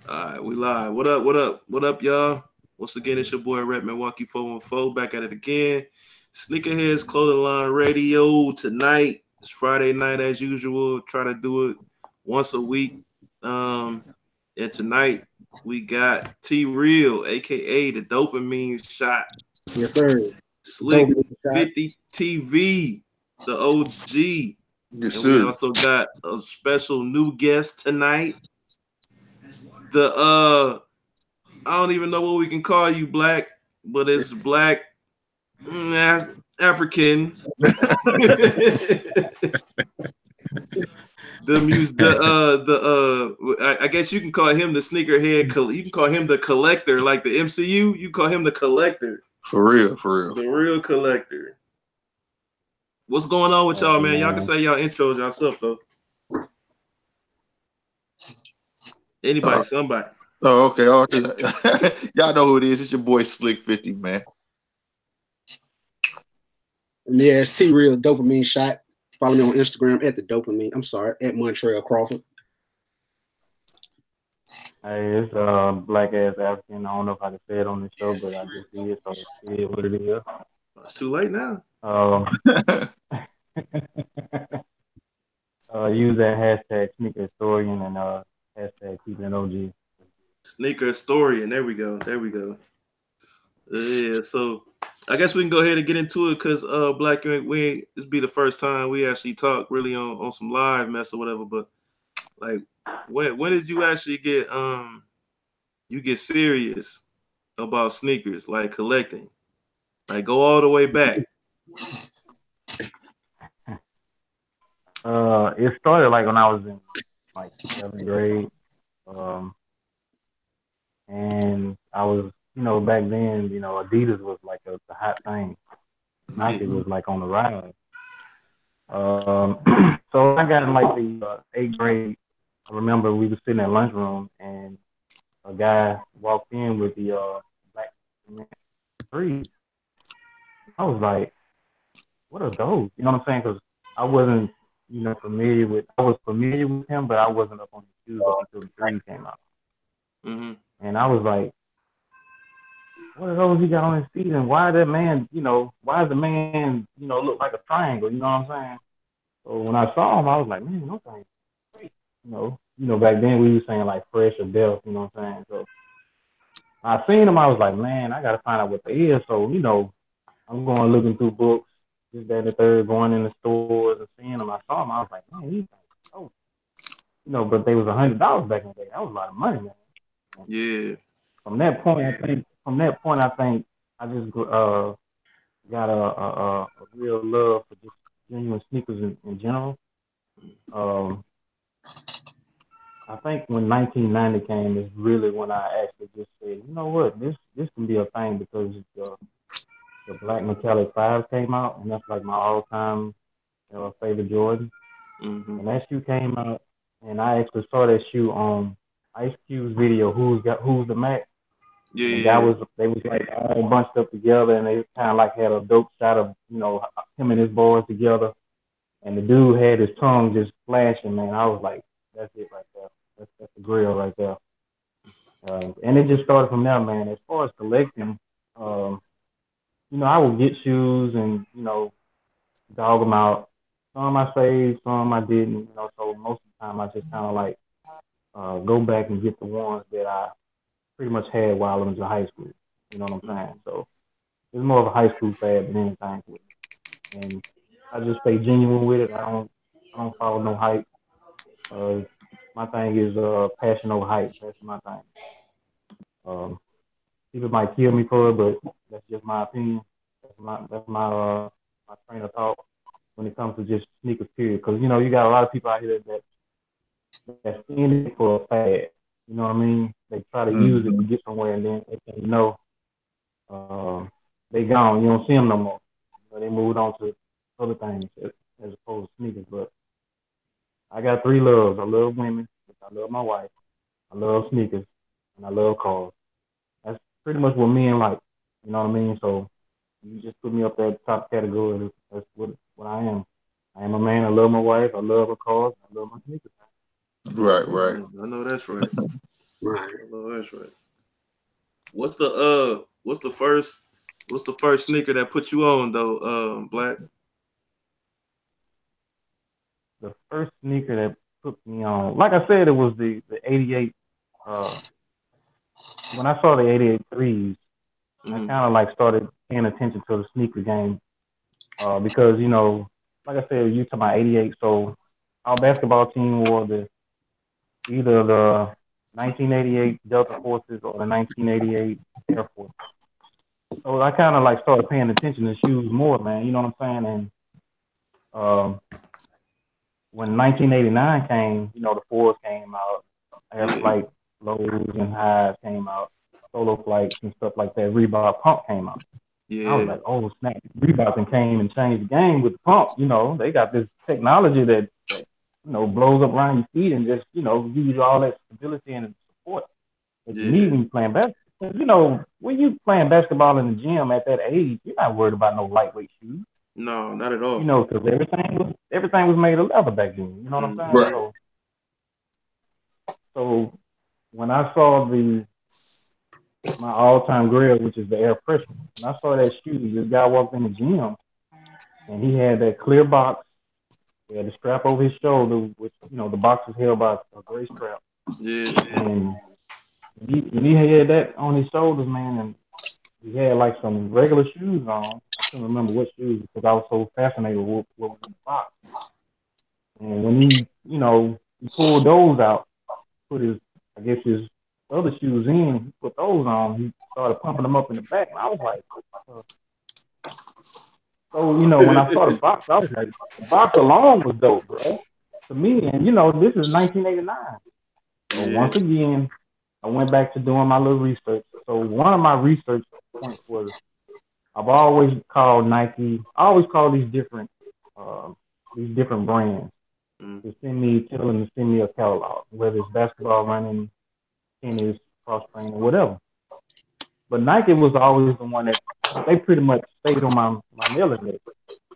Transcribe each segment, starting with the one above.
All right, we live. What up? What up? What up, y'all? Once again, it's your boy Rep Milwaukee 414 back at it again. Sneakerheads Clothing Line Radio tonight. It's Friday night as usual. Try to do it once a week. And tonight we got T Real, aka the dopamine shot. Yes, sir. Slick 50 TV, the OG. Yes, And we sir. also got a special new guest tonight. The I don't even know what we can call you, Black, but it's Black African. I guess you can call him the sneakerhead. You can call him the collector, like the MCU. You call him the collector. For real, for real. The real collector. What's going on with y'all, man? Y'all can say y'all intros yourself though. Anybody, somebody. Oh, okay. Y'all know who it is. It's your boy Slick 50, man. Yeah, it's T Real Dopamine Shot. Follow me on Instagram at the Dopamine. I'm sorry, at Montreal Crawford. Hey, it's Black Ass African. I don't know if I can say it on the show, but I just did, so it is what it is. It's too late now. Use that hashtag sneaker historian and hashtag keeping it OG. Sneaker historian. There we go. There we go. Yeah. So I guess we can go ahead and get into it because Black, this be the first time we actually talk really on some live mess or whatever. But like, when did you actually get serious about sneakers, like collecting? Like, go all the way back. It started like when I was in like 7th grade, and I was, back then, Adidas was like the hot thing. Nike was like on the rise. So I got in like the 8th grade. I remember we were sitting at lunchroom and a guy walked in with the black trees. I was like, what are those? You know what I'm saying? Because I wasn't, familiar with him, but I wasn't up on his shoes up until the trees came out. Mm-hmm. And I was like, what are those he got on his feet? And why that man, why does the man, look like a triangle? You know what I'm saying? So when I saw him, I was like, man, those things great. Back then we were saying like fresh or death, you know what I'm saying? So I seen him, I was like, man, I gotta find out what they is. So, I'm going looking through books, this, that, and the third, going in the stores and seeing them. I saw them, I was like, man, these things, oh, but they was $100 back in the day. That was a lot of money, man. Yeah. From that point, I think I just got a real love for just genuine sneakers in general. I think when 1990 came is really when I actually just said, you know what, this can be a thing because the Black Metallic 5 came out, and that's like my all-time favorite Jordan. Mm-hmm. And that shoe came out, and I actually saw that shoe on Ice Cube's video, Who's the Mac? Yeah. And they was like all bunched up together, and they kind of like had a dope shot of him and his boys together, and the dude had his tongue just flashing. Man, I was like, that's it right there. That's the grill right there. And it just started from there, man. As far as collecting, I would get shoes and dog them out. Some I saved, some I didn't. So most of the time I just kind of like go back and get the ones that I pretty much had while I was in high school. You know what I'm saying? So it's more of a high school fad than anything with me. And I just stay genuine with it. I don't follow no hype. My thing is passion over hype. That's my thing. People might kill me for it, but that's just my opinion. That's my train of thought when it comes to just sneakers period. Because you got a lot of people out here that's in it for a fad. You know what I mean? They try to use it to get somewhere, and then they gone. You don't see them no more. They moved on to other things as opposed to sneakers. But I got 3 loves. I love women. I love my wife. I love sneakers, and I love cars. That's pretty much what men like. You know what I mean? So you just put me up there at the top category. That's what I am. I am a man. I love my wife. I love her cars. I love my sneakers. Right, right. I know that's right. Right. I know that's right. What's the first sneaker that put you on though, Black? The first sneaker that put me on, like I said, it was the 88. When I saw the 88 threes, I kind of like started paying attention to the sneaker game because, you know, like I said, you talking about 88. So our basketball team wore either the 1988 Delta Forces or the 1988 Air Force. So I kind of like started paying attention to shoes more, man. You know what I'm saying? And when 1989 came, you know, the fours came out, Air Flight lows and highs came out, Solo Flights and stuff like that. Reebok Pump came out. Yeah. I was like, oh snap! Reebok and came and changed the game with the pump. You know, they got this technology that you know blows up around your feet and just you know gives you all that stability and support that you need when you're playing basketball. You know, when you playing basketball in the gym at that age, you're not worried about no lightweight shoes. No, not at all. You know, because everything was made of leather back then. You know what I'm saying? Right. So when I saw my all-time grail, which is the Air Pressure, when I saw that shoe, this guy walked in the gym, and he had that clear box. He had the strap over his shoulder, which, you know, the box was held by a gray strap. Yeah. And he had that on his shoulders, man, and he had, like, some regular shoes on. I couldn't remember what shoes because I was so fascinated with what was in the box. And when he, you know, he pulled those out, put his other shoes in, he put those on, he started pumping them up in the back, and I was like, so, you know, when I saw the box, I was like, the box alone was dope, bro. To me, and, you know, this is 1989. So once again, I went back to doing my little research. So one of my research points was I've always called Nike, I always call these different brands to tell them to send me a catalog, whether it's basketball, running, tennis, cross training, whatever. But Nike was always the one that they pretty much stayed on my mailing list.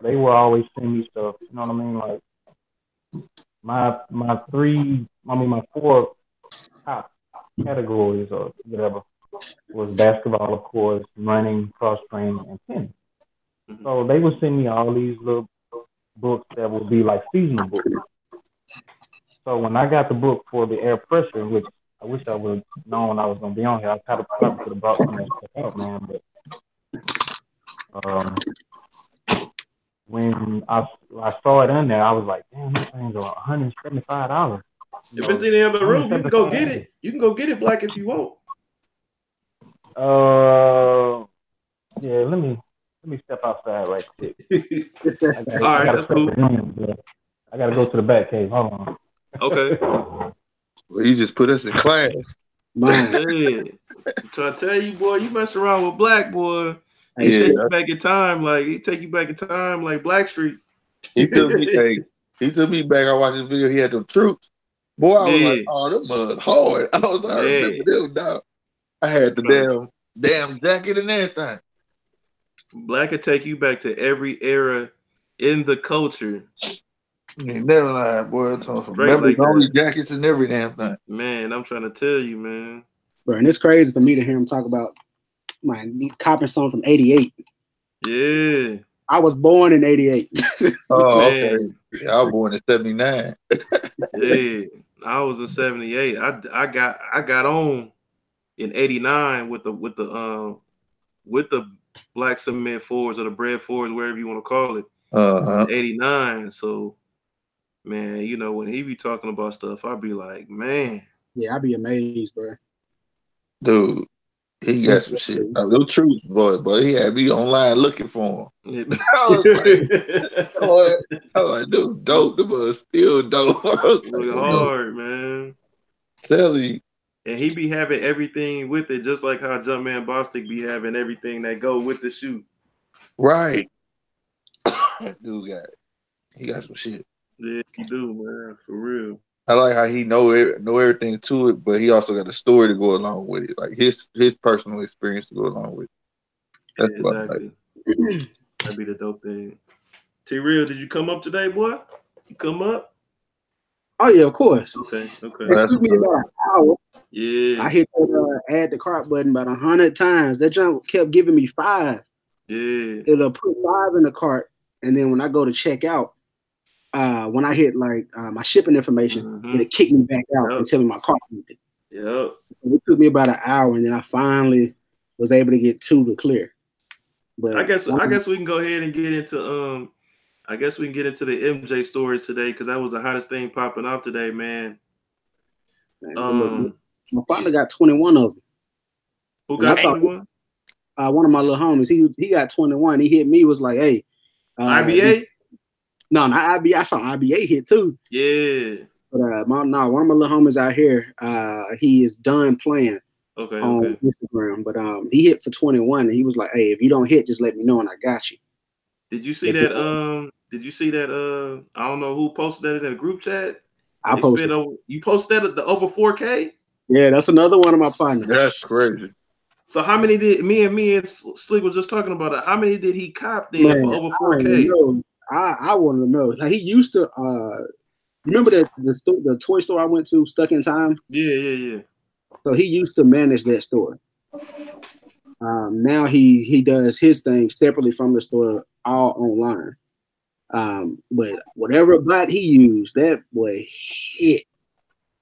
They will always send me stuff. You know what I mean? Like my four top categories or whatever was basketball, of course, running, cross training, and tennis. So they would send me all these little books that would be like seasonal books. So when I got the book for the Air Pressure, which I wish I would have known I was going to be on here, I probably could have brought some of that stuff out, man. But when I saw it in there, I was like, damn, these things are $175. If it's in the other room, you can go get it. You can go get it, Black, if you want. Yeah, let me step outside right quick. All right, that's cool. I gotta go to the back cave. Hold on. Okay. Well, you just put us in class. Man, I'm trying to tell you, boy, you mess around with Black, boy. He take you back in time, like Blackstreet. He took me back. I watched this video. He had them troops. Boy, I was like, oh, them mud hard. I was like, I remember them, dog. I had the damn jacket and everything. Black could take you back to every era in the culture. You never lied, boy. Remember like jackets and every damn thing. Man, I'm trying to tell you, man. Bro, and it's crazy for me to hear him talk about copping something from 88. Yeah. I was born in 88. Oh, okay. Yeah, I was born in 79. Yeah. I was in 78. I got on in 89 with the black cement fours or the bread fours, wherever you want to call it. 89. So man, you know, when he be talking about stuff, I'd be like, man. Yeah, I'd be amazed, bro. Dude, he got some shit. No truth, boy. He had me online looking for him. I was like, dude, dope. The was still dope. Look hard, man. Tell you. And he be having everything with it, just like how Jumpman Bostic be having everything that go with the shoe. Right. Dude got it. He got some shit. Yeah, he do, man. For real. I like how he know everything to it, but he also got a story to go along with it, like his personal experience to go along with it. That's exactly. That'd be the dope thing. T-Real, did you come up today, boy? You come up? Oh yeah, of course. Okay. It took me about an hour. Yeah. I hit that add the cart button about 100 times. That junk kept giving me 5. Yeah. It'll put 5 in the cart, and then when I go to check out, when I hit like my shipping information, it'll kick me back out and tell me my cart empty. Yep. So it took me about an hour, and then I finally was able to get 2 to clear. But I guess we can go ahead and get into I guess we can get into the MJ stories today because that was the hottest thing popping off today, man. My partner got 21 of them. Who got 21? One of my little homies. He got 21. He hit me, was like, "Hey, IBA." No, not IBA. I saw IBA hit too. Yeah. But one of my little homies out here, he is done playing. On Instagram, but he hit for 21, and he was like, "Hey, if you don't hit, just let me know, and I got you." Did you see that? Did you see that? I don't know who posted that in the group chat. I posted. You posted that the over 4K? Yeah, that's another one of my partners. That's crazy. So how many did me and Slick was just talking about it? How many did he cop then for over 4K? I want to know. Like he used to. Remember the toy store I went to, Stuck in Time? Yeah. So he used to manage that store. Now he does his thing separately from the store, all online. But whatever bot he used, that boy hit.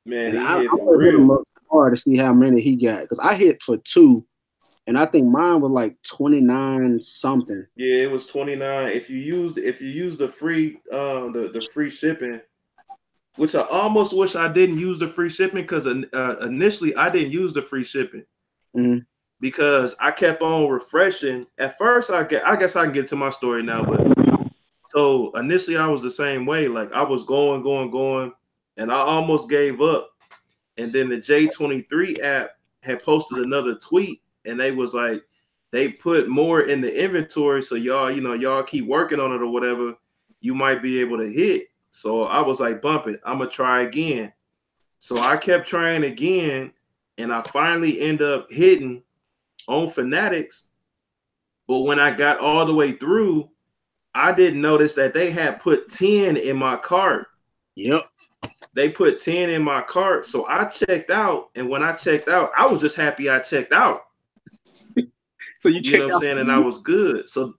Man, and he I hit for real. him up hard to see how many he got, because I hit for 2, and I think mine was like 29 something. Yeah, it was 29. If you use the free the free shipping, which I almost wish I didn't use the free shipping, because initially I didn't use the free shipping because I kept on refreshing. At first, I guess I can get to my story now, but so initially I was the same way. Like I was going, and I almost gave up. And then the J23 app had posted another tweet, and they was like, they put more in the inventory, so y'all keep working on it or whatever, you might be able to hit. So I was like, bump it, I'm gonna try again. So I kept trying again, and I finally end up hitting on Fanatics. But when I got all the way through, I didn't notice that they had put 10 in my cart. Yep. They put 10 in my cart. So I checked out. And when I checked out, I was just happy I checked out. So you know what I'm saying? And I was good. So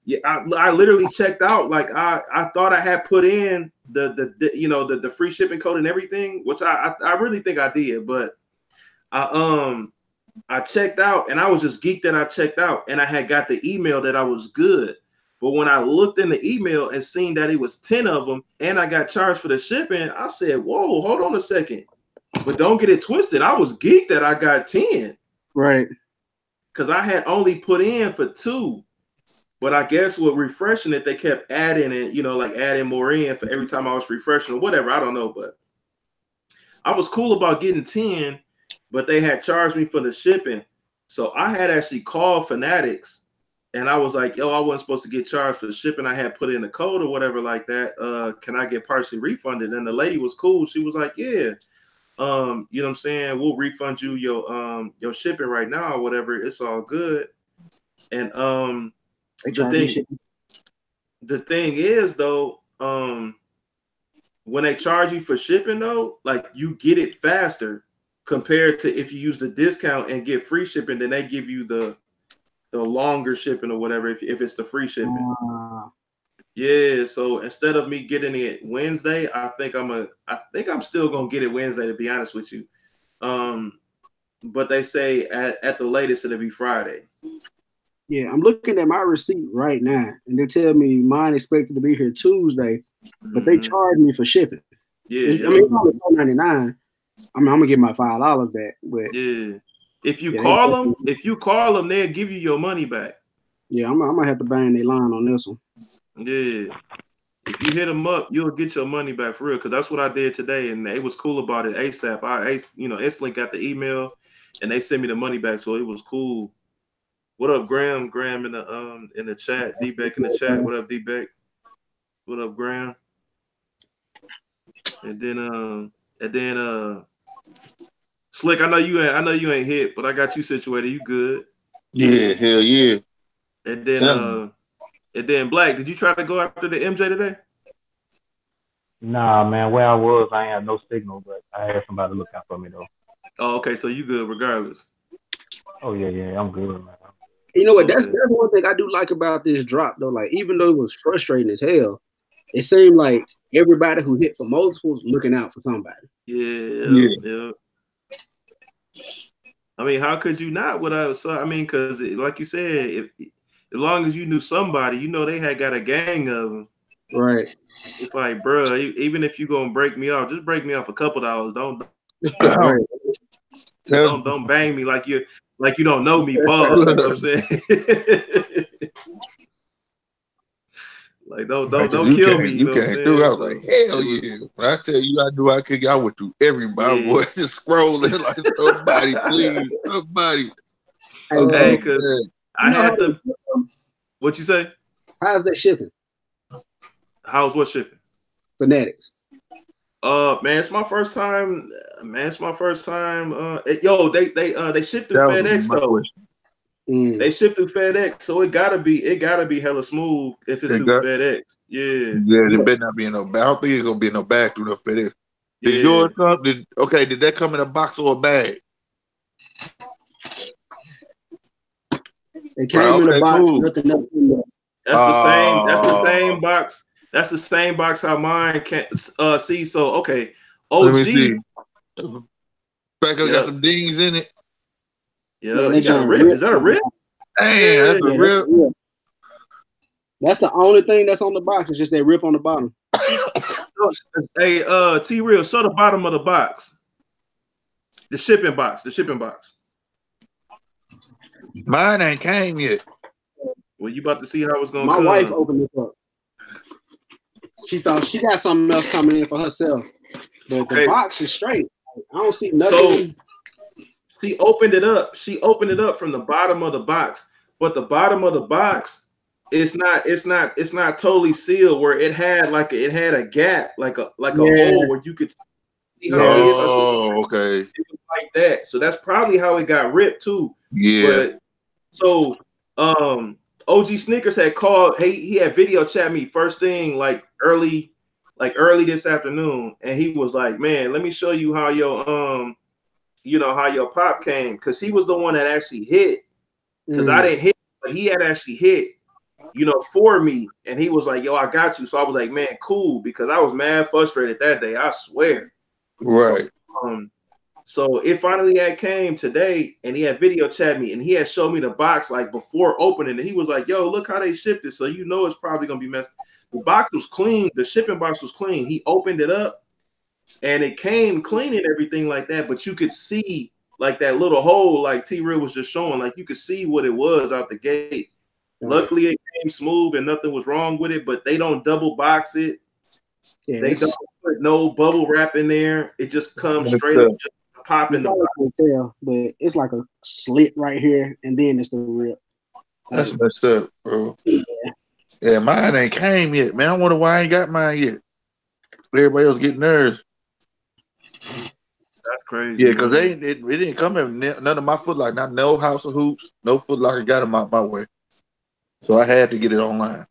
yeah, I literally checked out. Like I thought I had put in the free shipping code and everything, which I really think I did, but I checked out, and I was just geeked that I checked out, and I had got the email that I was good. But when I looked in the email and seen that it was 10 of them, and I got charged for the shipping, I said, whoa, hold on a second. But don't get it twisted. I was geeked that I got 10. Right. Because I had only put in for 2. But I guess with refreshing it, they kept adding it, like adding more in for every time I was refreshing or whatever. I don't know. But I was cool about getting 10, but they had charged me for the shipping. So I had actually called Fanatics. And I was like, yo, I wasn't supposed to get charged for the shipping. I had put in the code or whatever like that. Can I get partially refunded? And the lady was cool. She was like, yeah, you know what I'm saying? We'll refund you your shipping right now or whatever. It's all good. And the thing is though, when they charge you for shipping though, like you get it faster compared to if you use the discount and get free shipping, then they give you the longer shipping or whatever if it's the free shipping. Yeah, so instead of me getting it Wednesday, I think I'm still gonna get it Wednesday, to be honest with you. But they say at the latest it'll be Friday. Yeah, I'm looking at my receipt right now, and they tell me mine expected to be here Tuesday, but they charge me for shipping. Yeah, I mean, it's only $4.99. I mean, I'm gonna get my $5 back, but yeah. If you call them, they'll give you your money back. Yeah, I'm gonna have to bang their line on this one. Yeah. If you hit them up, you'll get your money back for real. Because that's what I did today, and they was cool about it ASAP. I instantly got the email, and they sent me the money back, so it was cool. What up, Graham? Graham in the chat. D-Beck in the chat. What up, D-Beck? What up, Graham? And then Slick, I know you ain't hit, but I got you situated. You good? Yeah, hell yeah. And then Black, did you try to go after the MJ today? Nah, man, where I was, I ain't had no signal, but I had somebody look out for me though. Oh, okay, so you good regardless. Oh yeah, I'm good, man. You know what? That's one thing I do like about this drop though. Like, even though it was frustrating as hell, it seemed like everybody who hit for multiples looking out for somebody. Yeah. I mean, how could you not? I mean, because like you said, as long as you knew somebody, you know they had got a gang of them. Right. It's like, bro, even if you gonna break me off, just break me off a couple dollars. Don't bang me like you don't know me. Pause. You know what I'm saying? Like don't kill me. You know what I'm saying? I was like, hell yeah. When I tell you I knew I could, I went through everybody. Boy, just scrolling like somebody, please, somebody. Hey, cause I had to. What you say? How's that shipping? How's what shipping? Fanatics. Man, it's my first time. Yo, they ship through FedEx though. They ship through FedEx, so it gotta be hella smooth if it's through FedEx. Yeah, there better not be in no bag. I don't think it's gonna be in no bag through the FedEx. Did yours come? Did that come in a box or a bag? It came in a box. Cool. Nothing else in there. That's the same. That's the same box. That's the same box how mine can see. So okay, OG. Let me see. Back up got some dings in it. Yeah, you got a rip. Is that a rip? Dang, that's a rip. That's the only thing that's on the box. It's just that rip on the bottom. Hey, T-Real, show the bottom of the box. The shipping box. Mine ain't came yet. Well, you about to see how it's gonna come. My wife opened it up. She thought she got something else coming in for herself. But the box is straight. I don't see nothing. So she opened it up. She opened it up from the bottom of the box, but the bottom of the box it's not totally sealed where it had a gap, like a hole where you could see how it is. Oh, okay. It was like that. So that's probably how it got ripped too. Yeah. But so OG Sneakers had called. He had video chat me first thing like early this afternoon, and he was like, "Man, let me show you how your how your pop came," because he was the one that actually hit. Because I didn't hit, but he had actually hit, for me, and he was like, "Yo, I got you." So I was like, "Man, cool," because I was mad frustrated that day. I swear. Right. So it finally had came today, and he had video chat me, and he had showed me the box like before opening, and he was like, "Yo, look how they shipped it." So it's probably gonna be messed. The box was clean. The shipping box was clean. He opened it up, and it came clean and everything like that. But you could see like that little hole, like T-Real was just showing, like you could see what it was out the gate. Luckily, it came smooth and nothing was wrong with it. But they don't double box it. Yeah, they don't put no bubble wrap in there. It just comes straight up, just pop in the box. Tell, but it's like a slit right here, and then it's the rip. That's messed up, bro. Yeah, mine ain't came yet, man. I wonder why I ain't got mine yet. Everybody else getting theirs. That's crazy. Yeah, because it didn't come in none of my Foot Locker, not no House of Hoops, no Foot Locker got them out my way. So I had to get it online.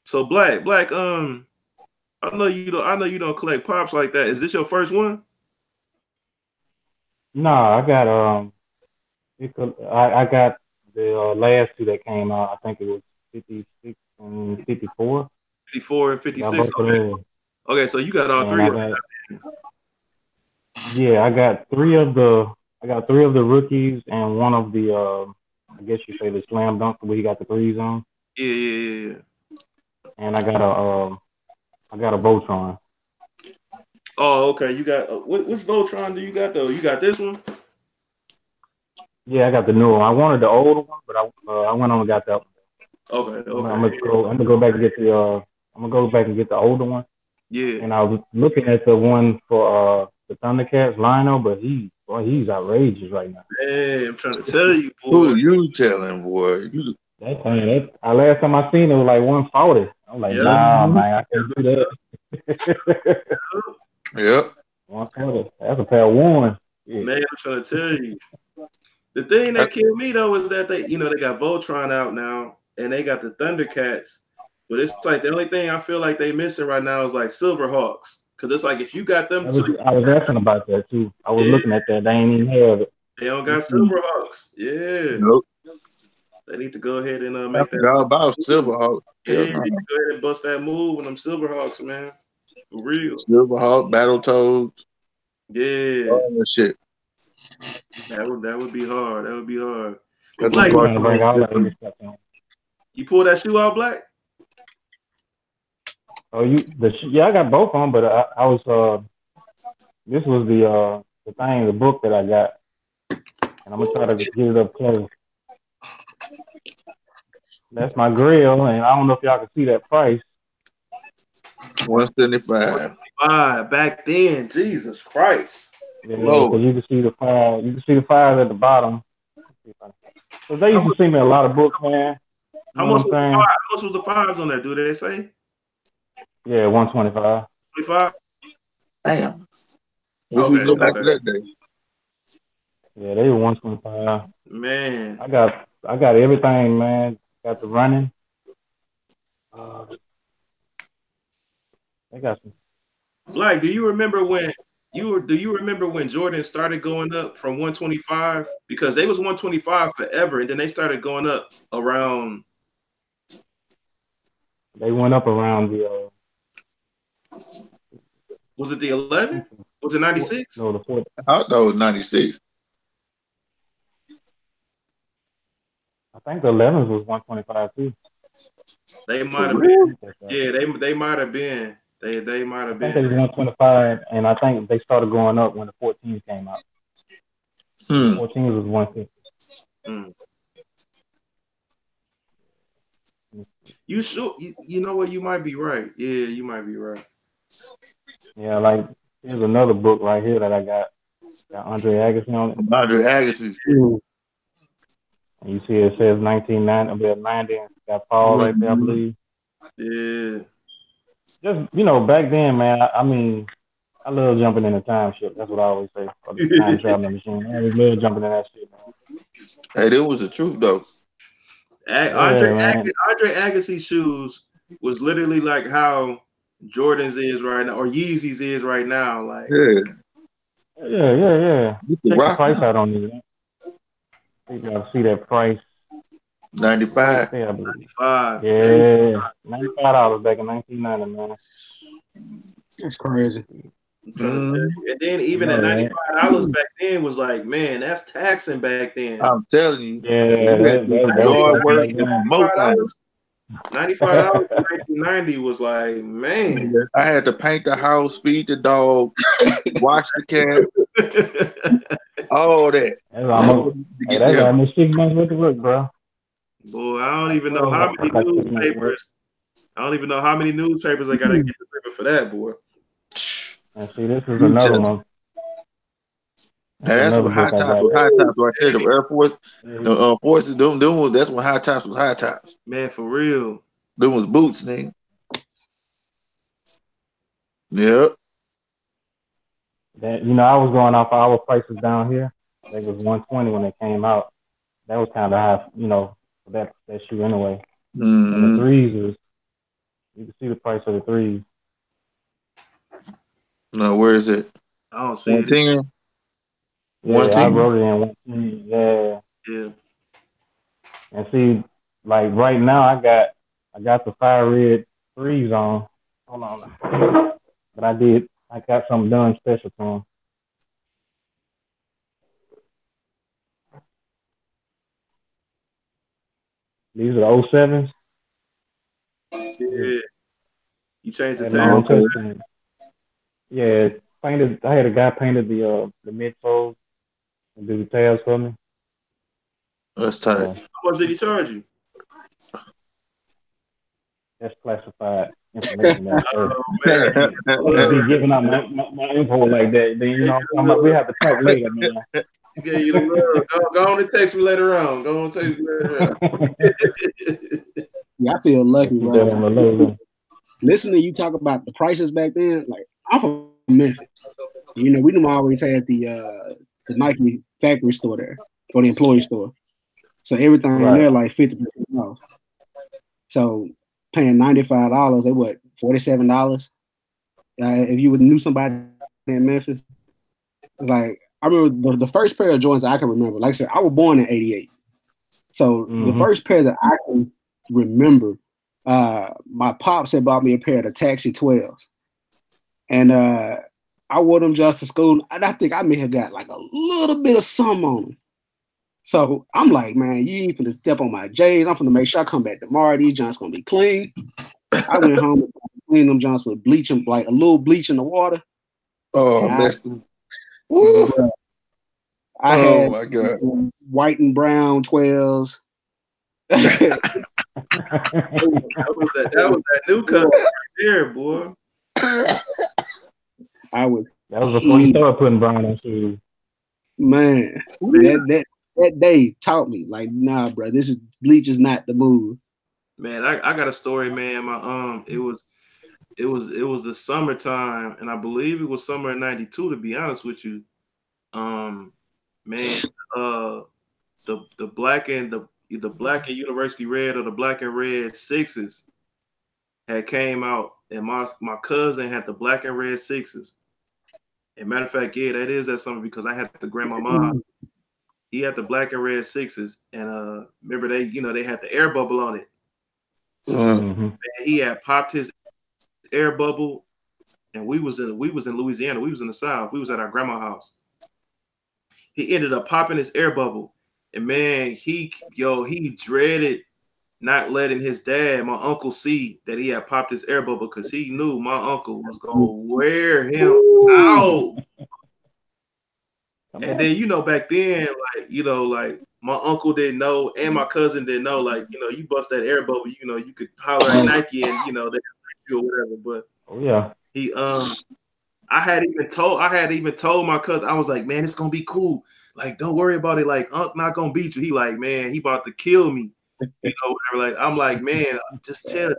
So Black, I know you don't collect pops like that. Is this your first one? No, I got I got the last two that came out. I think it was 56 and 54. 54 and 56. Okay, so you got all three of them. Yeah, I got three of the rookies and one of the I guess you say the slam dunk where he got the threes on. Yeah. And I got a Voltron. Oh, okay. You got which Voltron do you got though? You got this one? Yeah, I got the new one. I wanted the older one, but I went on and got that one. Okay. I'm gonna go back and get the older one. Yeah. And I was looking at the one for the Thundercats Lionel, but he's outrageous right now. Hey, I'm trying to tell you, boy. Who you telling, boy? Last time I seen it was like 140. I'm like, nah, man, I can't do that. Yep. 140. That's a pair of one. Yeah. Man, I'm trying to tell you. The thing that killed me though is that they got Voltron out now, and they got the Thundercats. But it's like the only thing I feel like they missing right now is like Silverhawks. Because it's like if you got them two. I was asking about that too. I was looking at that. They ain't even have it. They don't got Silverhawks. Yeah. Nope. They need to go ahead and I make that. forgot about Silverhawk. Yeah, they need to go ahead and bust that move with them Silverhawks, man. For real. Silverhawk, Battletoads. Yeah. All that shit. That would be hard. That would be hard. Black, you pull that shoe out, Black? Oh, yeah, I got both on, but I was this was the book that I got, and I'm gonna try to get it up close. That's my grill, and I don't know if y'all can see that price. $175. Back then, Jesus Christ. Yeah, so you can see the fire. You can see the fires at the bottom. So they used to see me a lot of books, man. How much was the fives on there? Do they say? Yeah, 125. 25. Damn. What you look back to that day? Yeah, they were 125. Man, I got everything, man. Got the running. They got some. Black, do you remember when Jordan started going up from 125? Because they was 125 forever, and then they started going up around. They went up around the. Was it the 11? Was it 96? No, the 4. I thought it was 96. I think the 11s was 125 too. They might have been. Yeah, they might have been. They might have been. I think it was 125, and I think they started going up when the 14s came out. 14s was 150. You sure? You know what? You might be right. Yeah, you might be right. Yeah, like here's another book right here that I got. Got Andre Agassi on it. Andre Agassi. And you see it says 1990, and it's got Paul right there, I believe. Yeah. Just, back then, man, I mean, I love jumping in the time ship. That's what I always say. Or the time traveling machine. I always love jumping in that shit, man. Hey, that was the truth, though. Andre Agassi's shoes was literally like how Jordan's is right now, or Yeezy's is right now. Like, yeah. Check the price out on these. You gotta see that price. 95. Yeah, 95. Yeah, $95 back in 1990, man. That's crazy. And then even at $95 back then was like, man, that's taxing back then. I'm telling you. Yeah, $95 in 1990 was like, man. I had to paint the house, feed the dog, watch the cat, all that. That's almost 6 months worth of work, bro. Boy, I don't even know how many newspapers. I don't even know how many newspapers I gotta get the paper for that, boy. And see, this is another one. That's what high tops right there. The Air Force, the forces, that's when high tops was high tops. Man, for real. Them was boots, nigga. Yep. That, I was going off our prices down here. It was 120 when they came out. That was kind of high, for that shoe anyway. And the threes was, you can see the price of the threes. No, where is it? I don't see it. Yeah, I wrote it in 110. Yeah. And see, like right now, I got the fire red threes on. Hold on. But I got something done special to them. These are the 07s. Yeah. You changed the tag. Yeah, painted. I had a guy painted the midsoles and do the tails for me. That's tight. How much did he charge you? That's classified information. Oh, man. Be giving out my info like that. Then we have to talk later, man. Yeah, you go on and text me later on. Go on and text me later on. Yeah, I feel lucky, bro. Listen to you talk about the prices back then. Like, I'm from Memphis. We didn't always have the Nike factory store there, or the employee store. So everything in there like 50% off. So paying $95. They what, $47? If you knew somebody in Memphis, like I remember the first pair of joints I can remember. Like I said, I was born in '88, so the first pair that I can remember, my pops had bought me a pair of the Taxi 12s, and I wore them just to school, and I think I may have got like a little bit of some on them. So I'm like, man, you ain't finna step on my J's. I'm finna make sure I come back tomorrow. These Johns gonna be clean. I went home and cleaned them Johns with bleach and like a little bleach in the water. Oh, messed them. I had my God. White and brown 12s. that was that new cut there, boy. That was before you started putting brown on shoes. Man, that day taught me, like, nah, bro, bleach is not the move. Man, I got a story, man. My it was the summertime, and I believe it was summer of '92, to be honest with you. Man, the black and University Red or the black and red sixes had came out, and my cousin had the black and red sixes. And matter of fact, yeah, that's something because I had the grandmama. He had the black and red sixes, and remember they had the air bubble on it. And he had popped his air bubble, and we was in Louisiana. We was in the South. We was at our grandma's house. He ended up popping his air bubble, and man, he dreaded not letting his dad, my uncle, see that he had popped his air bubble because he knew my uncle was gonna wear him out. And then, back then, like my uncle didn't know and my cousin didn't know, like, you bust that air bubble, you could holler at Nike and, they or whatever. But he, I had even told my cousin, I was like, man, it's going to be cool. Like, don't worry about it. Like, Unc not going to beat you. He like, man, he about to kill me. Whatever. Like, I'm like, man, just tell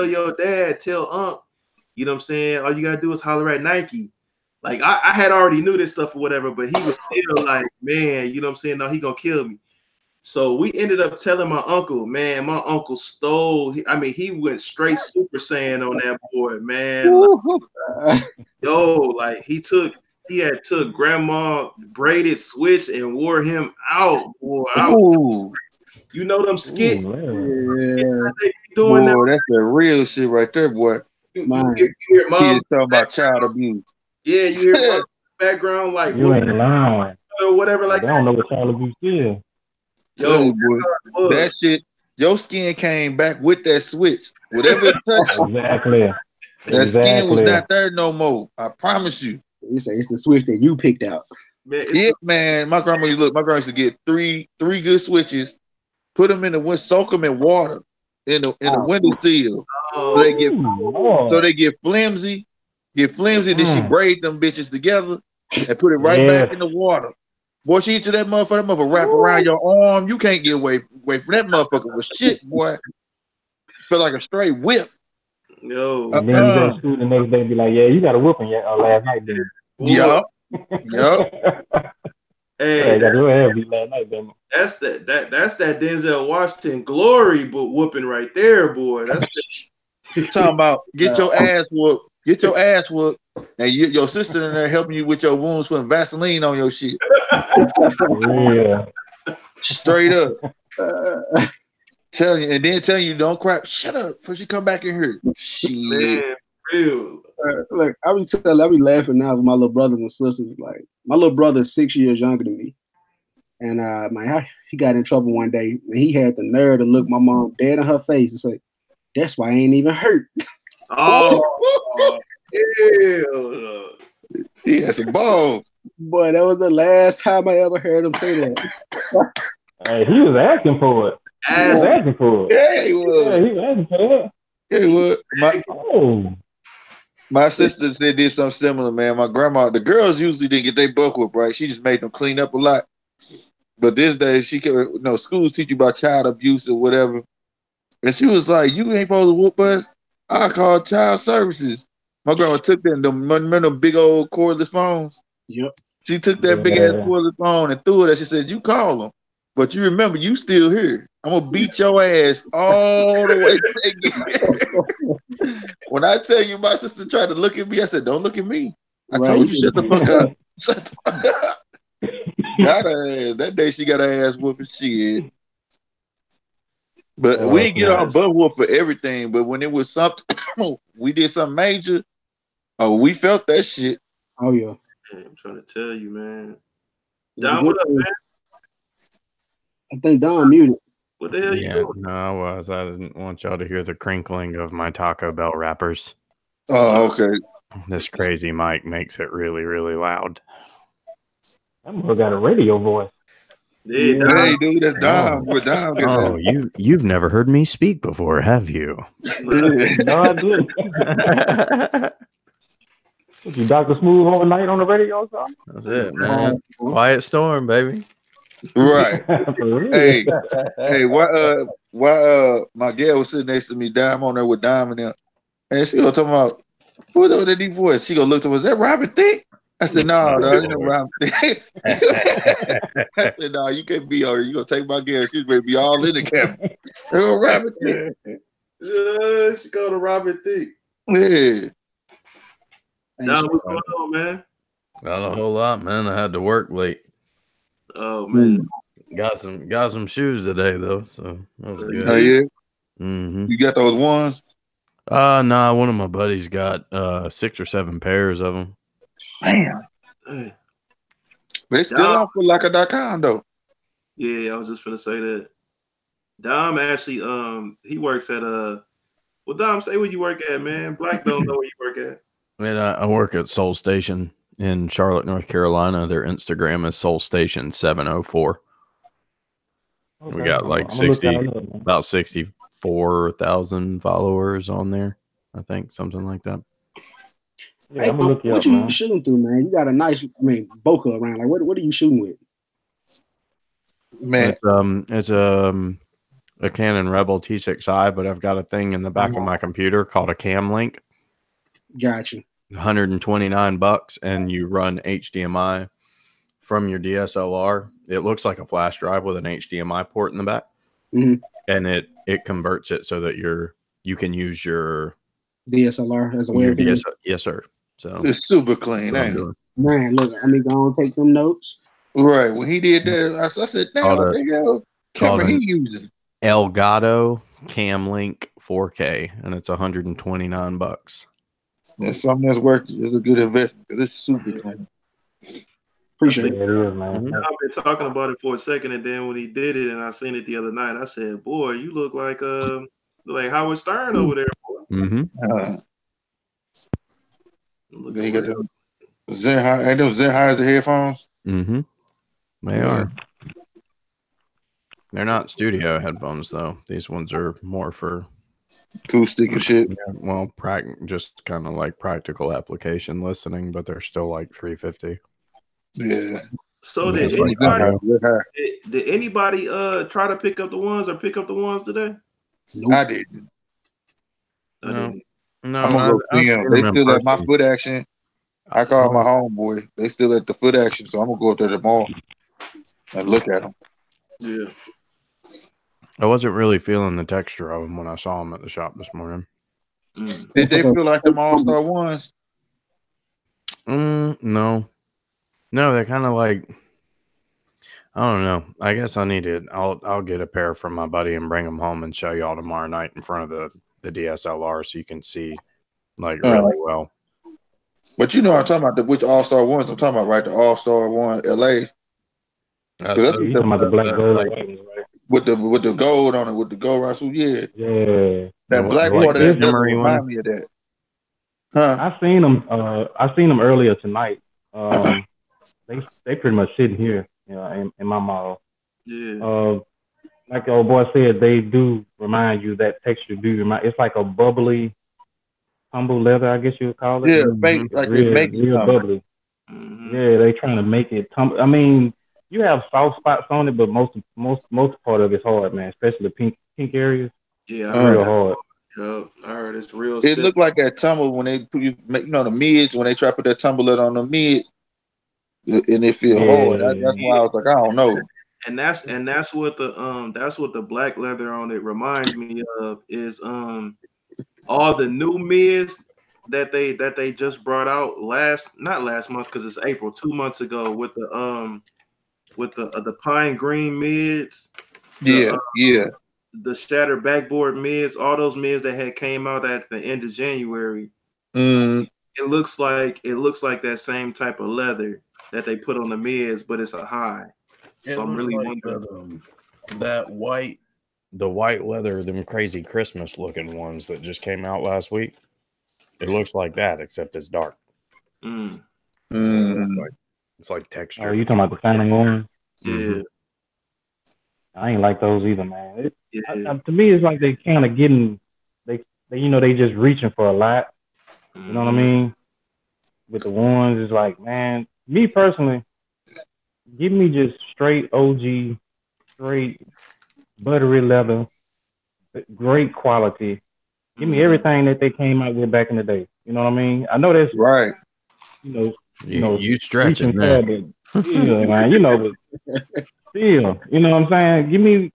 your dad, tell Unc, you know what I'm saying? All you got to do is holler at Nike. Like I had already knew this stuff or whatever, but he was still like, man, you know what I'm saying? No, he gonna kill me. So we ended up telling my uncle, man, my uncle stole. He went straight Super Saiyan on that boy, man. Like, he had took grandma braided switch and wore him out, boy. You know them skits? Boy, that's the real shit right there, boy. You hear mom talking about child abuse. Yeah, you hear mom background like you ain't lying or whatever. Like I don't know what child abuse is. Yo, boy, that shit, your skin came back with that switch. Whatever it touched, exactly. That skin was not there no more. I promise you. You say it's the switch that you picked out. Man, my grandma used to get three good switches, put them in the soak them in water in the window sill. So they get flimsy. Then she braid them bitches together and put it right back in the water. Boy, she to that motherfucker wrap around your arm. You can't get away from that motherfucker with shit, boy. Feel like a straight whip. Yo. And then you go to school the next day and be like, yeah, you got a whooping last night, dude. Yup. Hey, got your ass beat last night, baby. That's that Denzel Washington glory whooping right there, boy. That's talking about get your ass whooped. Get your ass whooped, and your sister in there helping you with your wounds, putting Vaseline on your shit. Yeah, straight up. Telling you don't cry. Shut up before you come back in here. Shit. Man, real. Look, I be laughing now with my little brothers and sisters. Like my little brother is 6 years younger than me, and he got in trouble one day, and he had the nerve to look my mom dead in her face and say, "That's why I ain't even hurt." Oh, ew. He had some balls. Boy, that was the last time I ever heard him say that. Hey, he was asking for it. Yeah, he was. Yeah, he was asking for it. Yeah, he was. My sister did something similar, man. My grandma, the girls usually didn't get their buck whooped, right? She just made them clean up a lot. But this day, schools teach you about child abuse or whatever. And she was like, "You ain't supposed to whoop us. I called child services." My grandma took them big old cordless phones. Yep. She took that big ass cordless phone and threw it at. She said, "You call them." But you remember, you still here. I'm gonna beat your ass all the way to When I tell you my sister tried to look at me, I said, "Don't look at me." I told you, shut the fuck up. Shut the fuck up. Got her ass. That day she got her ass whooping shit. But we didn't get our butt whooped for everything. But when it was something, we did something major. Oh, we felt that shit. Oh yeah. Man, I'm trying to tell you, man. Don, what up, man? I think Don muted. What the hell you doing? No, I didn't want y'all to hear the crinkling of my Taco Bell wrappers. Oh, okay. This crazy mic makes it really, really loud. That boy got a radio voice. Yeah, hey, dude, that's Dom. Oh, you've never heard me speak before, have you? No, I didn't. You Dr. Smooth overnight on the radio or something? That's it, man. Quiet storm, baby. Right. hey, why my girl was sitting next to me, Dime on there with Dime and them, and she gonna talk about who's over that deep voice. She gonna look to me, is that Robert Thicke? I said, no, you know Robert Thicke. I said, no, you can't be over. You gonna take my girl? She's gonna be all in the camera. Robert Thicke. Yeah, she go to Robert Thicke. Yeah. Now what's going on, man? Not a whole lot, man. I had to work late. Oh man, got some shoes today though, so that was good. Oh yeah. Mm-hmm. You got those ones? Nah. One of my buddies got 6 or 7 pairs of them. Damn. They still on FootLocker.com though. Yeah, I was just gonna say that. Dom actually, he works at well, Dom, say where you work at, man. Black don't know where you work at. And I work at Soul Station in Charlotte, North Carolina. Their Instagram is Soul Station 704. Okay. We got like about 64,000 followers on there. I think something like that. Yeah, hey, what you shooting through, man? You got a nice, bokeh around. Like, what are you shooting with? Man, it's a Canon Rebel T6i, but I've got a thing in the back of my computer called a Cam Link. Gotcha. $129, and you run HDMI from your DSLR. It looks like a flash drive with an HDMI port in the back, and it converts it so that you can use your DSLR as a webcam. Yes, sir. So it's super clean, ain't it? Man, look, gonna take them notes. Right. When he did that, I said, "Damn, what the hell camera he using?" Elgato Cam Link 4K, and it's $129. That's something that's worth it. It's a good investment because it's super clean. Appreciate it, man. I've been talking about it for a second, and then when he did it, and I seen it the other night, I said, "Boy, you look like Howard Stern over there." They got them Zen ain't them Zen headphones? They are. They're not studio headphones though. These ones are more for acoustic and shit. Yeah, well, just kind of like practical application listening, but they're still like $350. Yeah. So did anybody try to pick up the ones today? Nope. I didn't. No, I'm gonna go see them. They still at my foot action. I called my homeboy. They still at the foot action, so I'm gonna go up there tomorrow and look at them. Yeah. I wasn't really feeling the texture of them when I saw them at the shop this morning. Did they feel like them All-Star ones? No, they're kind of like, I don't know. I guess I'll get a pair from my buddy and bring them home and show y'all tomorrow night in front of the DSLR so you can see like really well. But you know what I'm talking about, which All-Star ones I'm talking about, right? The All-Star one LA. That's talking about the black gold, right? With the gold on it, with the gold right? So yeah. That black like water that remind me of that. Huh? I seen them earlier tonight. They pretty much sitting here, in my mall. Yeah. Like the old boy said, they do remind you, that texture it's like a bubbly, humble leather, I guess you would call it. Yeah, like real bubbly. Yeah, they trying to make it tumble. I mean, you have soft spots on it, but most part of it's hard, man. Especially the pink areas. Yeah, real hard. Yep, I heard it's real. It looked like that tumble when they put the mids, when they try to put that tumbler on the mids, and it feel hard. That's why I was like, I don't know. And that's what the black leather on it reminds me of is all the new mids that they just brought out not last month because it's April, 2 months ago with the pine green mids, the shattered backboard mids, all those mids that had came out at the end of January. It looks like that same type of leather that they put on the mids, but it's a high. So I'm really wondering the white leather, them crazy Christmas looking ones that just came out last week. It looks like that, except it's dark. It's like texture. Oh, you talking about the Phantom one? Yeah. Mm-hmm. I ain't like those either, man. To me, it's like they kind of getting they just reaching for a lot. You know what I mean? With the ones, it's like, man, me personally, give me just straight OG, straight buttery leather, great quality. Give me everything that they came out with back in the day. You know what I mean? I know that's right. You stretch it, man. Still, man, but still, you know what I'm saying? Give me,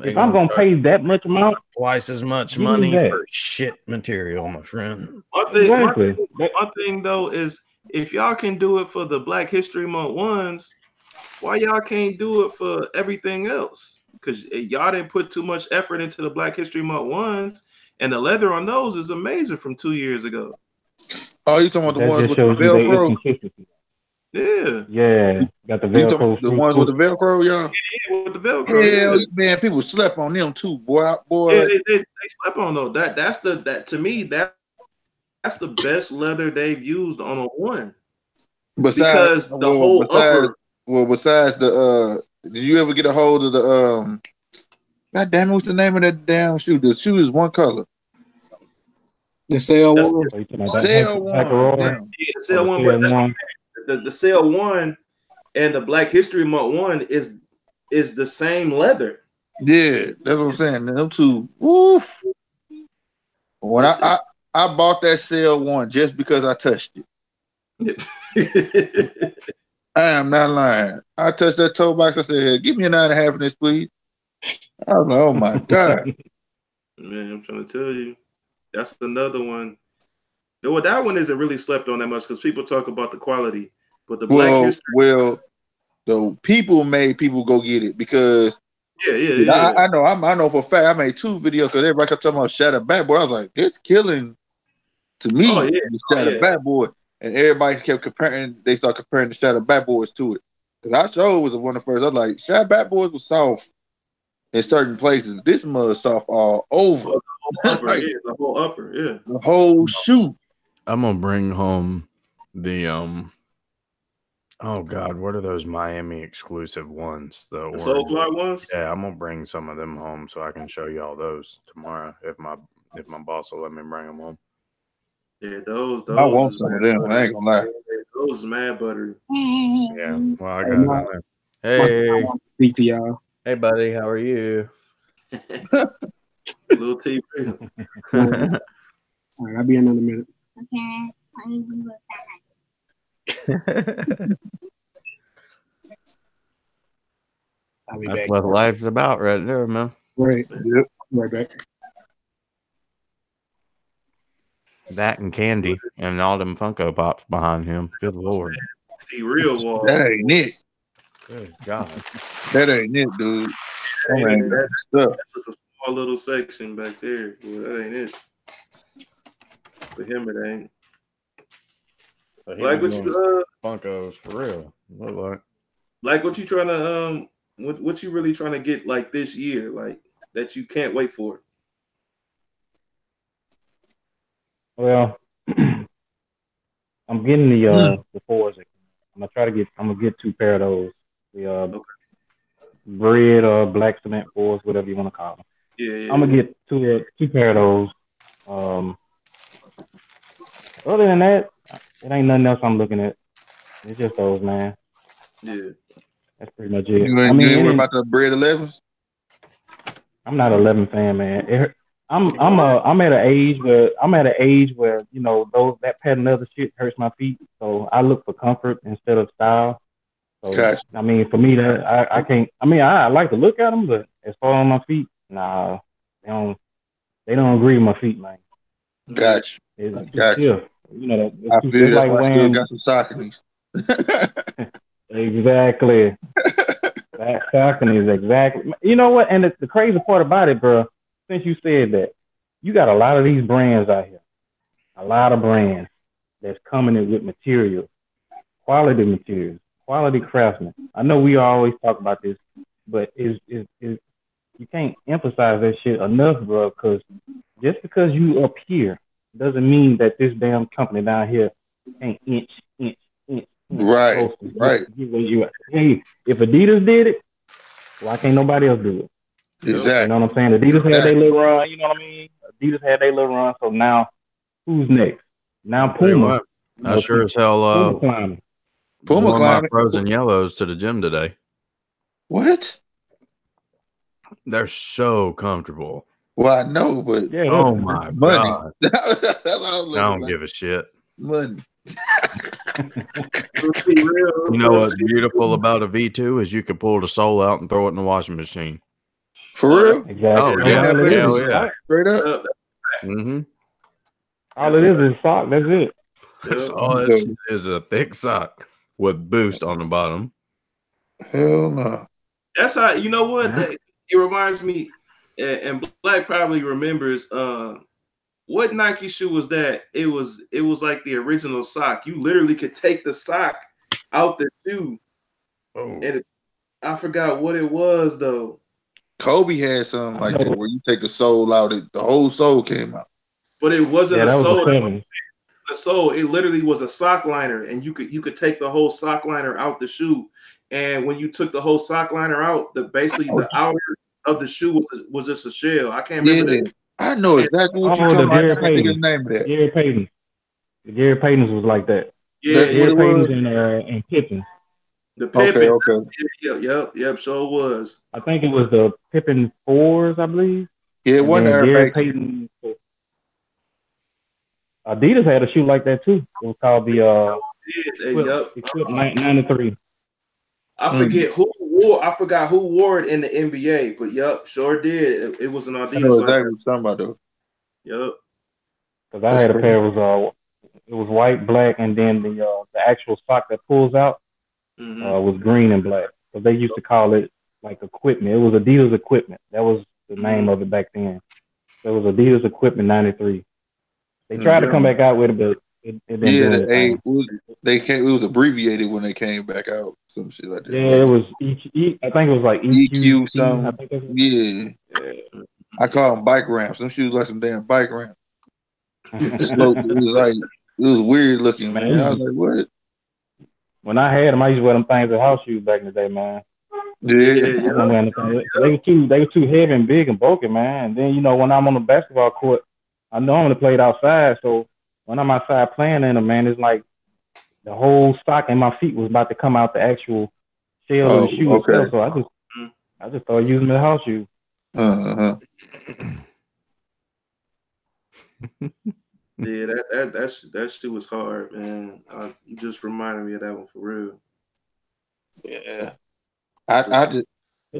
if I'm gonna pay that much amount, twice as much money for shit material, my friend. My thing though is, if y'all can do it for the Black History Month ones, why y'all can't do it for everything else? Because y'all didn't put too much effort into the Black History Month ones, and the leather on those is amazing from 2 years ago. Oh, you talking about the ones with the Velcro? Yeah, got the Velcro. The ones with the Velcro, y'all. Yeah, with the Velcro. Yeah, man, people slept on them too, boy. Yeah, they slept on those. To me, that's the best leather they've used on a one. Besides the did you ever get a hold of the God damn it, what's the name of that damn shoe? The shoe is one color. The Sail One. Sail One. Yeah, the Sail One. The Sail One and the Black History Month one is the same leather. Yeah, that's what I'm saying. Them two. Woof. When I bought that Sail One just because I touched it. I am not lying. I touched that toe box. I said, hey, give me a 9.5 in this, please. I was like, oh my God. Man, I'm trying to tell you. That's another one. Well, that one isn't really slept on that much because people talk about the quality. But the Black History. Well, the people made people go get it because I know for a fact I made 2 videos because everybody kept talking about Shattered Backboard. I was like, it's killing to me the Shattered Backboard. And everybody kept comparing, they started comparing the Shattered Backboards to it. Because I sure was one of the first. I was like, Shattered Backboards was soft in certain places. This mud soft all over. The whole upper, the whole shoe. I'm gonna bring home the oh God, what are those Miami exclusive ones? The Soul Clark ones? Yeah, I'm gonna bring some of them home so I can show y'all those tomorrow if my boss will let me bring them home. Yeah, those. I want some of them. I ain't gonna lie. Those mad buttery. Yeah. Well, I got it. Hey. Speak to y'all. Hey, buddy. How are you? Little T. All right, I'll be in another minute. Okay. I'll be That's back. what life's about right there, man. Right. Yep. Right back. That and candy and all them Funko Pops behind him. Good Lord. See real wall. That ain't it. Good God. That ain't it, dude. That's just a small little section back there. Well, that ain't it. For him, it ain't. Like what you Funkos for real. Look like. Like what you trying to what you really trying to get like this year, like that you can't wait for? Well, I'm getting the fours. I'm gonna get 2 pair of those. The red or black cement fours, whatever you want to call them. Yeah. I'm gonna get 2 pair of those. Other than that, it ain't nothing else I'm looking at. It's just those, man. Yeah. That's pretty much it. You ain't worried about the bread 11s? I'm not an 11 fan, man. I'm at an age where that patent leather shit hurts my feet. So I look for comfort instead of style. So I mean, for me, that I can't. I mean, I like to look at them, but as far on my feet, nah, they don't agree with my feet, man. Gotcha. It's stiff. You know, I it's feel like I wearing. Still got some Sauconys. Exactly. That Saucony is exactly. You know what? And the crazy part about it, bro, since you said that, you got a lot of these brands out here. A lot of brands that's coming in with materials, quality materials, quality craftsmen. I know we always talk about this, but is you can't emphasize that shit enough, bro, because just because you up here doesn't mean that this damn company down here can't inch. Right. Hey, if Adidas did it, why can't nobody else do it? Exactly. You know what I'm saying? Adidas had their little run, you know what I mean? Adidas had their little run, so now who's next? Now Puma. I sure as hell Puma wore my frozen yellows to the gym today. What? They're so comfortable. Well, I know, but yeah, oh my god, I don't give a shit. Money. You know what's beautiful about a V2 is you can pull the sole out and throw it in the washing machine. For real? Exactly. Oh yeah, yeah. Straight up. Mm-hmm. All it is sock. That's it. That's all it is, a thick sock with boost on the bottom. Hell no. That's how, you know what? It reminds me, and Black probably remembers, what Nike shoe was that? It was like the original sock. You literally could take the sock out the shoe. Oh. And I forgot what it was though. Kobe had something like that where you take the sole out, the whole sole came out. But it wasn't a sole. The sole, it literally was a sock liner, and you could take the whole sock liner out the shoe. And when you took the whole sock liner out, basically the outer of the shoe was just a shell. I can't remember that. I know exactly what you're talking about. I think the name of that. Gary Payton. The Gary Paytons was like that. Yeah, Gary Paytons and Pippen. The Pippen. Okay. Yep, sure was. I think it was the Pippen 4s, I believe. Yeah, it wasn't Gary Payton. Adidas had a shoe like that too. It was called the Equip 93. I forget who wore. I forgot who wore it in the NBA, but yep, sure did. It was an Adidas. I know exactly what you're talking about though. Yep. Because I had a pair. It was white, black, and then the actual sock that pulls out was green and black. So they used to call it like equipment. It was Adidas Equipment. That was the name of it back then. So it was Adidas Equipment 93. They tried to come back out with it, but it didn't. It was abbreviated when they came back out. Some shit like that. Yeah, it was I think it was like EQ something. Yeah. I call them bike ramps. Some shoes like some damn bike ramps. It was weird looking, man. I was like, what? When I had them, I used to wear them things as house shoes back in the day, man. Yeah. They were too heavy and big and bulky, man. And then when I'm on the basketball court, I normally played outside, so when I'm outside playing in them, man, it's like the whole sock in my feet was about to come out the actual shell of the shoe itself. So I just started using them as house shoes. Yeah, that shoe was hard, man. You just reminded me of that one for real. Yeah, I just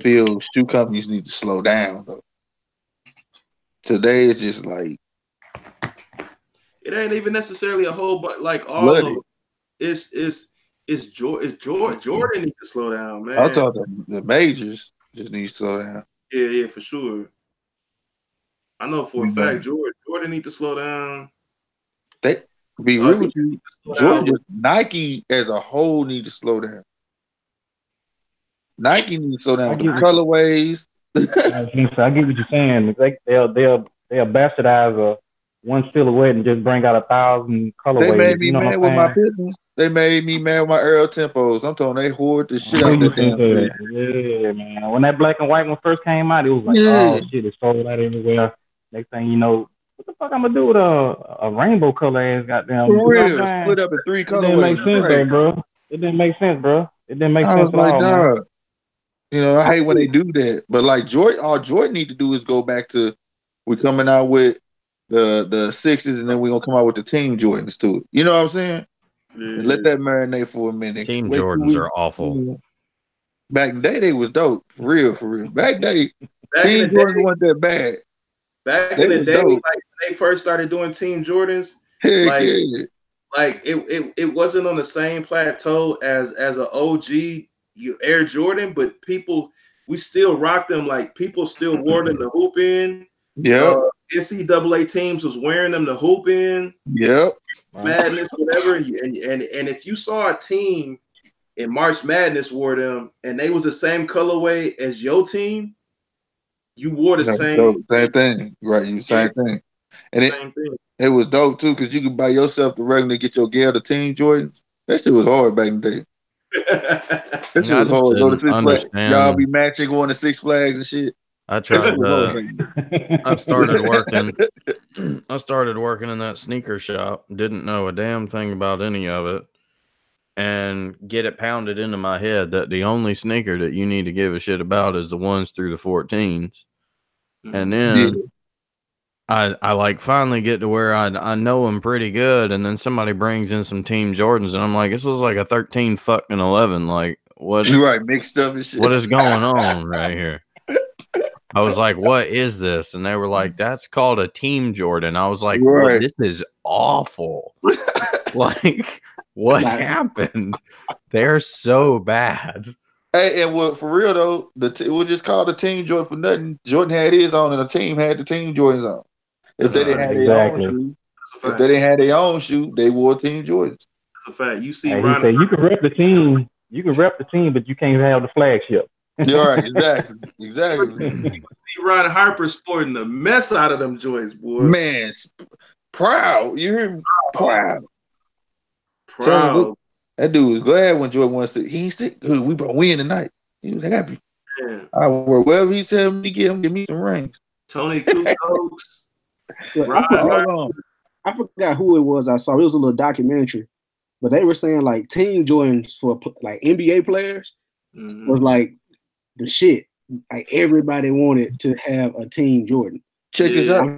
feel shoe companies need to slow down though. Today it's just like it ain't even necessarily a whole, but like all of it's Jordan needs to slow down, man. I thought the majors just need to slow down. Yeah, for sure. I know for a fact Jordan need to slow down. They be real with you. Jordan, Nike as a whole need to slow down. Nike need to slow down with the colorways. I get what you're saying. They'll bastardize one silhouette and just bring out 1,000 colorways. They made me mad with my business. They made me mad with my Earl Tempos. I'm telling they hoard the shit out of that. Yeah, man. When that black and white one first came out, it was like, oh shit, it's sold out everywhere. Next thing you know, what the fuck I'm gonna do with a rainbow color ass goddamn? For real, split up in 3 colorways. It didn't make sense, though, bro. It didn't make sense, bro. It didn't make sense at all, man. You know, I hate when they do that. But like Jordan, all Jordan need to do is go back to we coming out with the 6s, and then we're gonna come out with the Team Jordans to it. You know what I'm saying? Let that marinate for a minute. Team Jordans are awful. Back in the day, they was dope. For real. Back in the day, Team Jordans wasn't that bad. Back in the day, like when they first started doing Team Jordans, like it wasn't on the same plateau as an OG Air Jordan, but we still rocked them. Like people still wore them to hoop in. Yeah. NCAA teams was wearing them to hoop in. Yep. Madness, whatever. And if you saw a team in March Madness wore them and they was the same colorway as your team, you wore the same thing. Right. Same thing. And it was dope too, because you could buy yourself the regular, get your girl the Team Jordans. That shit was hard back in the day. That shit was hard. Go to Six Flags. Y'all be matching going to Six Flags and shit. I tried. I started working. I started working in that sneaker shop. Didn't know a damn thing about any of it, and get it pounded into my head that the only sneaker that you need to give a shit about is the ones through the 14s. And then I like finally get to where I know them pretty good, and then somebody brings in some Team Jordans, and I'm like, this was like a 13 fucking 11. Like what? Right, mixed up and shit. What is going on right here? I was like, what is this? And they were like, that's called a Team Jordan. I was like, well, this is awful. Like, what happened? They're so bad. Hey, and for real though, we'll just call the Team Jordan for nothing. Jordan had his on, and the team had the Team Jordans on. If they didn't have their own shoe, if they didn't have their own shoe, they wore Team Jordans. That's a fact. You see, Ronnie, you can rep the team. You can rep the team, but you can't have the flagship. You're right, exactly. You see Ron Harper sporting the mess out of them joints, boy. Man, proud. You hear me? Proud. Proud. That dude was glad when Jordan won. He said, "Good, we brought win tonight." He was happy. Yeah. I wear whatever he tell me to give me some rings. Tony Kukoc. I forgot who it was I saw. It was a little documentary, but they were saying like Team Jordans for like NBA players was like the shit. Like everybody wanted to have a Team Jordan. Check this out. I'm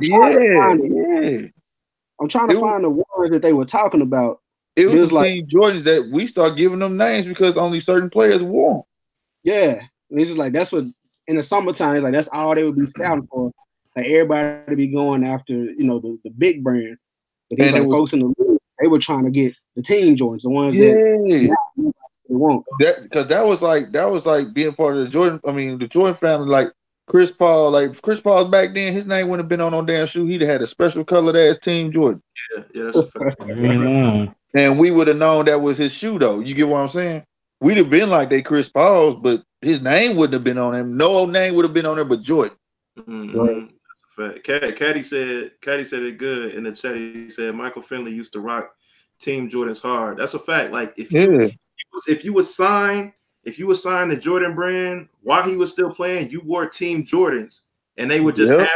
trying to find the ones that they were talking about. It was like Team Jordans that we start giving them names because only certain players wore them. Yeah, and it's just like that's what in the summertime, like that's all they would be scouting for. Like everybody to be going after, the big brand. But these like folks in the league, they were trying to get the Team Jordans, the ones that they want. Because that was like being part of the Jordan family. Like Chris Paul's back then, his name wouldn't have been on no damn shoe. He'd have had a special colored ass Team Jordan. Yeah, that's a fact. And we would have known that was his shoe, though. You get what I'm saying? We'd have been like they Chris Paul's, but his name wouldn't have been on him. No name would have been on there but Jordan. Right. Caddy said it good in the chat. He said Michael Finley used to rock Team Jordans hard. That's a fact. Like if you was signed the Jordan brand while he was still playing, you wore Team Jordans, and they would just have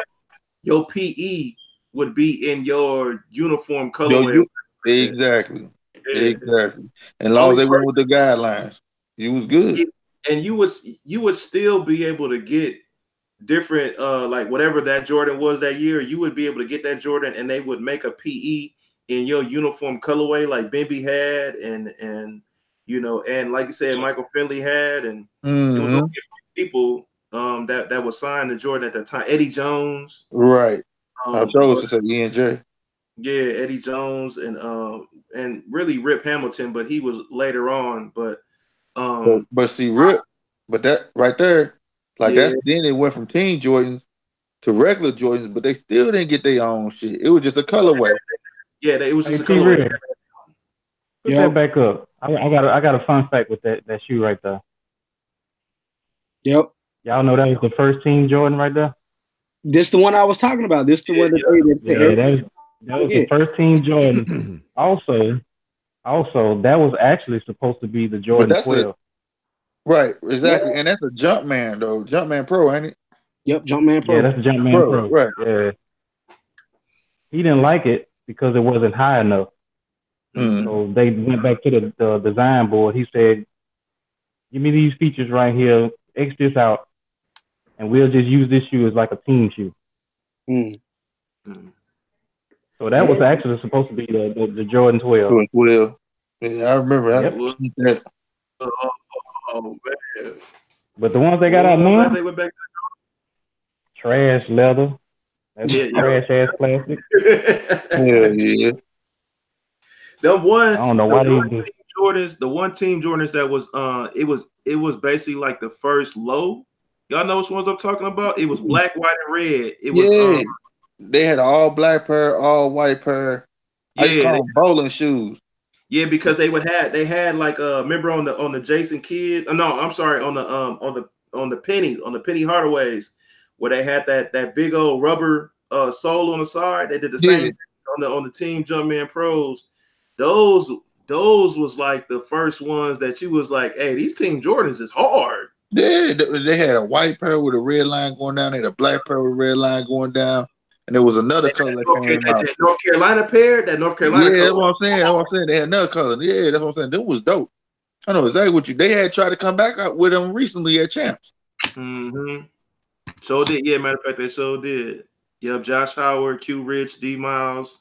your PE would be in your uniform colorway. Exactly. And as long as they went with the guidelines, he was good. And you would still be able to get different like whatever that Jordan was that year, you would be able to get that Jordan and they would make a PE in your uniform colorway like Bimby had and like you said Michael Finley had, and it was only people that was signed to Jordan at that time. Eddie Jones. Right. I chose to say E&J. Yeah, Eddie Jones and really Rip Hamilton, but he was later on. But see Rip, but that right there, like then they went from Team Jordans to regular Jordans, but they still didn't get their own shit. It was just a colorway. Yeah, it was just a colorway. Put that back up. I got a fun fact with that shoe right there. Yep. Y'all know that was the first Team Jordan right there? This the one I was talking about. This the one that that was the first Team Jordan. Also, that was actually supposed to be the Jordan 12. Right, exactly. Yeah. And that's a Jumpman, though. Jumpman Pro, ain't it? Yep, Jumpman Pro. Yeah, that's a Jumpman Pro. Right. Yeah. He didn't like it because it wasn't high enough. So they went back to the design board. He said, give me these features right here, X this out, and we'll just use this shoe as like a team shoe. So that was actually supposed to be the Jordan 12. Yeah, I remember that. Yep. Oh man! But the ones they got out now, they went back to trash leather. That's trash ass plastic. Yeah. The one, I don't know why they Jordans. The one team Jordans that was it was basically like the first low. Y'all know which ones I'm talking about? It was black, white, and red. It was they had an all black pair, all white pair. I used to call them bowling shoes. Yeah, because they had like remember on the Jason Kidd. No, I'm sorry, on the Penny Hardaways, where they had that big old rubber sole on the side. They did the same on the Team Jumpman Pros. Those was like the first ones that you was like, hey, these Team Jordans is hard. Yeah, they had a white pair with a red line going down, they had a black pair with a red line going down, and there was another color that came out. That North Carolina pair, that North Carolina color. That's what I'm saying. That's what I'm saying. They had another color. Yeah, that's what I'm saying. That was dope. I know exactly what they had tried to come back out with them recently at Champs. Mm-hmm. So did, yeah, matter of fact, they so did. Yep, Josh Howard, Q Rich, D Miles,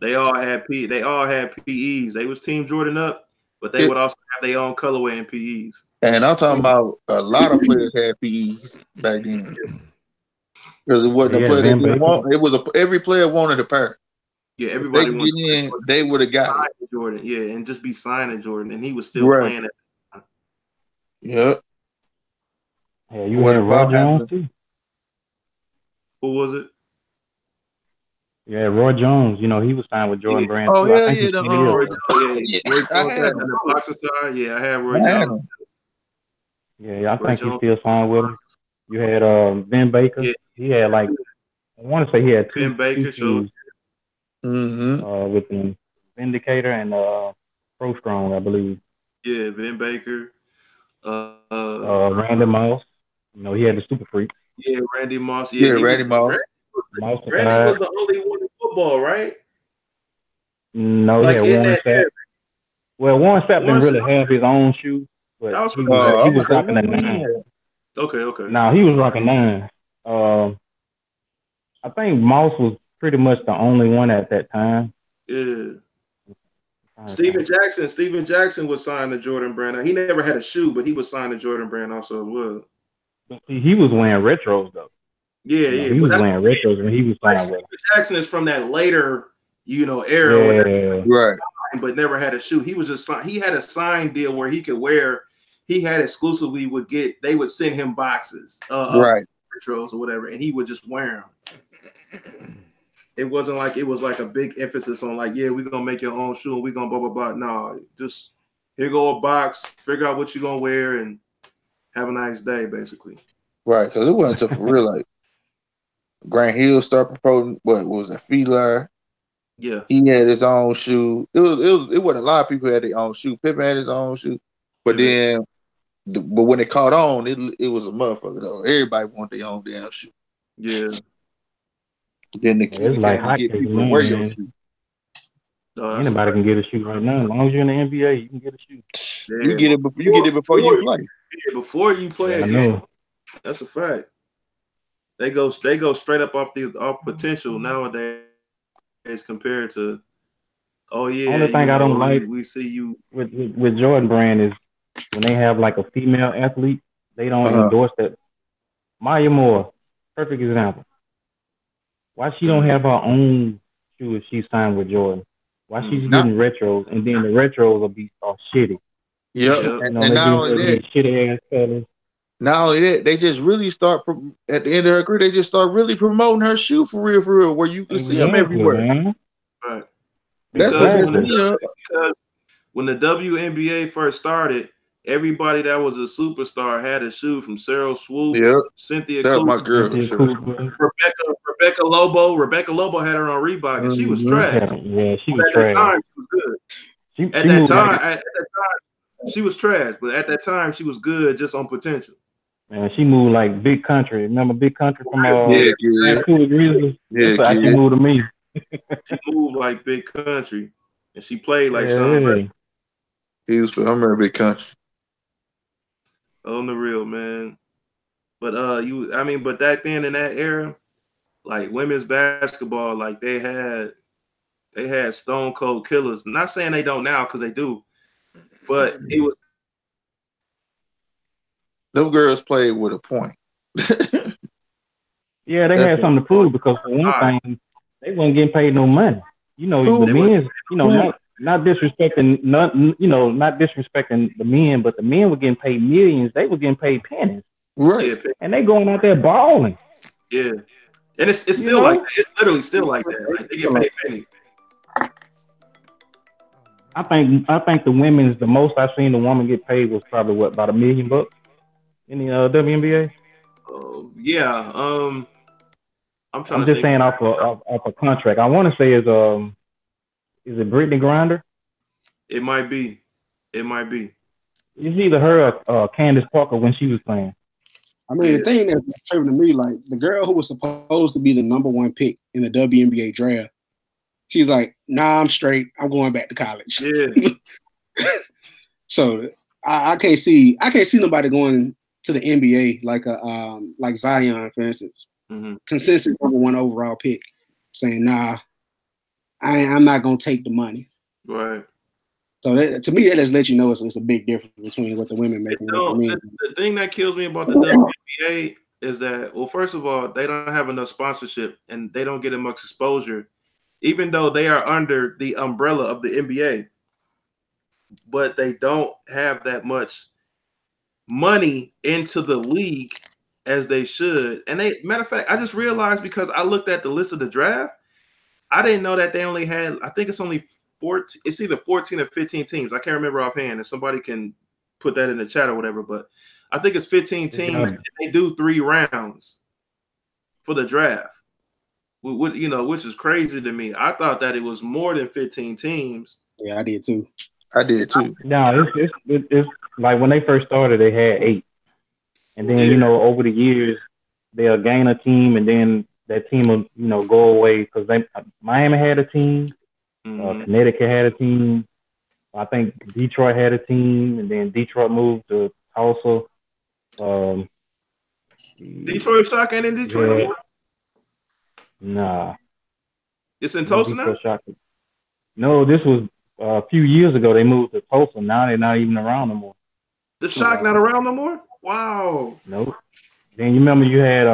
they all had PEs. They was Team Jordan up, but they would also have their own colorway in PEs. And I'm talking about a lot of players had PEs back then. Because it wasn't a player that didn't want. It was every player wanted a pair. Yeah, everybody wanted get in. They would have got it. Jordan. Yeah, and just be signing Jordan, and he was still playing it. Yeah. Yeah, you had Roy Jones too. Who was it? Yeah, Roy Jones. You know, he was signed with Jordan Brand. Oh, too. yeah, I had the boxer side. Yeah, I had Roy Jones. Yeah, I think he's still signed with him. You had Ben Baker. Yeah. He had like, I want to say he had two shoes with the Vindicator and Pro Strong, I believe. Yeah, Ben Baker. Randy Moss. You know, he had the Super Freak. Yeah, Randy Moss. Yeah, Randy Moss. Randy was the only one in football, right? No, like he had Warren Sapp. Well, Warren Sapp didn't really have his own shoe, but he was rocking a 9. Okay. Now he was rocking 9. I think Moss was pretty much the only one at that time. Yeah. Steven Jackson was signed to Jordan Brand. Now, he never had a shoe, but he was signed to Jordan Brand also as well. But see, he was wearing retros though. Yeah. He was wearing retros when he was signed with. Jackson is from that later, era, right? But never had a shoe. He was just he had a signed deal where he could wear. He had exclusively they would send him boxes, right, retros or whatever, and he would just wear them. It wasn't like it was like a big emphasis on like, yeah, we're gonna make your own shoe and we're gonna blah blah blah. No, just here go a box, figure out what you're gonna wear and have a nice day, basically. Right, because it wasn't until for real like Grant Hill started promoting what was a Feline. Yeah, he had his own shoe. It wasn't a lot of people had their own shoe. Pippen had his own shoe, but then, but when it caught on, it was a motherfucker though. Everybody wanted their own damn shoe. Yeah. Then the key like hot cake, man. Wear your shoe. Anybody can get a shoe right now. As long as you're in the NBA, you can get a shoe. Yeah. You get it before you play. Yeah, before you play. Yeah, I know. That's a fact. They go straight up off potential nowadays compared to. Oh yeah. Only thing I don't like we see you with Jordan Brand is when they have like a female athlete, they don't endorse that. Maya Moore, perfect example. Why she don't have her own shoe if she's signed with Jordan? Why she's getting retros and then the retros will be shitty? Yeah, and not only that, shitty ass colors. Not only that, they just really start at the end of her career. They just start really promoting her shoe for real, where you can see them everywhere. Man. Right. Because when the WNBA first started, everybody that was a superstar had a shoe from Sarah Swoops, Cynthia That's Cooper, my girl. Rebecca Lobo. Rebecca Lobo had her on Reebok, and she was trash. Yeah, she was trash. At that time, she was good. At that time, she was trash, but at that time, she was good just on potential. Man, she moved like Big Country. Remember Big Country from Grizzlies? Yeah, that's she moved to me. She moved like Big Country, and she played like something. I remember Big Country. On the real, man. But but back then in that era, like women's basketball, like they had They had stone cold killers. Not saying they don't now, because they do, but it was. Them girls played with a point. Yeah, they had something to prove, because for one thing, they wasn't getting paid no money. You know, the men, you know, not disrespecting, not disrespecting the men, but the men were getting paid millions. They were getting paid pennies. Right. Yeah, and they going out there balling. Yeah. And it's still like that. It's literally still like that. Like, they get paid pennies. I think the women's, the most I've seen the woman get paid was probably what, about $1 million in the WNBA. Yeah. I'm just saying off a contract. I want to say is it Brittany Griner? It might be. It might be. It's either her or Candace Parker when she was playing. I mean, the thing that's disturbing to me, like the girl who was supposed to be the #1 pick in the WNBA draft, she's like, "Nah, I'm straight. I'm going back to college." Yeah. So I can't see nobody going to the NBA like Zion, for instance, consensus #1 overall pick, saying, "Nah, I'm not gonna take the money." Right. So to me, that just lets you know it's a big difference between what the women make and what the men. The thing that kills me about the WNBA is that, well, first of all, they don't have enough sponsorship and they don't get as much exposure, even though they are under the umbrella of the NBA. But they don't have that much money into the league as they should. And matter of fact, I just realized, because I looked at the list of the draft, I didn't know that they only had, I think it's only 14, it's either 14 or 15 teams. I can't remember offhand. If somebody can put that in the chat or whatever, but I think it's 15 teams. And they do 3 rounds for the draft, which is crazy to me. I thought that it was more than 15 teams. Yeah, I did too. No, it's like when they first started, they had 8, and then over the years they'll gain a team, and then that team will go away, because Miami had a team. Connecticut had a team. I think Detroit had a team, and then Detroit moved to Tulsa. Detroit Shock ain't in Detroit anymore? Nah. It's in Tulsa now? No, this was a few years ago. They moved to Tulsa. Now they're not even around no more. The Shock not around no more? Wow. Nope. Then you remember you had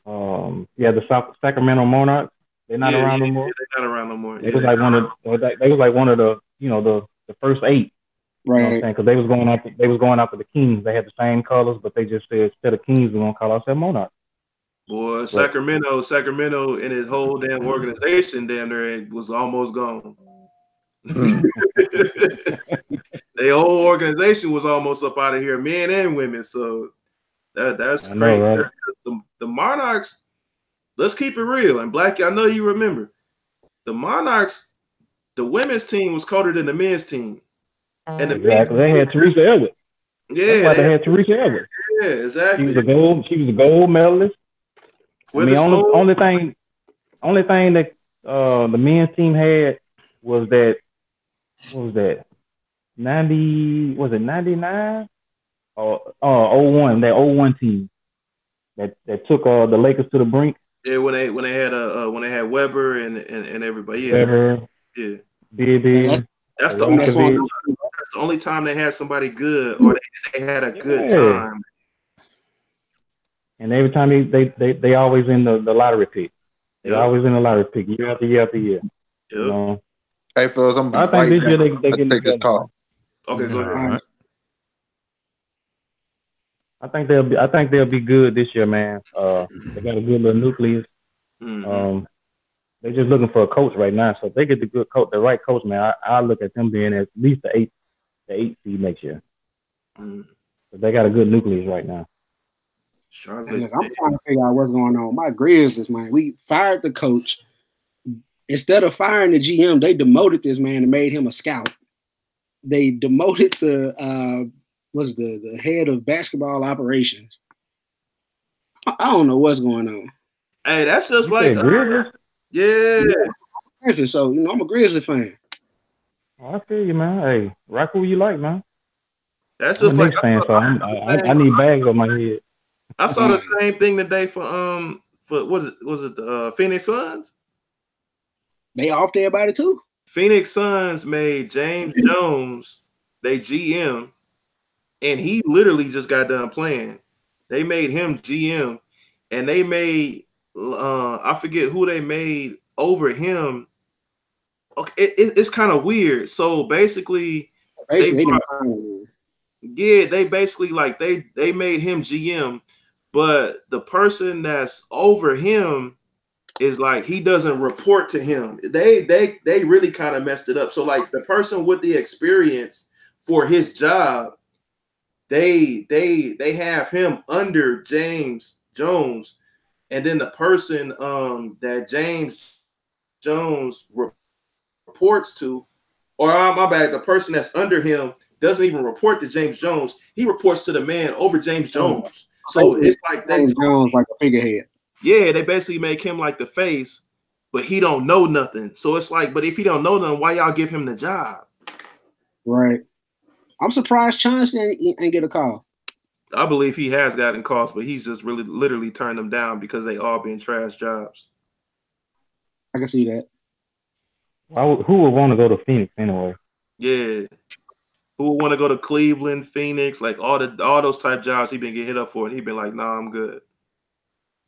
the Sacramento Monarchs. They're not around no more. They're not around no more. They was like one of the the first 8. Right. You know what I'm saying? Because they was going after the Kings. They had the same colors, but they just said, instead of Kings, we're gonna call ourselves Monarchs. Boy, Sacramento and his whole damn organization damn near was almost gone. Their whole organization was almost up out of here, men and women. So that's crazy. Know, right? The Monarchs, let's keep it real. And Blackie, I know you remember, the Monarchs, the women's team was colder than the men's team. And the they had Teresa Edwards. Yeah, they had Teresa Edwards. Yeah, exactly. She was a gold medalist. Only thing that the men's team had was that, what was that? 99 or 01? That 01 team that took the Lakers to the brink. Yeah, when they had Weber and everybody. Yeah. Weber. Yeah. Bibby. That's the only time they had somebody good, or they had a good time. And every time they always in the lottery pick. They're always in the lottery pick, year after year after year. Yep. Hey, fellas, I think this year they get this call. Okay, go ahead. I think they'll be good this year, man. They got a good little nucleus. They're just looking for a coach right now. So if they get the right coach, man, I look at them being at least the 8 seed next year. But they got a good nucleus right now. Look, I'm trying to figure out what's going on. My Grizzlies, man, we fired the coach. Instead of firing the GM, they demoted this man and made him a scout. They demoted the head of basketball operations. I don't know what's going on. Hey, that's just like Grizzlies. Yeah. So I'm a Grizzly fan. I feel you, man. Hey, rock who you like, man. That's just like fan, so I need bags on my head. I saw the same thing today for was it the Phoenix Suns? They off everybody too. Phoenix Suns made James Jones they GM, and he literally just got done playing. They made him GM, and they made I forget who they made over him. Okay, it's kind of weird. So basically they basically like they made him GM, but the person that's over him is like he doesn't report to him. They really kind of messed it up. So like the person with the experience for his job, they have him under James Jones, and then the person that James Jones reports to, or my bad, the person that's under him doesn't even report to James Jones. He reports to the man over James Jones. So it's like James Jones like a figurehead. Yeah, they basically make him like the face, but he don't know nothing. So it's like, but if he don't know nothing, why y'all give him the job? Right. I'm surprised Chauncey ain't get a call. I believe he has gotten calls, but he's just really literally turned them down because they all been trash jobs. I can see that. Who would want to go to Phoenix anyway? Yeah. Who would want to go to Cleveland, Phoenix, like all those type jobs he been getting hit up for, and he been like, nah, I'm good.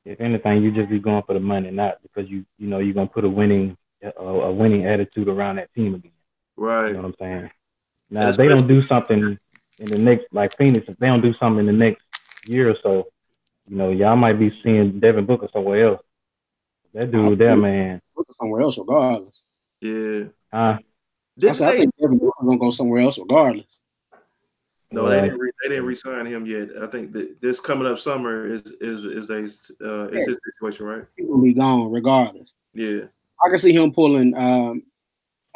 If anything, you just be going for the money, not because you know you're gonna put a winning attitude around that team again. Right. You know what I'm saying? Now, if they don't do something in the next, like Phoenix, if they don't do something in the next year or so, you know, y'all might be seeing Devin Booker somewhere else. That dude there, man. Booker somewhere else, regardless. Yeah. I think Devin Booker gonna go somewhere else, regardless. No, they didn't re-sign him yet. I think that this coming up summer is his situation, right? He will be gone regardless. Yeah, I can see him pulling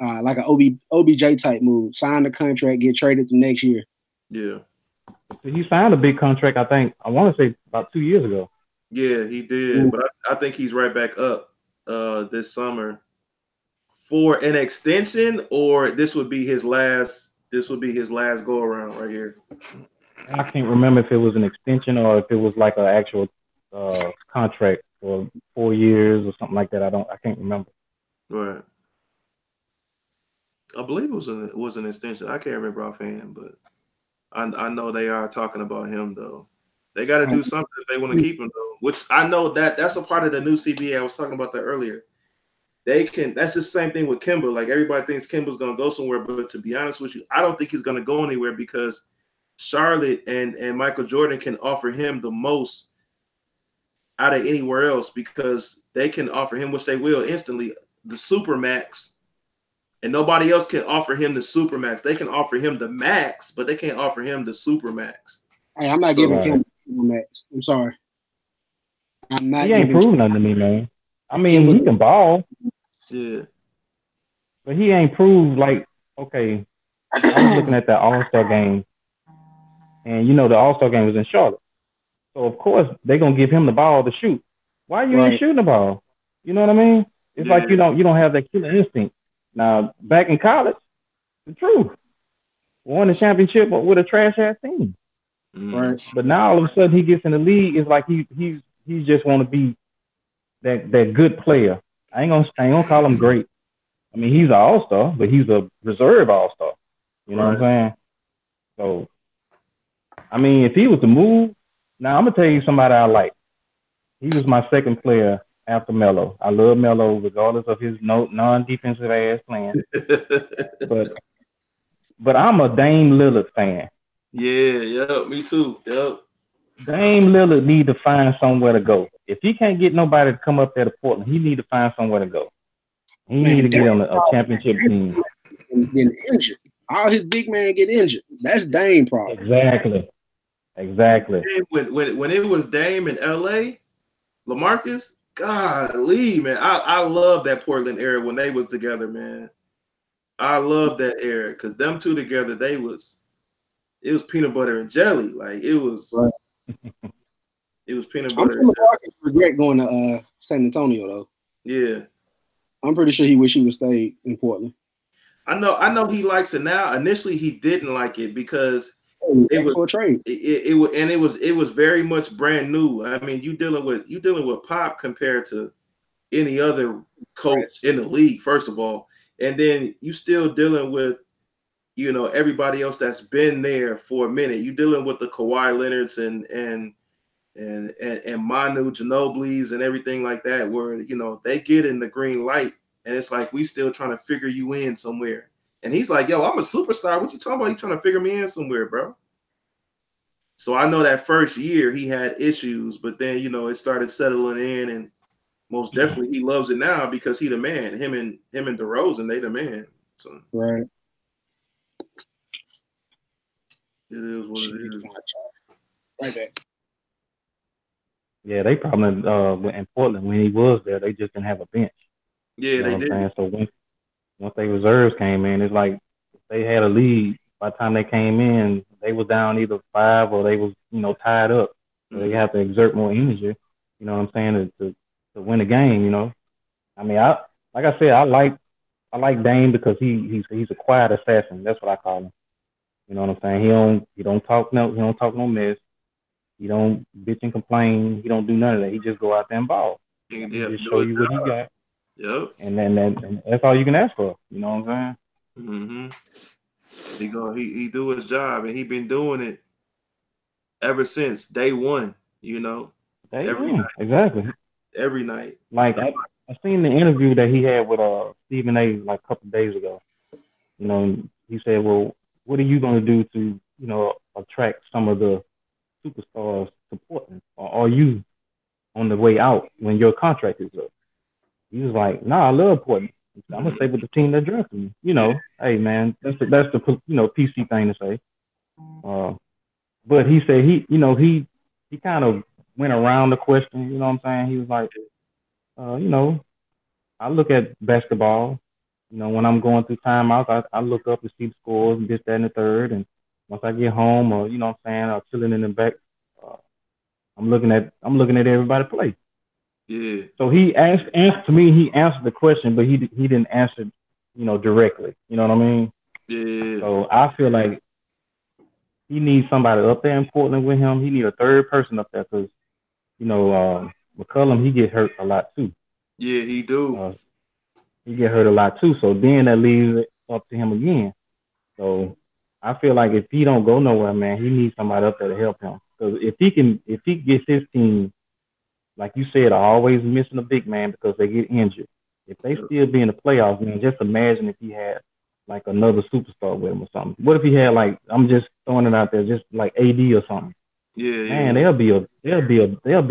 like an OBJ type move, sign the contract, get traded the next year. Yeah, he signed a big contract. I want to say about 2 years ago. Yeah, he did, but I think he's right back up this summer for an extension, or this would be his last. This would be his last go around right here. I can't remember if it was an extension or if it was like an actual contract for 4 years or something like that. I can't remember. Right. I believe it was an extension. I can't remember offhand, but I know they are talking about him though. They got to do something if they want to keep him though. Which I know that's a part of the new CBA. I was talking about that earlier. That's the same thing with Kemba. Like everybody thinks Kemba's gonna go somewhere, but to be honest with you, I don't think he's gonna go anywhere because Charlotte and Michael Jordan can offer him the most out of anywhere else because they can offer him, which they will instantly, the Supermax, and nobody else can offer him the Supermax. They can offer him the max, but they can't offer him the Supermax. Hey, I'm not giving Kemba the Supermax. I'm sorry. I'm not. He ain't proved nothing to me, man. I mean, he can ball. Yeah. But he ain't proved, like, okay, I was looking at that All-Star game, and, you know, the All-Star game was in Charlotte. So, of course, they're going to give him the ball to shoot. Why you ain't shooting the ball? You know what I mean? It's like you don't have that killer instinct. Now, back in college, the truth. Won the championship with a trash-ass team. Right? But now, all of a sudden, he gets in the league, it's like he just want to be that good player. I ain't gonna call him great. I mean, he's an all-star, but he's a reserve all-star. You know what I'm saying? So, I mean, if he was to move, now I'm gonna tell you somebody I like. He was my second player after Melo. I love Melo regardless of his non-defensive ass playing. but I'm a Dame Lillard fan. Yeah, me too. Yep. Dame Lillard need to find somewhere to go. If he can't get nobody to come up there to Portland, he need to find somewhere to go. He need to get on a championship team. Getting injured. All his big men get injured. That's Dame problem. Exactly. When it was Dame in LA, LaMarcus, golly, man, I love that Portland era when they was together, man. I love that era because them two together, it was peanut butter and jelly. Like it was. Right. It was peanut butter. I'm sure regret going to San Antonio though. Yeah, I'm pretty sure he wish he would stay in Portland. I know he likes it now. Initially, he didn't like it because it was for a trade. It was very much brand new. I mean, you dealing with Pop compared to any other coach in the league, first of all. And then you still dealing with, you know, everybody else that's been there for a minute. You dealing with the Kawhi Leonards and Manu Ginobili's and everything like that, where, you know, they get in the green light and it's like we still trying to figure you in somewhere. And he's like, yo, I'm a superstar. What you talking about? You trying to figure me in somewhere, bro? So I know that first year he had issues, but then, you know, it started settling in, and most definitely he loves it now because he the man. Him and DeRozan, they the man. So right. It is what it is. Right there. Yeah, they probably in Portland when he was there, they just didn't have a bench. Yeah, you know they what did. I'm saying? So once they reserves came in, it's like they had a lead. By the time they came in, they was down either 5 or they was, you know, tied up. So they have to exert more energy, you know what I'm saying, to win a game, you know. I mean, like I said, I like Dame because he's a quiet assassin. That's what I call him. You know what I'm saying? He don't talk no mess. He don't bitch and complain. He don't do none of that. He just go out there and ball. He just show you what he got. Yep. And that's all you can ask for. You know what I'm saying? He do his job, and he been doing it ever since day one. You know, every night. Exactly. Every night. Like I seen the interview that he had with Stephen A. like a couple of days ago. You know, he said, "Well, what are you going to do to, you know, attract some of the superstars to Portland? Or are you on the way out when your contract is up?" He was like, "Nah, I love Portland. I'm gonna stay with the team that drafted me." You know, hey man, that's the you know PC thing to say. But he said he kind of went around the question. You know what I'm saying? He was like, you know, I look at basketball. You know, when I'm going through timeouts, I look up to see the scores and this, that, and the third. And once I get home, or you know what I'm saying, or chilling in the back, I'm looking at everybody play. Yeah. So he to me, he answered the question, but he didn't answer, you know, directly. You know what I mean? Yeah. So I feel like he needs somebody up there in Portland with him. He need a third person up there because, you know, McCollum, he get hurt a lot too. Yeah, he do. He get hurt a lot too. So then that leaves it up to him again. So I feel like if he don't go nowhere, man, he needs somebody up there to help him. Because if he gets his team, like you said, are always missing a big man because they get injured. If they still be in the playoffs, man, just imagine if he had like another superstar with him or something. What if he had like, I'm just throwing it out there, just like AD or something? Yeah, man, they'll be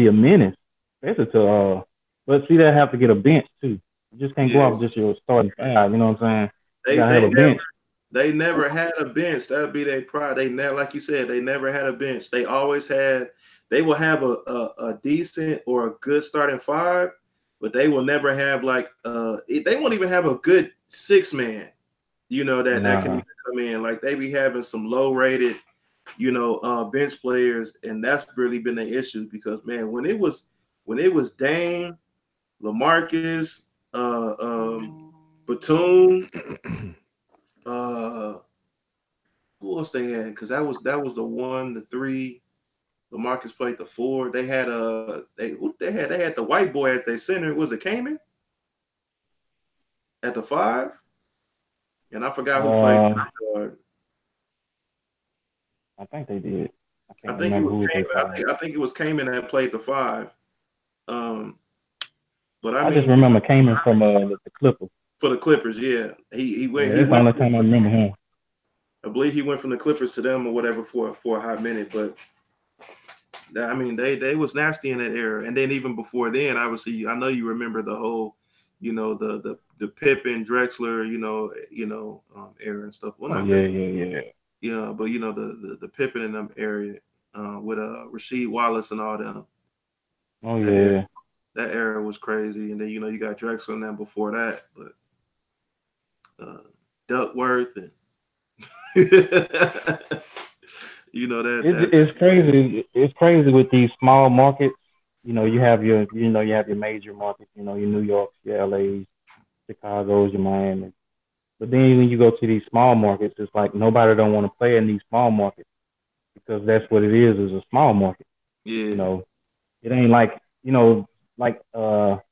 a menace. Especially to but see, they have to get a bench too. You just can't go off just your starting 5. You know what I'm saying? You gotta have a bench. They never had a bench. That would be their pride. They never, like you said, they never had a bench. They always had. They will have a decent or a good starting 5, but they will never have like they won't even have a good 6-man. You know that can even come in. Like they be having some low rated, you know, bench players, and that's really been the issue because man, when it was Dame, LaMarcus, Batum. Who else they had? Because that was the 1, the 3. LaMarcus played the 4. They had they had the white boy as their center. Was it Kaman at the 5? And I forgot who played guard. I think they did. I think it was Kaman. I think it was Kaman that played the 5. But I mean, just remember Kaman from the Clippers. For the Clippers, yeah. He went. That's the only time I remember him. I believe he went from the Clippers to them or whatever for a hot minute, but I mean they was nasty in that era. And then even before then, obviously, I know you remember the whole, you know, the Pippen, Drexler, era and stuff. Well, yeah, but you know the Pippen in them area with Rasheed Wallace and all them. Oh yeah. That era was crazy, and then you know you got Drexler and them before that, but Duckworth and you know it's crazy. It's crazy with these small markets. You know, you have your major markets. You know, your New York, your LA, Chicago's, your Miami. But then when you go to these small markets, it's like nobody don't want to play in these small markets because that's what it is a small market. Yeah. You know, it ain't like, you know, like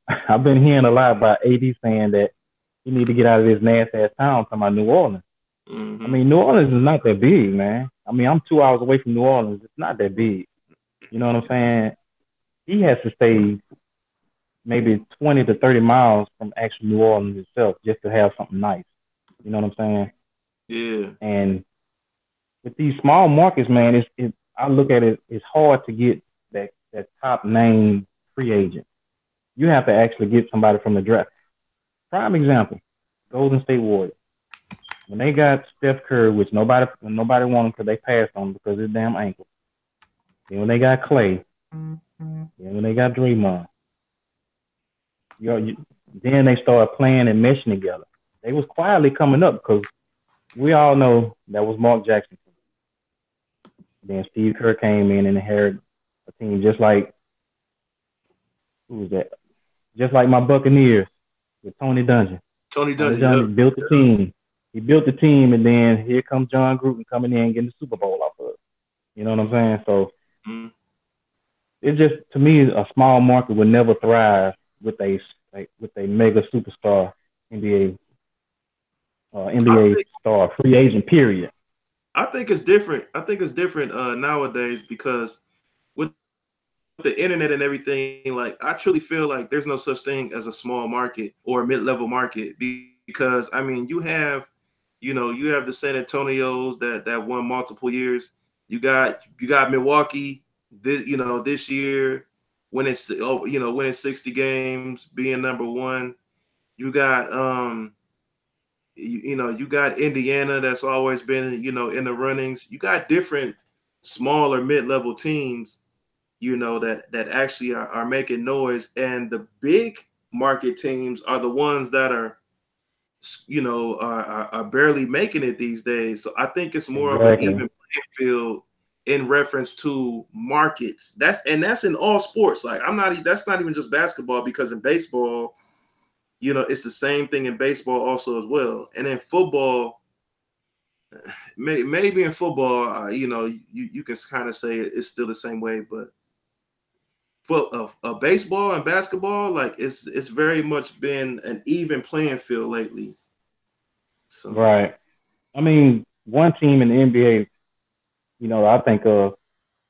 I've been hearing a lot about AD saying that he need to get out of this nasty ass town talking about New Orleans. I mean, New Orleans is not that big, man. I mean, I'm 2 hours away from New Orleans. It's not that big. You know what I'm saying? He has to stay maybe 20 to 30 miles from actual New Orleans itself just to have something nice. You know what I'm saying? Yeah. And with these small markets, man, I look at it, it's hard to get that top name free agent. You have to actually get somebody from the draft. Prime example, Golden State Warriors. When they got Steph Curry, which nobody wanted him because they passed on him because of his damn ankle. Then when they got Clay, then when they got Draymond, then they started playing and meshing together. They was quietly coming up because we all know that was Mark Jackson. Then Steve Kerr came in and inherited a team just like, who was that? Just like my Buccaneers with Tony Dungy. Tony Dungy built the team. He built the team, and then here comes John Gruden coming in and getting the Super Bowl off of it. You know what I'm saying? So it's just, to me, a small market would never thrive with a mega superstar NBA star free agent. Period. I think it's different. Nowadays because with the internet and everything, like I truly feel like there's no such thing as a small market or a mid-level market because I mean you have the San Antonios that won multiple years. You got Milwaukee this year winning 60 games, being number one. You got you got Indiana that's always been in the runnings. You got different smaller mid-level teams that actually are making noise, and the big market teams are the ones that are are barely making it these days. So I think it's more of an even playing field in reference to markets. That's in all sports. Like that's not even just basketball, because in baseball, it's the same thing in baseball also as well. And in football, maybe in football, you can kind of say it's still the same way, but for baseball and basketball, like it's very much been an even playing field lately. So. Right. I mean, one team in the NBA, I think of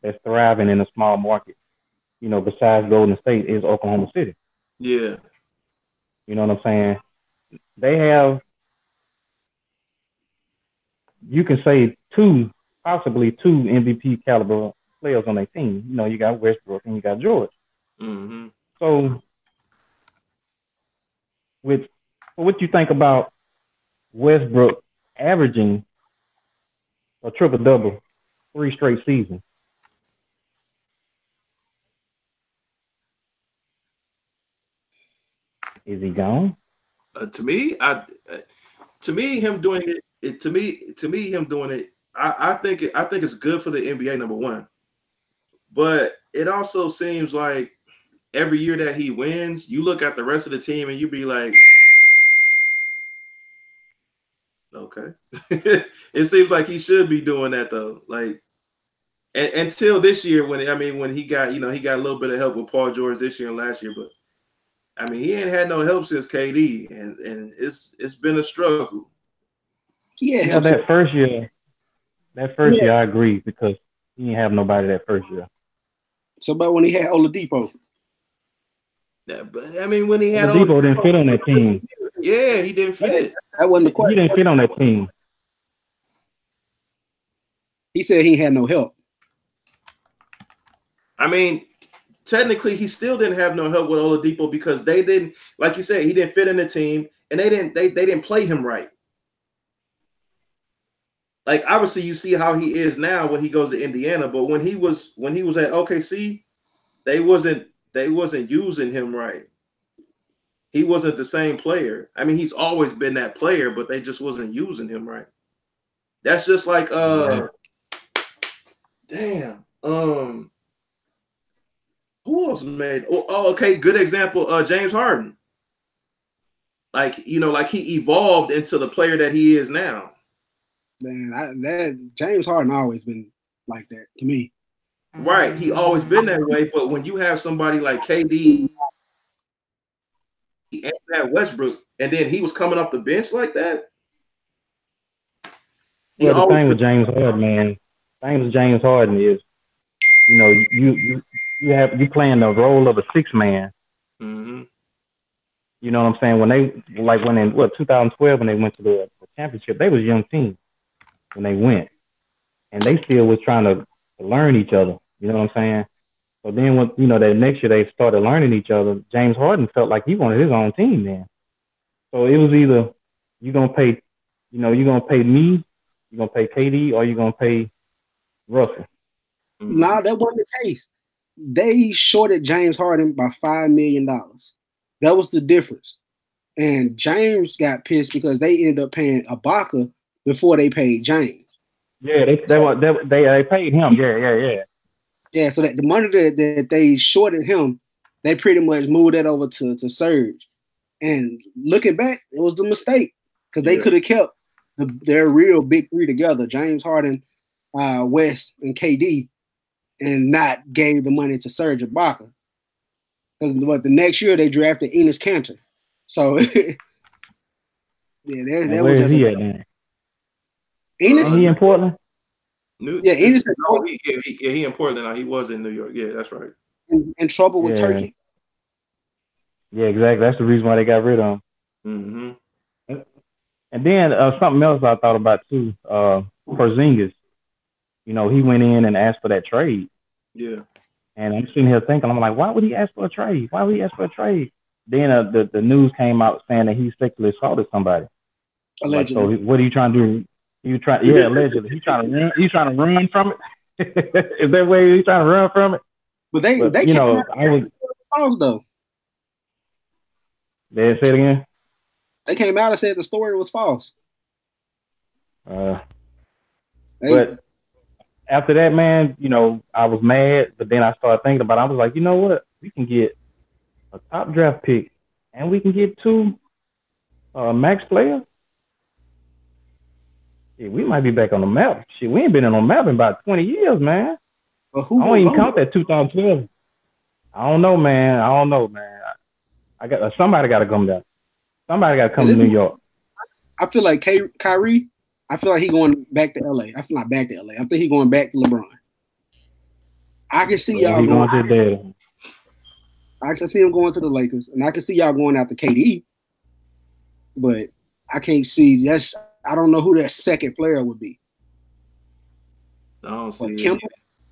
that's thriving in a small market, besides Golden State, is Oklahoma City. Yeah. You know what I'm saying? They have, you can say possibly two MVP caliber players on their team. You got Westbrook and you got George. Mm-hmm. So, what you think about Westbrook averaging a triple-double 3 straight seasons? Is he gone? To me, him doing it. I think it's good for the NBA, number one. But it also seems like every year that he wins, you look at the rest of the team and you be like, okay. It seems like he should be doing that though. Like until this year when he got a little bit of help with Paul George this year and last year, but I mean he ain't had no help since KD, and it's been a struggle. Yeah, that first year I agree, because he didn't have nobody that first year. So about when he had Oladipo. Yeah, but I mean when he had Oladipo didn't fit on that team. Yeah, he didn't fit. That wasn't the question. He didn't fit on that team. He said he had no help. I mean, technically, he still didn't have no help with Oladipo because they didn't, like you said, he didn't fit in the team, and they didn't play him right. Like obviously, you see how he is now when he goes to Indiana, but when he was at OKC, they wasn't using him right. He wasn't the same player. I mean, he's always been that player, but they just wasn't using him right. That's just like damn. Who else made? Oh, okay, good example. James Harden. Like like he evolved into the player that he is now. Man, that James Harden always been like that to me. Right, he always been that way. But when you have somebody like KD, he aimed at Westbrook, and then he was coming off the bench like that. Well, the thing with James Harden, man, the thing with James Harden is, you know, you playing the role of a 6-man. Mm-hmm. You know what I'm saying? When in 2012 when they went to the championship, they was a young team when they went, and they still was trying to learn each other. You know what I'm saying? So then when that next year they started learning each other, James Harden felt like he wanted his own team then. So it was either you're gonna pay me, you're gonna pay KD, or you're gonna pay Russell. No, that wasn't the case. They shorted James Harden by $5 million. That was the difference. And James got pissed because they ended up paying Ibaka before they paid James. Yeah, they paid him. Yeah. Yeah, so that the money that they shorted him, they pretty much moved that over to Serge. And looking back, it was a mistake because they could have kept their real big three together, James Harden, West, and KD, and not gave the money to Serge Ibaka. Because the next year they drafted Enes Kanter. So that where was is he at now? Enes? He in Portland? Enes. He in Portland now. He was in New York. Yeah, that's right. In trouble with Turkey. Yeah, exactly. That's the reason why they got rid of him. Mm-hmm. And then something else I thought about too. Porzingis. He went in and asked for that trade. Yeah. And I'm sitting here thinking, I'm like, why would he ask for a trade? Then the news came out saying that he sexually assaulted somebody. Allegedly. Like, so what are you trying to do? Allegedly. He's trying to run from it. Is that way he's trying to run from it? But they came out false though. They say it again. They came out and said the story was false. But after that, man, I was mad, but then I started thinking about it. I was like, you know what? We can get a top draft pick, and we can get 2 max players. Yeah, we might be back on the map. Shit, we ain't been on the map in about 20 years, man. I don't even count that 2012. I don't know, man. I got somebody got to come down. Somebody got to come to New York. I feel like Kyrie. I feel like he going back to LA. I feel like back to LA. I think he going back to LeBron. I can see y'all going to there. I can see him going to the Lakers, and I can see y'all going after KD. But I can't see. I don't know who that second player would be. I don't see Kemba.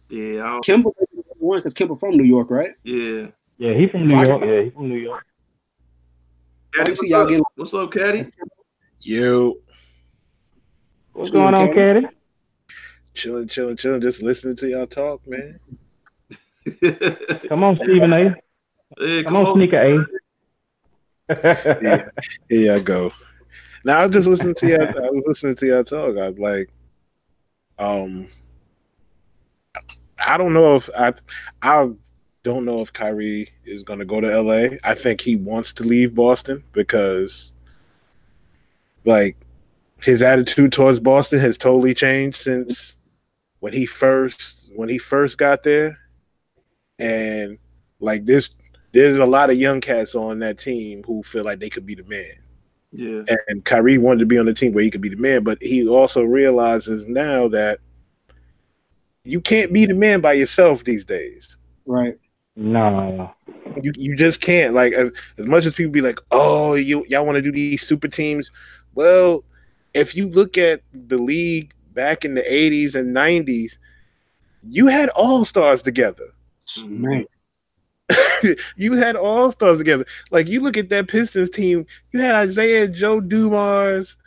Yeah, Kemba one because Kemba from New York, right? Yeah. Yeah, he's from New York. Yeah, he's from New York. Caddy, what's up, Caddy? Yo. What's going on, Caddy? Chilling. Just listening to y'all talk, man. Come on, Stephen A. Yeah, come on, Sneaker A. Here I go. Now I was just listening to y'all. I was listening to y'all talk. I was like, I don't know if I don't know if Kyrie is going to go to LA. I think he wants to leave Boston because, like, his attitude towards Boston has totally changed since when he first got there, and like there's a lot of young cats on that team who feel like they could be the man. Yeah, and Kyrie wanted to be on the team where he could be the man, but he also realizes now that you can't be the man by yourself these days. Right. No. You just can't. Like as much as people be like, oh, y'all want to do these super teams. Well, if you look at the league back in the 80s and 90s, you had all-stars together. Man. You had all-stars together. Like, you look at that Pistons team, you had Isaiah Joe Dumars,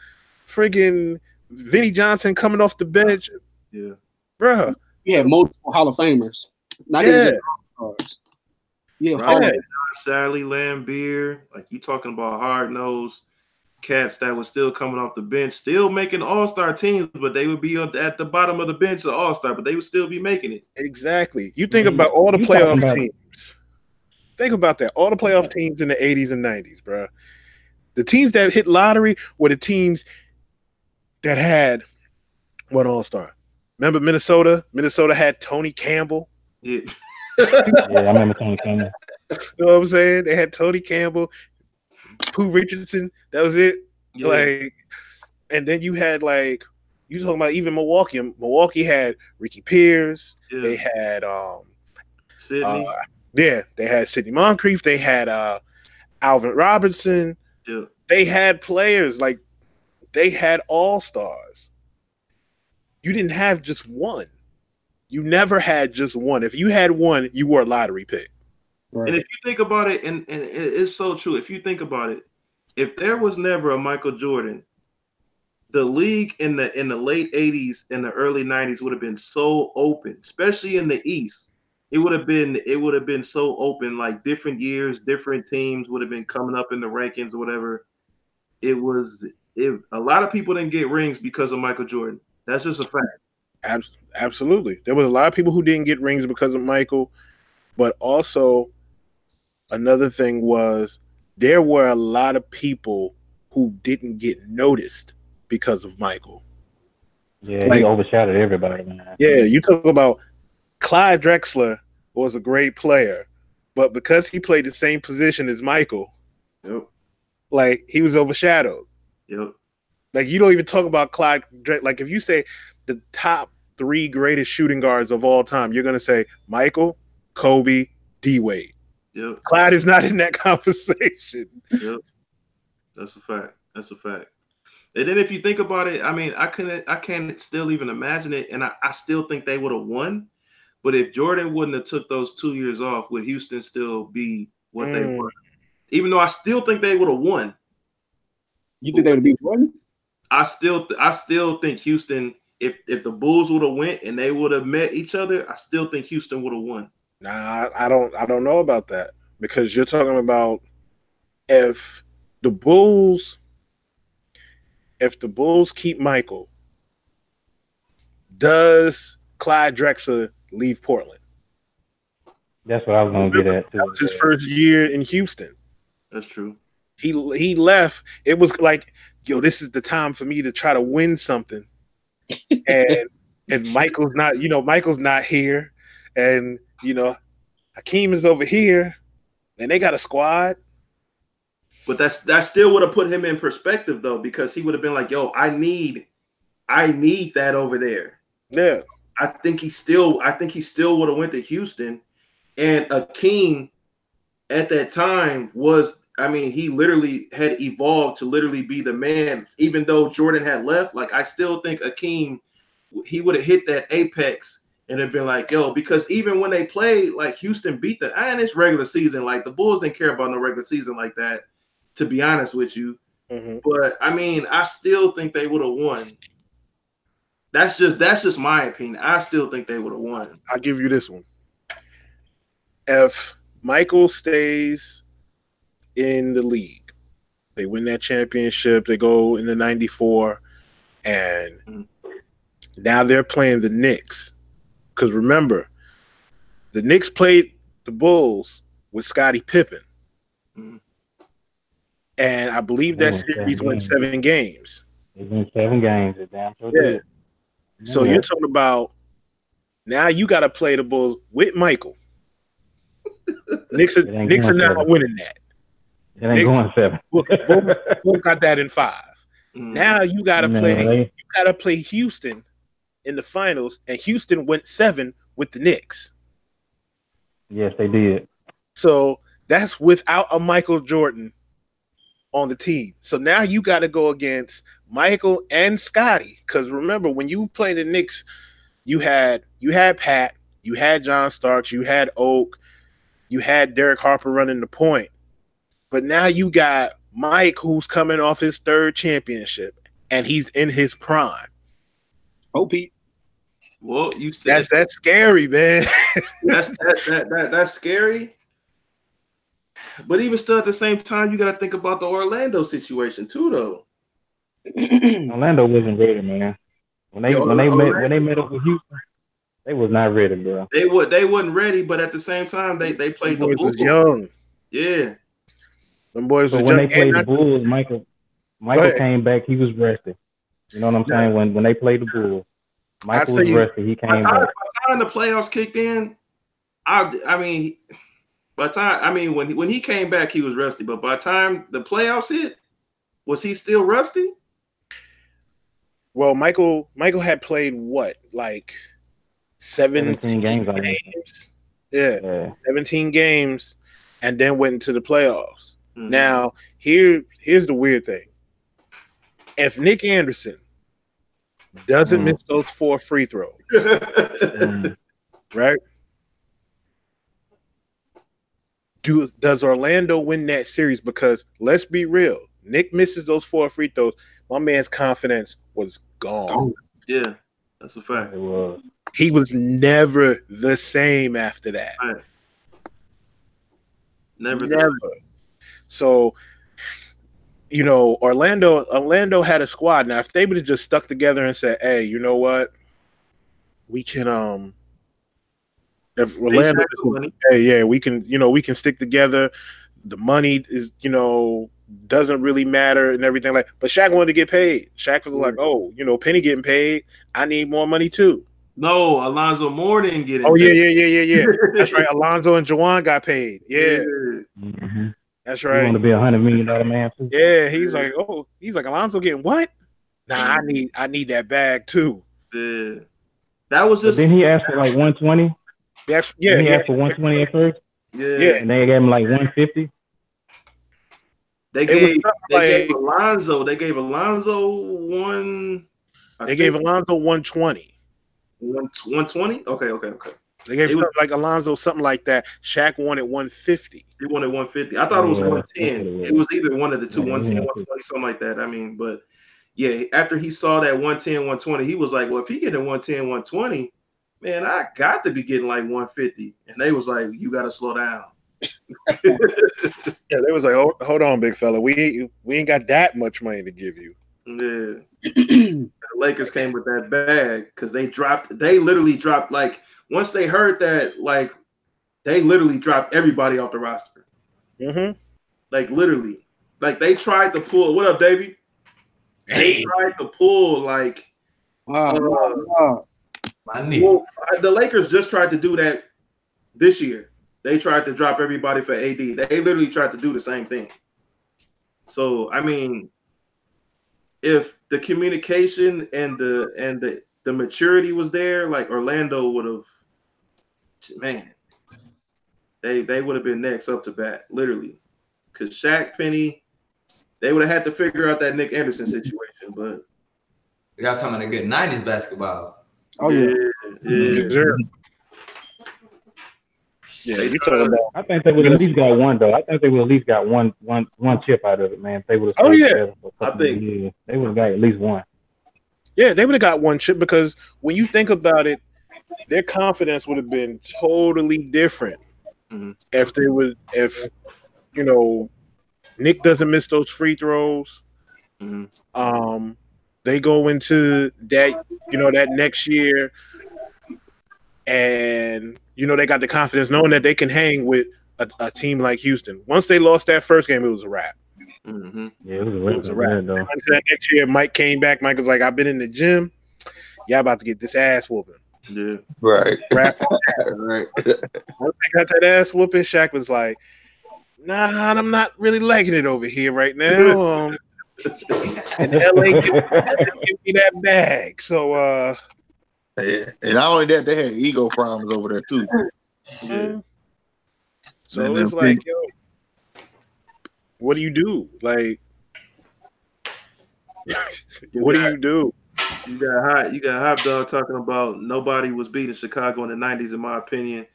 friggin' Vinnie Johnson coming off the bench. Yeah. Bruh. You had multiple Hall of Famers. Not even just all-stars. Yeah, right. Sally Lambeer, like you talking about hard-nosed cats that was still coming off the bench, still making all-star teams, but they would be at the bottom of the bench of all-star, but they would still be making it. Exactly. You think about all the playoff teams. Think about that. All the playoff teams in the 80s and 90s, bro. The teams that hit lottery were the teams that had one all-star. Remember Minnesota? Minnesota had Tony Campbell. Yeah. Yeah, I remember Tony Campbell. You know what I'm saying? They had Tony Campbell. Pooh Richardson. That was it. Yeah. Like, and then you had like you talking about even Milwaukee. Milwaukee had Ricky Pierce. Yeah. They had Sydney. They had Sidney Moncrief. They had Alvin Robertson. Yeah. They had players like they had all-stars. You didn't have just one. You never had just one. If you had one, you were a lottery pick. Right. And if you think about it, and it's so true. If you think about it, if there was never a Michael Jordan, the league in the late 80s and the early 90s would have been so open, especially in the East. It would have been so open, like different years, different teams would have been coming up in the rankings or whatever. A lot of people didn't get rings because of Michael Jordan. That's just a fact. Absolutely. There was a lot of people who didn't get rings because of Michael, but also another thing was there were a lot of people who didn't get noticed because of Michael. Yeah, he overshadowed everybody, man. Yeah, you talk about Clyde Drexler was a great player, but because he played the same position as Michael, like he was overshadowed. Yep. Like you don't even talk about Clyde Drexler. Like if you say the top 3 greatest shooting guards of all time, you're gonna say Michael, Kobe, D Wade. Yep. Clyde is not in that conversation. Yep. That's a fact. And then if you think about it, I mean, I can't still even imagine it, and I still think they would have won. But if Jordan wouldn't have took those 2 years off, would Houston still be what they were? Even though I still think they would have won. You think they would be won? I still think Houston, if the Bulls would have went and they would have met each other, I still think Houston would have won. Nah, I don't know about that, because you're talking about if the Bulls keep Michael, does Clyde Drexler leave Portland? That's what I was going to get at too. That was his first year in Houston. That's true. He left. It was like, yo, this is the time for me to try to win something. And Michael's not here. And Hakeem is over here. And they got a squad. But that still would have put him in perspective though, because he would have been like, yo, I need that over there. Yeah. I think he still would have went to Houston. And Hakeem at that time he literally had evolved to literally be the man. Even though Jordan had left, like I still think Hakeem, he would have hit that apex and have been like, yo, because even when they played, like Houston beat and it's regular season, like the Bulls didn't care about no regular season like that, to be honest with you. Mm-hmm. But I mean, I still think they would have won. That's just my opinion. I still think they would have won. I'll give you this one. If Michael stays in the league, they win that championship, they go in the 94, and now they're playing the Knicks. Because remember, the Knicks played the Bulls with Scottie Pippen. Mm-hmm. And I believe that series went 7 games. It went 7 games. It damn sure did. So you're talking about now you got to play the Bulls with Michael. Knicks are not winning that. It ain't going 7. Bulls got that in 5. Now you got to play Houston in the finals, and Houston went 7 with the Knicks. Yes, they did. So that's without a Michael Jordan on the team. So now you got to go against Michael and Scottie, because remember when you play the Knicks, you had Pat, you had John Starks, you had Oak, you had Derek Harper running the point, but now you got Mike, who's coming off his 3rd championship, and he's in his prime. Oh, Pete. Well, you said that's scary, man. that's scary. But even still, at the same time, you got to think about the Orlando situation too, though. Orlando wasn't ready, man. When they met up with Houston, they was not ready, bro. They wasn't ready, but at the same time, they played the Bulls. Was young. Yeah, them boys. So when they played the Bulls, Michael came back. He was rested. You know what I'm saying? When they played the Bulls, Michael was rested. He came back. By the time the playoffs kicked in, I mean, By the time, I mean, when he came back, he was rusty. But by the time the playoffs hit, was he still rusty? Well, Michael had played what, like 17 games? Yeah, 17 games, and then went into the playoffs. Mm-hmm. Now, here's the weird thing. If Nick Anderson doesn't miss those 4 free throws, right? Does Orlando win that series? Because let's be real, Nick misses those 4 free throws. My man's confidence was gone. Yeah, that's a fact. He was never the same after that. Right. Never. So, you know, Orlando had a squad. Now, if they would have just stuck together and said, "Hey, you know what? We can if Orlando, hey, yeah, we can, you know, we can stick together. The money is, you know, doesn't really matter and everything like. But Shaq wanted to get paid. Shaq was like, "Oh, you know, Penny getting paid. I need more money too." No, Alonzo Moore didn't get it. Oh yeah. That's right. Alonzo and Juwan got paid. Yeah. Mm-hmm. That's right. You want to be $100 million man too? Yeah, he's like Alonzo getting what? Nah, I need that bag too. Yeah. That was just. But then he asked for like 120. He asked for 120 at first. Yeah. And they gave him like 150. They gave Alonzo one. They gave Alonzo 120. 120? Okay. They gave like Alonzo something like that. Shaq wanted 150. He wanted 150. I thought it was 110. It was either one of the two, 110, 120, something like that. I mean, but yeah, after he saw that 110, 120, he was like, well, if he getting 110, 120, man, I got to be getting like 150. And they was like, you got to slow down. Yeah, they was like, oh, hold on, big fella. We ain't got that much money to give you. Yeah. The Lakers came with that bag because they literally dropped, like, once they heard that, like, they literally dropped everybody off the roster. Mm-hmm. Like, literally. Like, they tried to pull, what up, Davey? They tried to pull, like, the Lakers just tried to do that this year. They tried to drop everybody for AD. They literally tried to do the same thing. So, I mean, if the communication and the maturity was there, like Orlando would have, man, they would have been next up to bat, literally. Because Shaq, Penny, they would have had to figure out that Nick Anderson situation. But y'all talking about a good 90s basketball. Oh yeah. Yeah, you talking about? I think they would at least got one though. I think they would at least got one chip out of it, man. They would have. Oh yeah, I think they would have got at least one. Yeah, they would have got one chip because when you think about it, their confidence would have been totally different if you know, Nick doesn't miss those free throws. They go into that, you know, that next year, and you know they got the confidence knowing that they can hang with a team like Houston. Once they lost that first game, it was a wrap. Yeah, it was a wrap. That next year, Mike came back. Mike was like, "I've been in the gym. Y'all about to get this ass whooping." Yeah, right. Right. Once they got that ass whooping, Shaq was like, "Nah, I'm not really liking it over here right now." And LA give me that bag. So, yeah. And not only that, they had ego problems over there too. Yeah. So it's like, yo, what do you do? Like, what do you do? You got Hot Dog talking about nobody was beating Chicago in the 90s, in my opinion.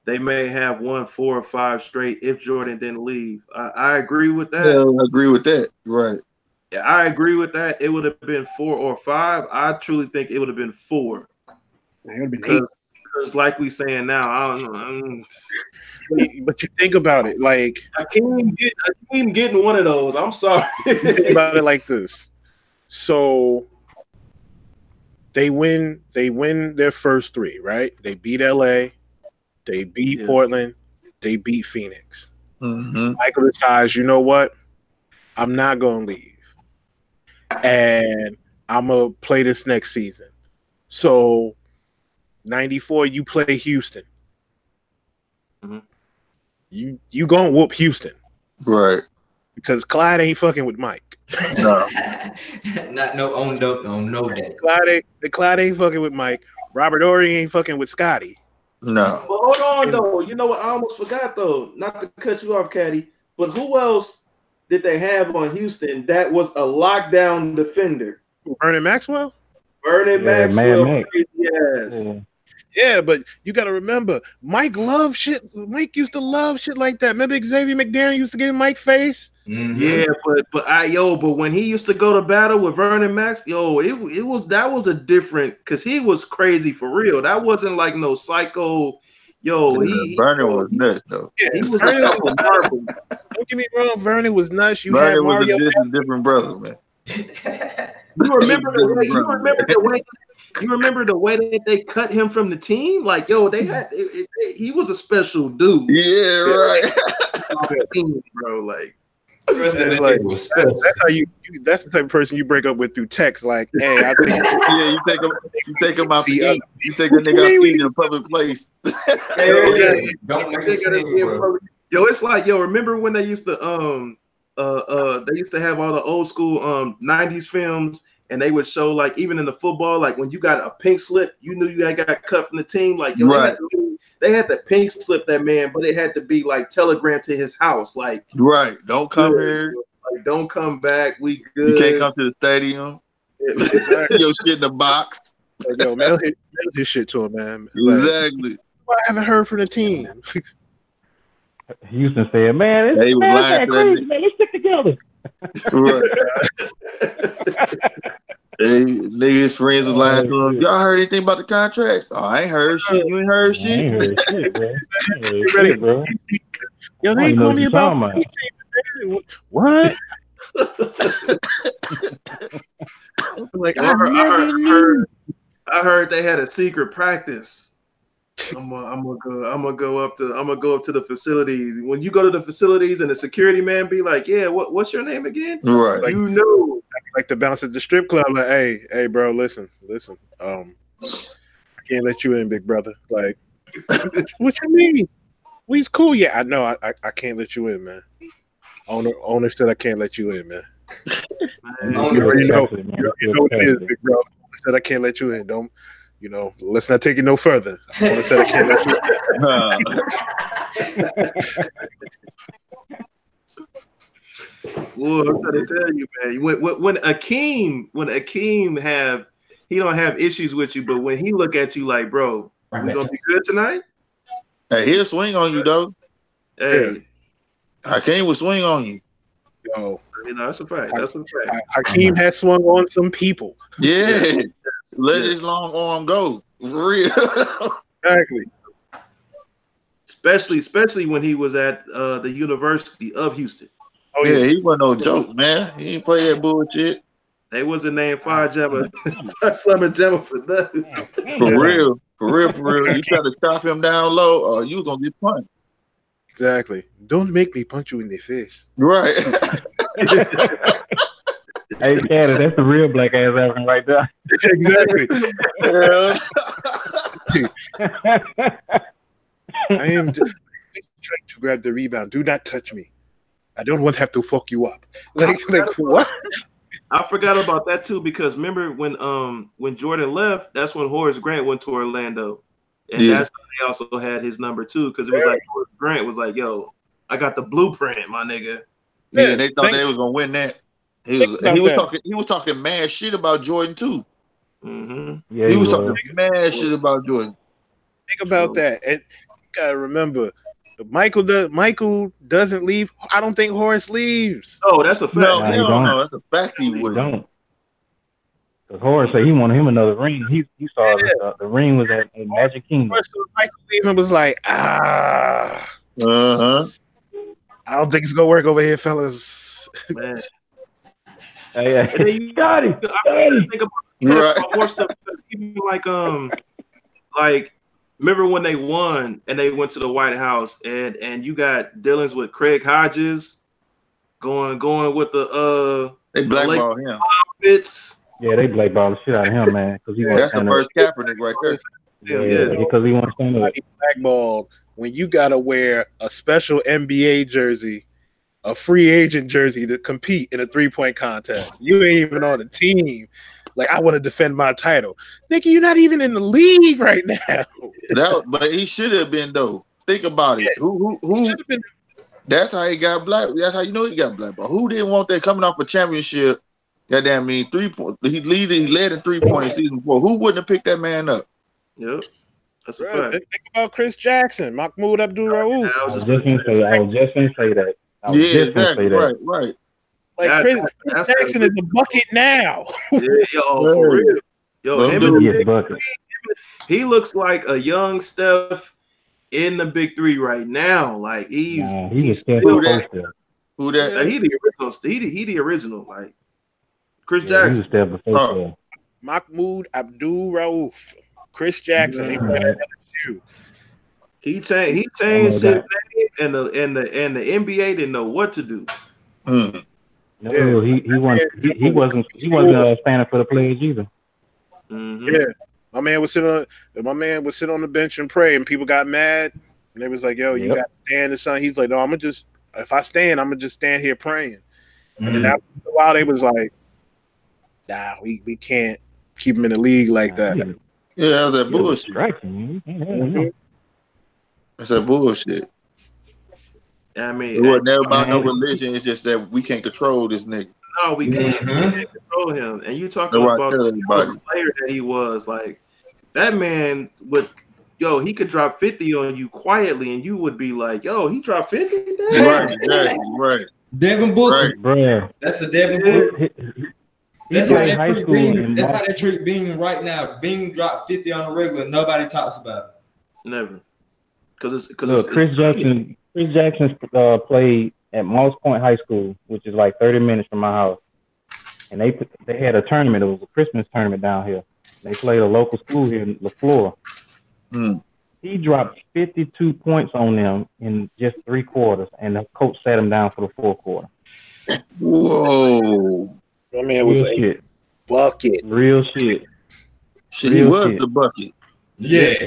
They may have won 4 or 5 straight if Jordan didn't leave. I agree with that. Yeah, I agree with that. Right. Yeah, I agree with that. It would have been 4 or 5. I truly think it would have been 4. It would have been 8. Because like we saying now, I don't know. But you think about it, like I can't even getting one of those. I'm sorry. Think about it like this. So they win their first 3, right? They beat LA, they beat Portland, they beat Phoenix. Michael decides, you know what? I'm not gonna leave. And I'm gonna play this next season. So 94, you play Houston. you gonna whoop Houston, right? Because Clyde ain't fucking with Mike. No, no day. Clyde ain't fucking with Mike. Robert Ory ain't fucking with Scotty. No. But hold on though. You know what? I almost forgot though. Not to cut you off, Caddy. But who else did they have on Houston that was a lockdown defender? Vernon Maxwell. Maxwell. Yes. Yeah, but you got to remember, Mike loved shit. Mike used to love shit like that. Remember Xavier McDaniel used to give Mike face? Mm-hmm. Yeah, but when he used to go to battle with Vernon Max, that was a different, because he was crazy for real. That wasn't like no psycho. Vernon was nuts though. Yeah, he was marble. Don't get me wrong, Vernon was nuts. Vernon was a different brother, man. You remember the way that they cut him from the team? Like, he was a special dude. Yeah, right. Bro, like. That's the type of person you break up with through text. Like, hey, I think you take him out to eat. You take a nigga out to eat in a public place. It's like, remember when they used to have all the old school 90s films, and they would show, like, even in the football, like when you got a pink slip, you knew you got cut from the team. Like, they had to pink slip that man, but it had to be like telegrammed to his house. Like, right, don't come here. Like, don't come back. We good. You can't come to the stadium. Your shit in the box. Like, mail his shit to him, man. Like, exactly. I haven't heard from the team. Houston said, "Man, it's crazy, man. Let's stick together." Right. Hey, niggas friends was lying to him. Y'all heard anything about the contracts? Oh, I ain't heard shit. You ain't heard shit? I ain't heard shit, bro. Bro. Yo, they ain't calling me about what? Like, I heard they had a secret practice. I'm gonna go up to the facilities. When you go to the facilities and the security man be like, "Yeah, what's your name again?" Right. Like, like to bounce at the strip club. Like, hey, bro, listen. I can't let you in, big brother. Like, what you mean? We's cool. Yeah, I know. I can't let you in, man. Owner said I can't let you in, man. You already know what it is, big bro. Owner said I can't let you in. Don't. Let's not take it no further. I said I can't let you. Well, I'm trying to tell you, man. When Akeem he don't have issues with you, but when he look at you like, bro, we gonna be good tonight? Hey, he'll swing on you though. Hey, Akeem will swing on you. Yo, that's a fact. That's a fact. Hakeem has swung on some people. Yeah. Let his long arm go. For real. Exactly. Especially when he was at the University of Houston. Oh yeah, he wasn't no joke, man. He ain't play that bullshit. They wasn't named Fire Jammer, Slammer Jammer for nothing. For real. You try to stop him down low, or you gonna get punched. Exactly. Don't make me punch you in the face. Right. Hey, Canada, that's the real black ass African right there. Exactly. I am just trying to grab the rebound. Do not touch me. I don't want to have to fuck you up. Like what? I forgot about that too, because remember when Jordan left, that's when Horace Grant went to Orlando. And that's when they also had his number too, because it was like Horace Grant was like, "Yo, I got the blueprint, my nigga." Yeah, they thought they was gonna win that. He was talking mad shit about Jordan too. Mm-hmm. Yeah, he was talking mad shit about Jordan. Think about that, and you gotta remember, Michael doesn't leave. I don't think Horace leaves. Oh, that's a fact. No, that's a fact. He don't. Because Horace said he wanted him another ring. He saw the ring was at Magic Kingdom. Michael leaving was like, I don't think it's gonna work over here, fellas. Man. Hey, you got it. I think about more stuff. Even like remember when they won and they went to the White House and you got dealings with Craig Hodges going with the they blackballed him. Outfits. Yeah, they blackballed the shit out of him, man. Because he that's the first Kaepernick right there. Yeah, because he wants to stand up. He blackballed when you gotta wear a special NBA jersey, a free agent jersey to compete in a 3-point contest. You ain't even on the team. Like, I want to defend my title. Nigga, you're not even in the league right now. But he should have been, though. Think about it. Yeah. Who that's how he got black. That's how you know he got black. But who didn't want that coming off a championship? Goddamn mean 3-point. He led in 3-point in season 4. Who wouldn't have picked that man up? Yep. That's a fact. Think about Chris Jackson, Mahmoud Abdul-Rauf. I was just gonna say that. Exactly. Right. Like Chris Jackson is a bucket now. Yeah, yo, for real. Yo, he looks like a young Steph in the big three right now. Like he's still who that? He the original. He the original. Like Chris Jackson. Mahmoud Abdul-Rauf. Chris Jackson. He changed his name, and the NBA didn't know what to do. No, he wasn't standing for the players either. Mm-hmm. Yeah, my man would sit on the bench and pray, and people got mad, and they was like, "Yo, you got to stand the sun." He's like, "No, if I stand, I'm gonna just stand here praying." And then after a while, they was like, "Nah, we can't keep him in the league like that." Yeah, that bullshit. That's that bullshit. I mean, it was never about no religion. It's just that we can't control this nigga. No, we can't. We can't control him. And you talking about the player that he was. Like, that man would, he could drop 50 on you quietly, and you would be like, yo, he dropped 50? Right, exactly, right. Devin Booker. Right. That's a Devin Booker. That's how they treat Bean right now. Bean dropped 50 on a regular. Nobody talks about it. Never. Because Chris Jackson played at Moss Point High School, which is like 30 minutes from my house, and they had a tournament. It was a Christmas tournament down here. They played a local school here in LaFleur. He dropped 52 points on them in just 3 quarters, and the coach sat him down for the 4th quarter. Whoa! My man was a bucket. Real shit. Shit, he was the bucket. Yeah.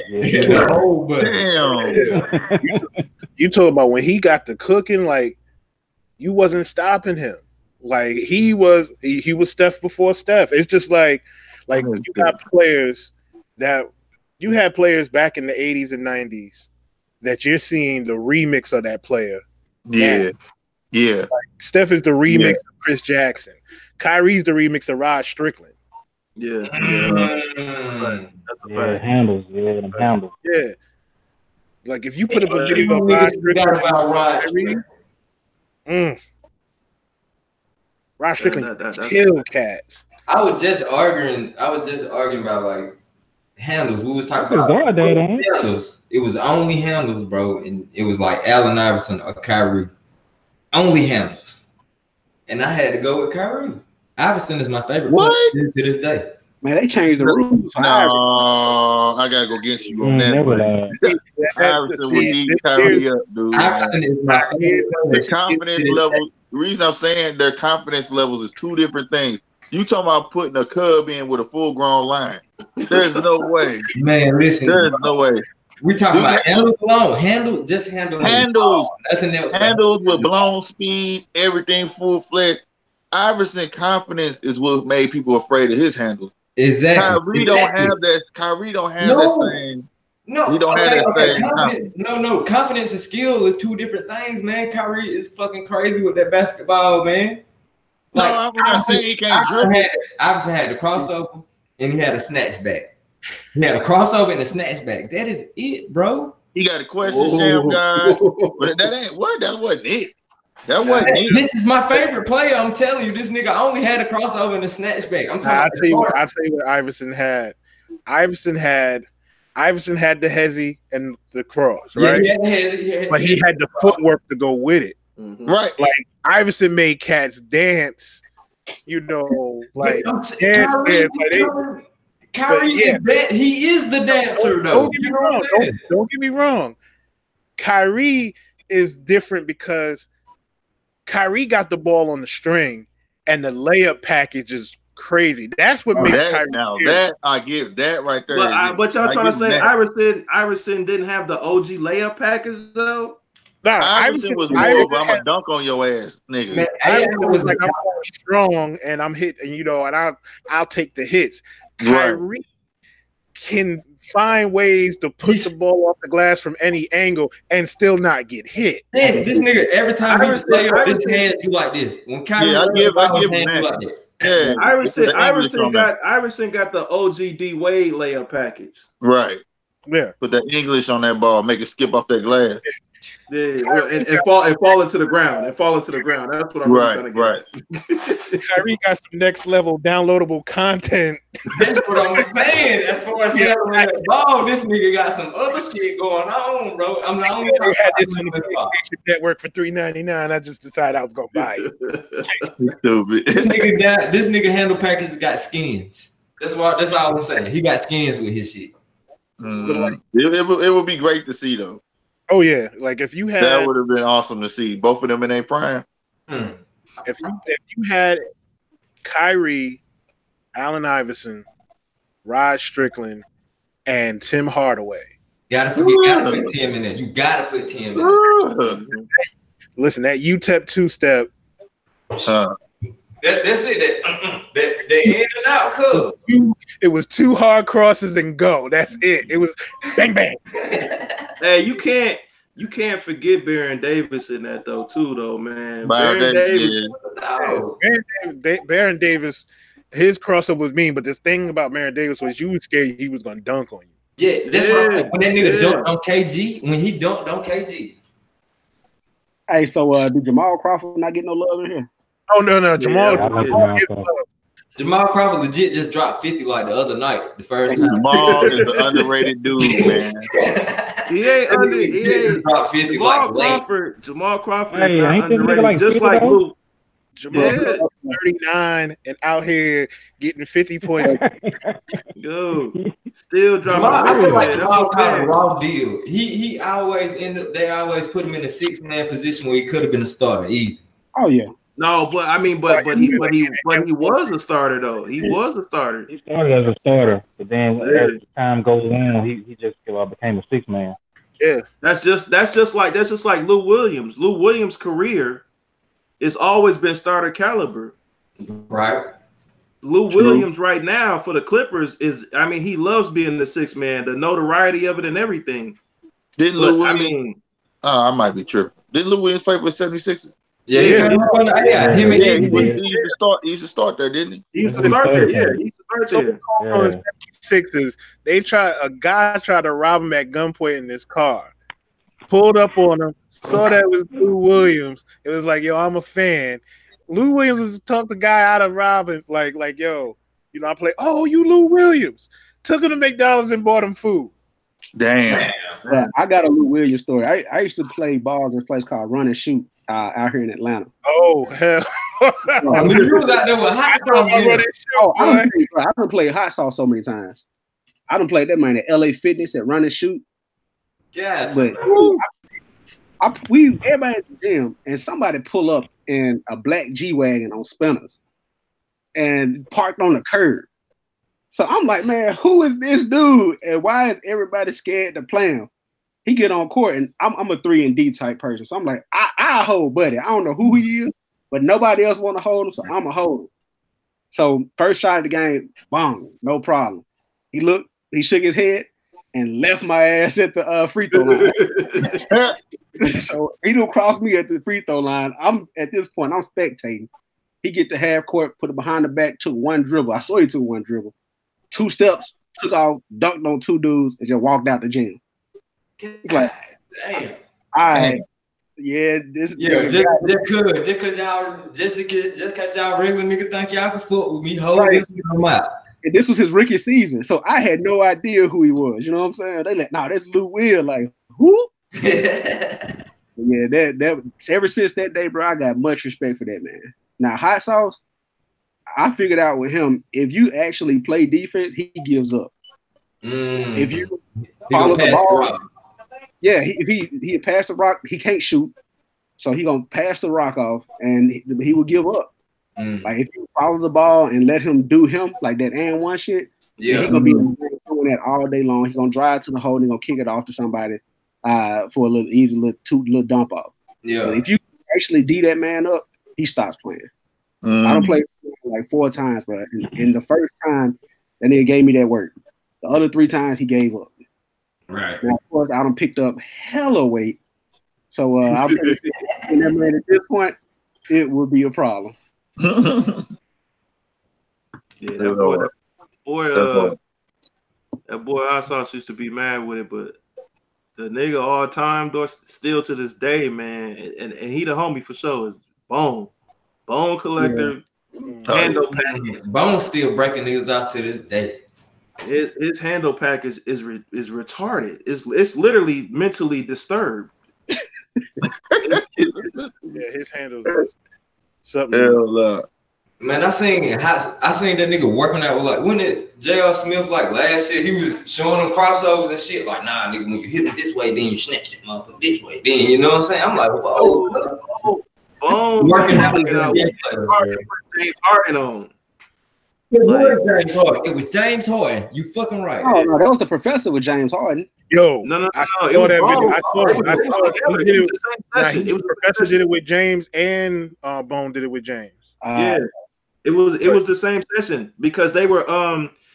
Damn. You talk about when he got to cooking, like you wasn't stopping him. Like he was Steph before Steph. It's just like you got players that you had players back in the 80s and 90s that you're seeing the remix of that player. Yeah. Now. Yeah. Like Steph is the remix of Chris Jackson. Kyrie's the remix of Rod Strickland. Yeah. Right. That's a fact. Handles. Yeah. Like if you put up a video of Rod Strickland, Rod Strickland killed cats. I was just arguing about like handles. We was talking about handles. It was only handles, bro, and it was like Allen Iverson or Kyrie. Only handles. And I had to go with Kyrie. Iverson is my favorite player to this day. Man, they changed the rules. No, I gotta go against you on that. Iverson would need Kyrie up, dude. Iverson is my favorite player. The confidence level. The reason I'm saying their confidence levels is 2 different things. You talking about putting a cub in with a full-grown line? There's no way. Man, listen. There's no way. We talking about handles alone. Handles. Nothing else. Handles with blown speed, everything full-fledged. Iverson confidence is what made people afraid of his handles. Exactly. Kyrie don't have that same. No, he don't have that same confidence. No. Confidence and skill are 2 different things, man. Kyrie is fucking crazy with that basketball, man. Like, no, I'm not saying he can't dribble. Iverson had the crossover and he had a snatchback. He had a crossover and a snatchback. That is it, bro. He got a question, Sham God. But that wasn't it. That wasn't it. This is my favorite player. I'm telling you, this nigga only had a crossover and a snatchback. I'll tell you what Iverson had. Iverson had the hezzy and the cross, right? Yeah, he had but he had the footwork to go with it. Mm-hmm. Right. Like Iverson made cats dance, like Kyrie he is the dancer, though. Don't get me wrong. Kyrie is different because Kyrie got the ball on the string and the layup package is crazy. That's what makes that. Now that I give that right there. But y'all trying to say Iverson didn't have the OG layup package though? No, Iverson was more of I'm a dunk on your ass, nigga. Man, Iverson was like, I'm strong and I'm hit, and and I'll take the hits. Kyrie can find ways to push the ball off the glass from any angle and still not get hit. This nigga, every time he play up his hand, do like this. When Kyrie I give him that. Like that. Yeah, Iverson got the OG D Wade layup package. Right. Yeah. Put that English on that ball, make it skip off that glass. Yeah, and fall into the ground. That's what I'm trying to get. Right. Kyrie got some next level downloadable content. That's what I'm saying. As far as that ball, this nigga got some other shit going on, bro. I'm not only had this on the PlayStation Network for $3.99. I just decided I was gonna buy it. Stupid. This nigga handle package got skins. That's all I'm saying. He got skins with his shit. It would be great to see though. Oh yeah, like if you had that would have been awesome to see both of them in their prime. If you had Kyrie, Allen Iverson, Rod Strickland, and Tim Hardaway. You gotta put Tim in there. You gotta put Tim in there. Listen, that UTEP two-step. That's it. They in and out, cuz. It was 2 hard crosses and go. That's it. It was bang bang. Hey, you can't forget Baron Davis in that though, man. Baron Davis, his crossover was mean, but the thing about Baron Davis was you were scared he was gonna dunk on you. Yeah, that's right. When that nigga dunked on KG, when he dunked on KG. Hey, so did Jamal Crawford not get no love in here? Oh no, Jamal Crawford legit just dropped 50 like the other night. The first time. Jamal is an underrated dude, man. He ain't dropped 50 Jamal Crawford is not underrated, like just like Luke. Jamal 39 and out here getting 50 points. Yo, still dropping. I feel like Jamal got a raw deal. He always they always put him in a 6-man position where he could have been a starter easy. Oh yeah. No, but I mean, but he was a starter though. He was a starter. He started as a starter, but then as time goes on, he just became a 6-man. Yeah, that's just like Lou Williams. Lou Williams' career has always been starter caliber. Right. Lou Williams right now for the Clippers he loves being the 6-man, the notoriety of it and everything. Didn't Lou Williams? I might be tripping. Didn't Lou Williams play for the 76ers? Yeah, he used to start there, didn't he? He used to start there. Yeah, he used to start there. Sixers. A guy tried to rob him at gunpoint in his car. Pulled up on him, saw that it was Lou Williams. It was like, yo, I'm a fan. Lou Williams was talked the guy out of robbing, like, yo, I play. Oh, you Lou Williams. Took him to McDonald's and bought him food. Damn. Yeah, I got a Lou Williams story. I used to play ball in a place called Run and Shoot out here in Atlanta. Oh, hell. I mean, you was out there with hot sauce. I done played hot sauce so many times. I done played that man at LA Fitness at Run and Shoot. Yeah. But everybody at the gym and somebody pull up in a black G-Wagon on spinners and parked on the curb. So I'm like, man, who is this dude? And why is everybody scared to play him? He get on court, and I'm a 3-and-D type person. So I'm like, I hold Buddy. I don't know who he is, but nobody else want to hold him, so I'm going to hold him. So first shot of the game, bong, no problem. He looked, he shook his head, and left my ass at the free throw line. So he don't cross me at the free throw line. At this point, I'm spectating. He get to half court, put it behind the back, took one dribble. I saw he took one dribble. 2 steps, took off, dunked on 2 dudes, and just walked out the gym. It's like, damn. All right. Yeah, just because y'all regular nigga think y'all can fuck with me, hold this nigga out. And this was his rookie season, so I had no idea who he was. You know what I'm saying? They like, that's Lou Will. Like, who? Yeah, that ever since that day, bro, I got much respect for that man. Now, hot sauce, I figured out with him, if you actually play defense, he gives up. If you follow the ball, if he pass the rock, he can't shoot, so he gonna pass the rock off, and he will give up. Like if you follow the ball and let him do him like that and one shit, he's gonna be doing that all day long. He's gonna drive to the hole and gonna kick it off to somebody for a little easy little dump off. Yeah. But if you actually D that man up, he stops playing. I don't play like 4 times, bro. And the first time that nigga gave me that work. The other 3 times he gave up. Right. Now, of course, I done picked up hella weight. So I'm thinking that man at this point, it would be a problem. Yeah, that boy Hot Sauce used to be mad with it, but the nigga all time still to this day, man, and he the homie for sure is Bone Collector, handle pack. Bone still breaking niggas off to this day. His handle pack is retarded. It's literally mentally disturbed. His handles something. Man, I seen that nigga working out with like when it J.R. Smith like last year, he was showing them crossovers and shit. Like, nah, nigga, when you hit it this way, then you snatch it, motherfucker, this way. Then you know what I'm saying? I'm like, whoa. Bone working out with James Harden on. It was James Harden. You fucking right. Oh no, that was the professor with James Harden. Yo, no. I saw that video. I saw he did it. The professor did it with James, and Bone did it with James. Yeah, it was the same session because they were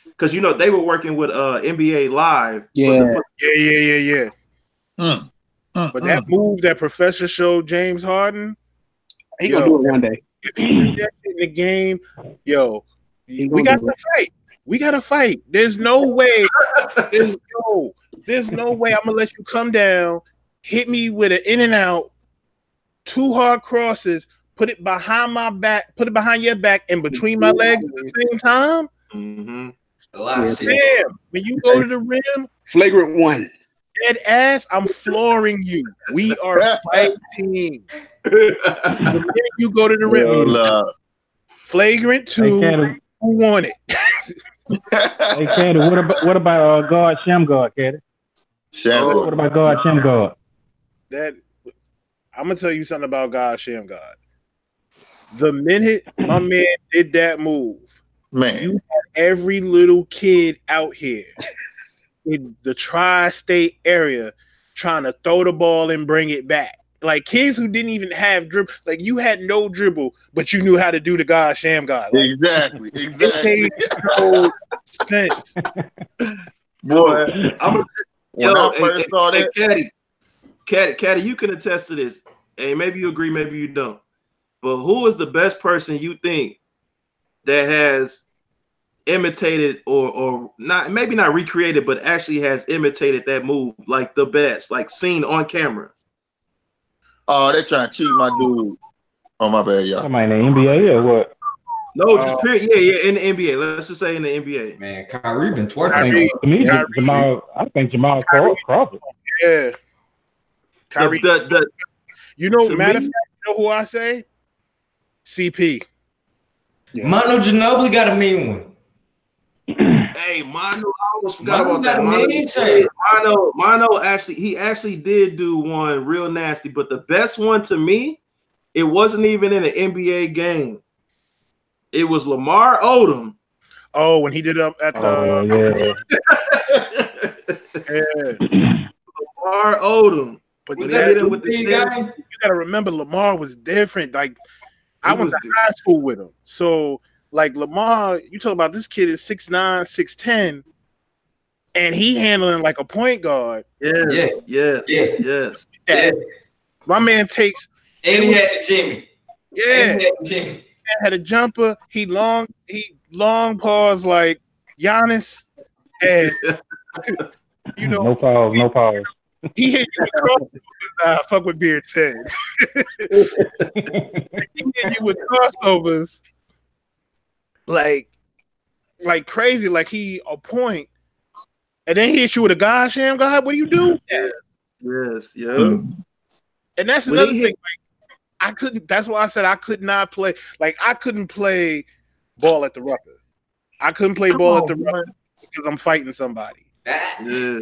because they were working with NBA Live. Yeah. But that move that professor showed James Harden, he gonna do it one day. If he did that in the game, we got to fight. We got to fight. There's no way. There's no way I'm gonna let you come down, hit me with an in and out, 2 hard crosses, put it behind my back, put it behind your back and between my legs at the same time. Mm-hmm. A lot of shit. Damn, when you go to the rim, flagrant 1. Dead ass, I'm flooring you. We are fighting. The minute you go to the rim, flagrant 2. Who won it? Hey, Caddy, what about guard Shamgar, Caddy? What about guard Shamgar? I'm gonna tell you something about God Shamgar. The minute my man did that move, man, you had every little kid out here in the tri-state area trying to throw the ball and bring it back. Like kids who didn't even have dribble, like you had no dribble, but you knew how to do the God Shamgar. Like, exactly. It made no sense. Boy, when I first saw that, Caddy, you can attest to this. Hey, maybe you agree, maybe you don't. But who is the best person you think that has imitated or not, maybe not recreated, but actually has imitated that move like the best, like seen on camera? Oh, they're trying to cheat my dude. Oh, my bad, y'all. Somebody in the NBA or what? No, just period. Yeah, in the NBA. Let's just say in the NBA. Man, Kyrie been twerking. I think Jamal Crawford. Yeah. Kyrie. You know, matter of fact, you know who I say? CP. Yeah. Manu Ginobili got a mean one. Hey, Manu, I almost forgot about that. Manu actually did do one real nasty, but the best one to me, it wasn't even in an NBA game. It was Lamar Odom. Oh, when he did it up at the Lamar Odom. But when they did it with the you gotta remember Lamar was different. Like I went to high school with him. So like Lamar, you talk about this kid is 6'9", 6'10", and he handling like a point guard. Yes. My man takes and he had Jimmy. Yeah. He had a jumper. He long pause like Giannis. And no pause. He hit you with fuck with Beard 10. He hit you with crossovers like crazy, like he a point. And then he hit you with a God Shamgar. What do you do? Yes, yeah. And that's another thing. Like, I couldn't. That's why I said I could not play. Like I couldn't play ball at the Rucker. I couldn't play ball at the Rucker because I'm fighting somebody. Yeah.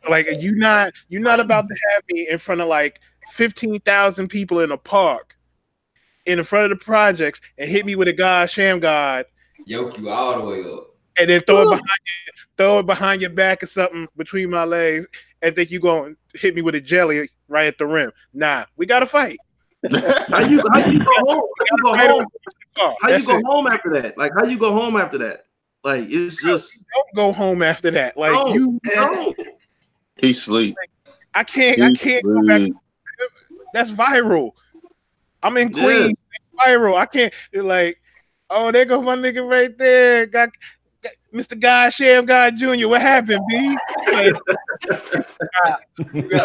Like you're not about to have me in front of like 15,000 people in a park in the front of the projects and hit me with a God, sham God. Yoke you all the way up. And then throw it behind your back or something between my legs and think you going to hit me with a jelly right at the rim. Nah, we got to fight. How you go home? How you go home after that? Like, how you go home after that? Like, it's just don't go home after that. Like don't. He sleep. I can't go back. That's viral. I'm in Queens. It's viral. I can't. You're like, oh, there goes my nigga right there. Got Mr. God, Sham God Jr. What happened, B? Like,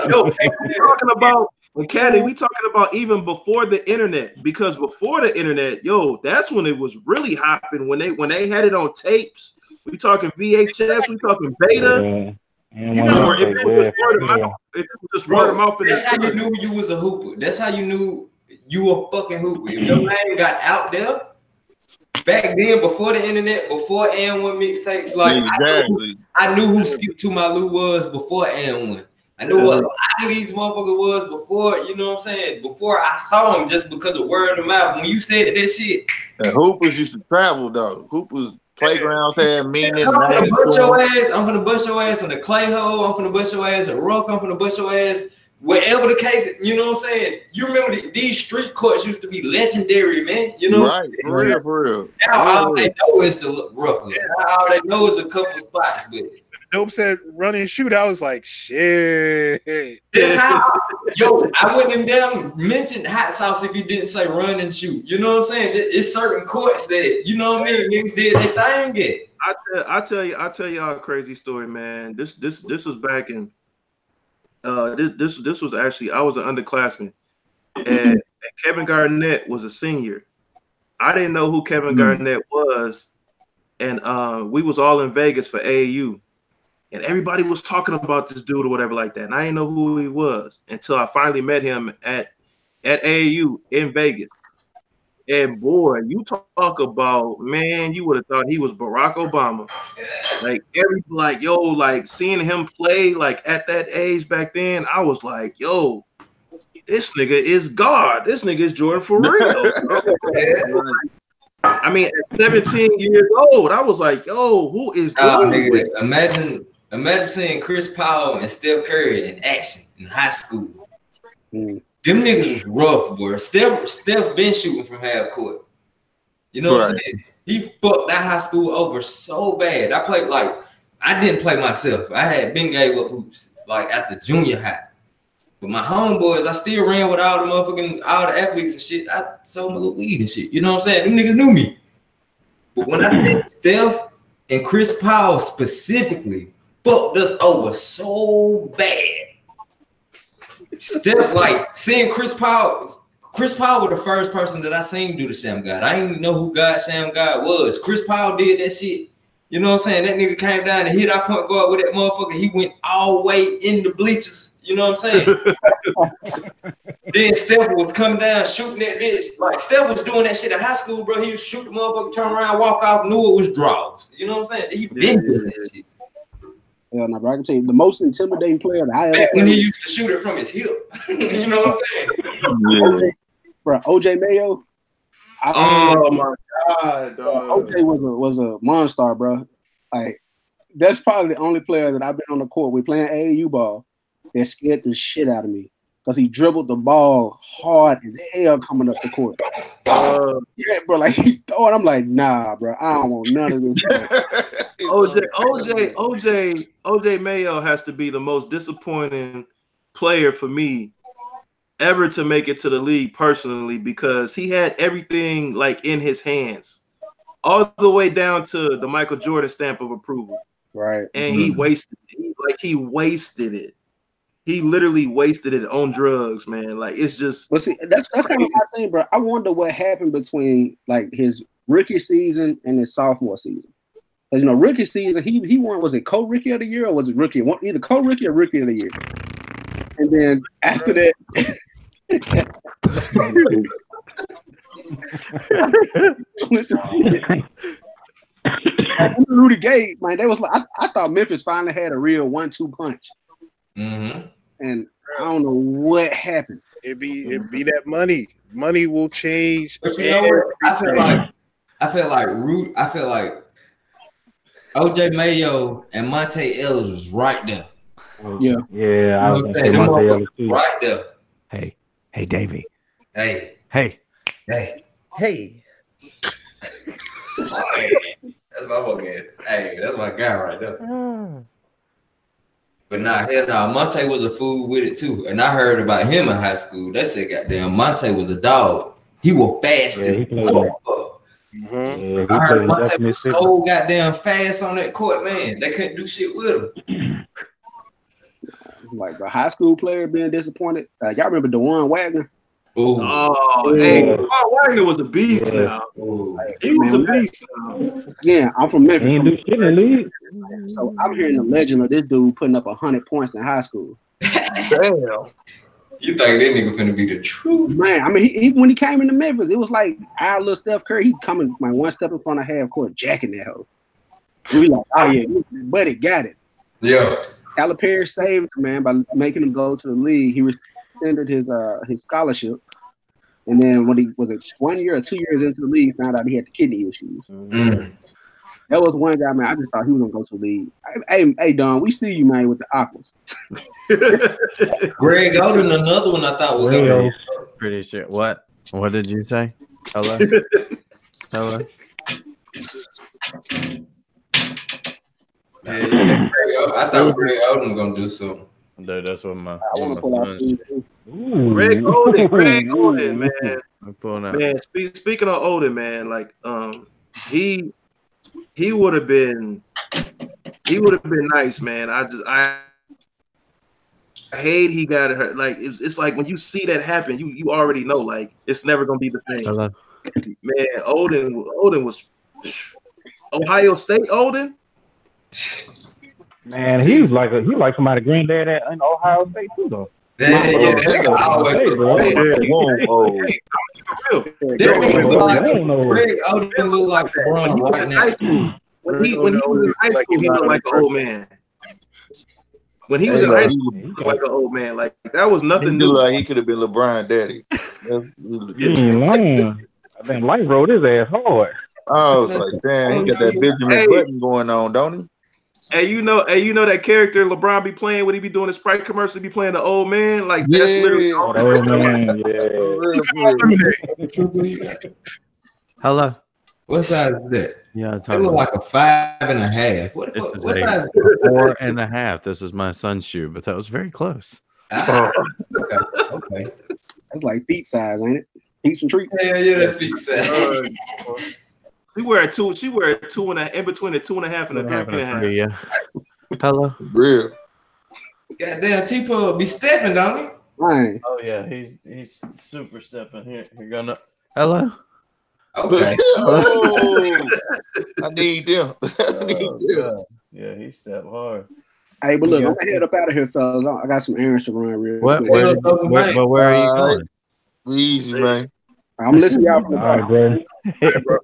yo, we talking about Caddy. We talking about even before the internet, because before the internet, yo, that's when it was really hopping. When they had it on tapes. We talking VHS. We talking beta. You know, or if it was word of mouth, if it was just word of mouth. That's how you knew you was a hooper. That's how you knew you were a fucking hooper. If your name got out there. Back then, before the internet, before AM1 mixtapes, like exactly. I knew who Skip to My Lou was before AM1. I knew what a lot of these motherfuckers was before, you know what I'm saying? Before I saw them, just because of word of mouth. When you said that shit. And hoopers used to travel though. Hoopers playgrounds had meaning. I'm gonna bust your ass. I'm gonna bust your ass in the clay hole. I'm gonna bust your ass at Rock. I'm gonna bust your ass. Whatever the case, you know what I'm saying? You remember these street courts used to be legendary, man. You know, right? For real. Now all they know is the Brooklyn. Now all they know is a couple spots. But Dope said run and shoot. I was like, shit. That's how. Yo, I wouldn't damn mention hot sauce if you didn't say run and shoot. You know what I'm saying? It's certain courts that you know what I mean. Niggas did their thing. It. I tell y'all a crazy story, man. This was back in. This was actually, I was an underclassman, and Kevin Garnett was a senior. I didn't know who Kevin Garnett was, and we was all in Vegas for AAU, and everybody was talking about this dude or whatever like that, and I didn't know who he was until I finally met him at AAU in Vegas. And boy, you talk about, man, you would have thought he was Barack Obama. Like seeing him play like at that age back then, I was like, yo, this nigga is God. This nigga is Jordan for real. I mean, at 17 years old, I was like, yo, who is God? Imagine seeing Chris Paul and Steph Curry in action in high school. Them niggas was rough, boy. Steph been shooting from half court. You know what I'm saying? He fucked that high school over so bad. I didn't play myself. I had been gave up hoops like at the junior high. But my homeboys, I still ran with all the athletes and shit. I sold my little weed and shit. You know what I'm saying? Them niggas knew me. But when I think Steph and Chris Paul specifically fucked us over so bad. Steph, like seeing Chris Paul was the first person that I seen do the Sham God. I didn't even know who God Sham God was. Chris Paul did that shit. You know what I'm saying? That nigga came down and hit our point guard with that motherfucker. He went all the way in the bleachers. You know what I'm saying? Then Steph was coming down shooting that bitch. Like Steph was doing that shit in high school, bro. He was shooting the motherfucker, turn around, walk off, knew it was draws. You know what I'm saying? He been doing that shit. Yeah, no, bro, I can tell you the most intimidating player that I ever when he used to shoot it from his hip. You know what I'm saying? Bro, OJ Mayo. Oh my God, dog. OJ was a monster, bro. Like that's probably the only player that I've been on the court with playing AAU ball that scared the shit out of me because he dribbled the ball hard as hell coming up the court. Yeah, bro, like he throwing. I'm like, nah, bro, I don't want none of this. OJ Mayo has to be the most disappointing player for me ever to make it to the league personally, because he had everything like in his hands, all the way down to the Michael Jordan stamp of approval. Right. And he wasted it. He wasted it. He literally wasted it on drugs, man. Like it's just. But see, that's kind of my thing, bro. I wonder what happened between like his rookie season and his sophomore season. Because you know, rookie season, he won. Was it co-rookie of the year or was it rookie? Either co-rookie or rookie of the year. And then after that. Rudy Gay, man, they was like, I thought Memphis finally had a real 1-2 punch. Mm-hmm. And I don't know what happened. It be that money. Money will change. But you know what? I feel like OJ Mayo and Monte Ellis was right there. Yeah. Yeah, I was saying Monte Ellis too. Right there. Hey, Davey. Hey. That's my fucking. Hey, that's my guy right there. But hell no, Monte was a fool with it too. And I heard about him in high school. They said, goddamn, Monte was a dog. He was fast. Yeah, he played I heard Monte was so goddamn fast on that court, man. They couldn't do shit with him. Like the high school player being disappointed. Y'all remember DeJuan Wagner? Hey, Wagner was a beast now. He was a beast now. Yeah, I'm from Memphis. He ain't do shit in the league. So I'm hearing the legend of this dude putting up 100 points in high school. Damn. You think that nigga finna be the truth? Man, I mean, he when he came into Memphis, it was like our little Steph Curry. He'd come in like one step in front of half court, jacking that hoe. We like, oh yeah, buddy got it. Yeah. Calipari saved him, man, by making him go to the league. He rescinded his scholarship, and then when he was 1 year or 2 years into the league, found out he had the kidney issues. That was one guy, man. I just thought he was gonna go to the league. Hey, Don, we see you, man, with the Aquas. Greg Oden, another one I thought was going pretty sure. What did you say? Hello. I thought Greg Oden was gonna do something. Dude, that's what my Greg Oden, man. I'm pulling out. Man, speaking of Oden, man, like he would have been nice, man. I hate he got hurt. Like it's like when you see that happen, you already know like it's never gonna be the same. Hello. Man, Oden was Ohio State Oden. Man, he's like somebody granddad in Ohio State too, though. Greg Oden look like LeBron right now. When he was in high school, he looked like an old man. When he was in high school, he looked like an old man. Like that was nothing new. Like he could have been LeBron daddy. I think Light rode his ass hard. I was like, damn, he got that Benjamin Button going on, don't he? Hey, you know that character LeBron be playing when he be doing the Sprite commercial, be playing the old man. Like that's literally Hello. What size is that? Yeah, it look like a 5.5. What size? 4.5. This is my son's shoe, but that was very close. Okay. That's like feet size, ain't it? Feet and treat. Yeah, that feet size. She wear a 2.5 in between a 2.5 and a 3.5. Yeah. Hello. Real. Goddamn, T-Pub be stepping, don't he? Right. Oh yeah, he's super stepping here. You're gonna. Hello. Okay. I need them. Yeah, he stepped hard. Hey, but look, I'm gonna head up out of here, fellas. I got some errands to run real quick. Where are you going? Easy, man. I'm listening y'all from the All right, bro.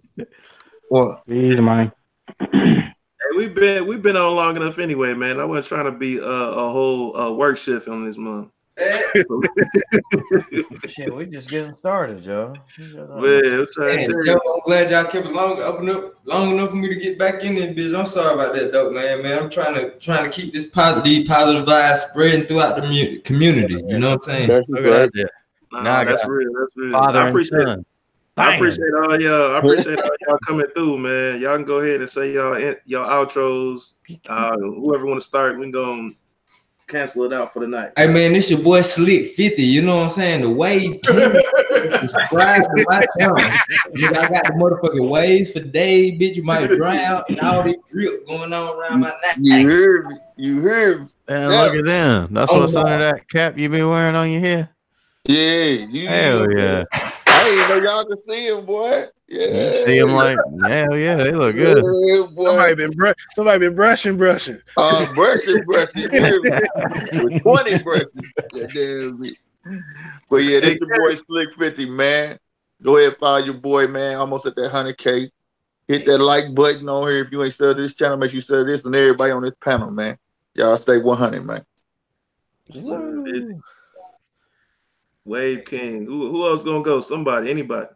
What? Easy, man. Hey, we've been on long enough anyway, man. I wasn't trying to be a whole work shift on this month. Shit, we just getting started, Joe. I'm glad y'all kept it long enough for me to get back in there, bitch. I'm sorry about that, dope, man. I'm trying to keep this positive vibes spreading throughout the community. You know what I'm saying? That's real. Father I appreciate son. I appreciate all y'all. I appreciate all y'all coming through, man. Y'all can go ahead and say y'all outros. Whoever want to start, we gonna cancel it out for the night. Hey man, this your boy Slick 50. You know what I'm saying? The wave king. Subscribe to my channel. I got the motherfucking waves for days, bitch. You might drown and all this drip going on around my neck. You heard me. Man, look at them. That's what's under that cap you been wearing on your head. Yeah. Hell yeah. I didn't know y'all could see him, boy. Yeah. You see them like, hell yeah, they look good. Yeah, boy. Somebody been brushing. Brushing. With 20 brushes. Damn it. But yeah, this your boy Slick 50, man. Go ahead and follow your boy, man. Almost at that 100K. Hit that like button on here. If you ain't sub this channel, make sure you sub this and everybody on this panel, man. Y'all stay 100, man. Wave King. Who else gonna go? Somebody, anybody.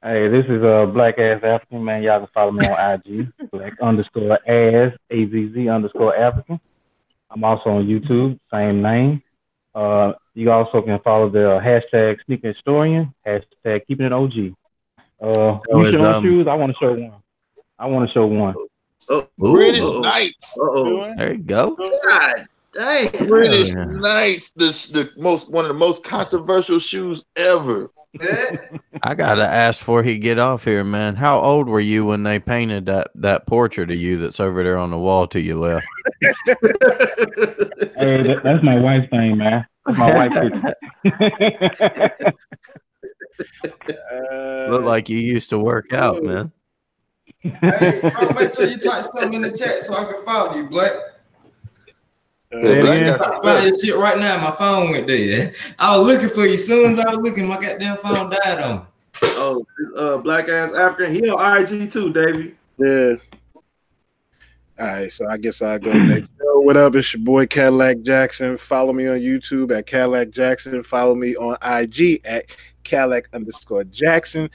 Hey, this is a black ass African man. Y'all can follow me on IG, black_ass AZZ_African. I'm also on YouTube, same name. You also can follow the hashtag Sneaker Historian, hashtag Keeping It OG. You showing shoes? I want to show one. British Knights. There you go. God dang. British Knights. One of the most controversial shoes ever. I gotta ask before he get off here, man. How old were you when they painted that portrait of you that's over there on the wall to your left? Hey, that's my wife's thing, man. That's my wife's picture. Look like you used to work out, man. Hey, make sure you type something in the chat so I can follow you, Black. Yeah, I found your shit right now. My phone went dead. I was looking for you. Soon as I was looking, my goddamn phone died on me. Oh, black ass African. He on IG too, Davey. Yeah. All right, so I guess I'll go next. Yo, what up? It's your boy KADILLAC Jackson. Follow me on YouTube at KADILLAC Jackson. Follow me on IG at KADILLAC_Jackson.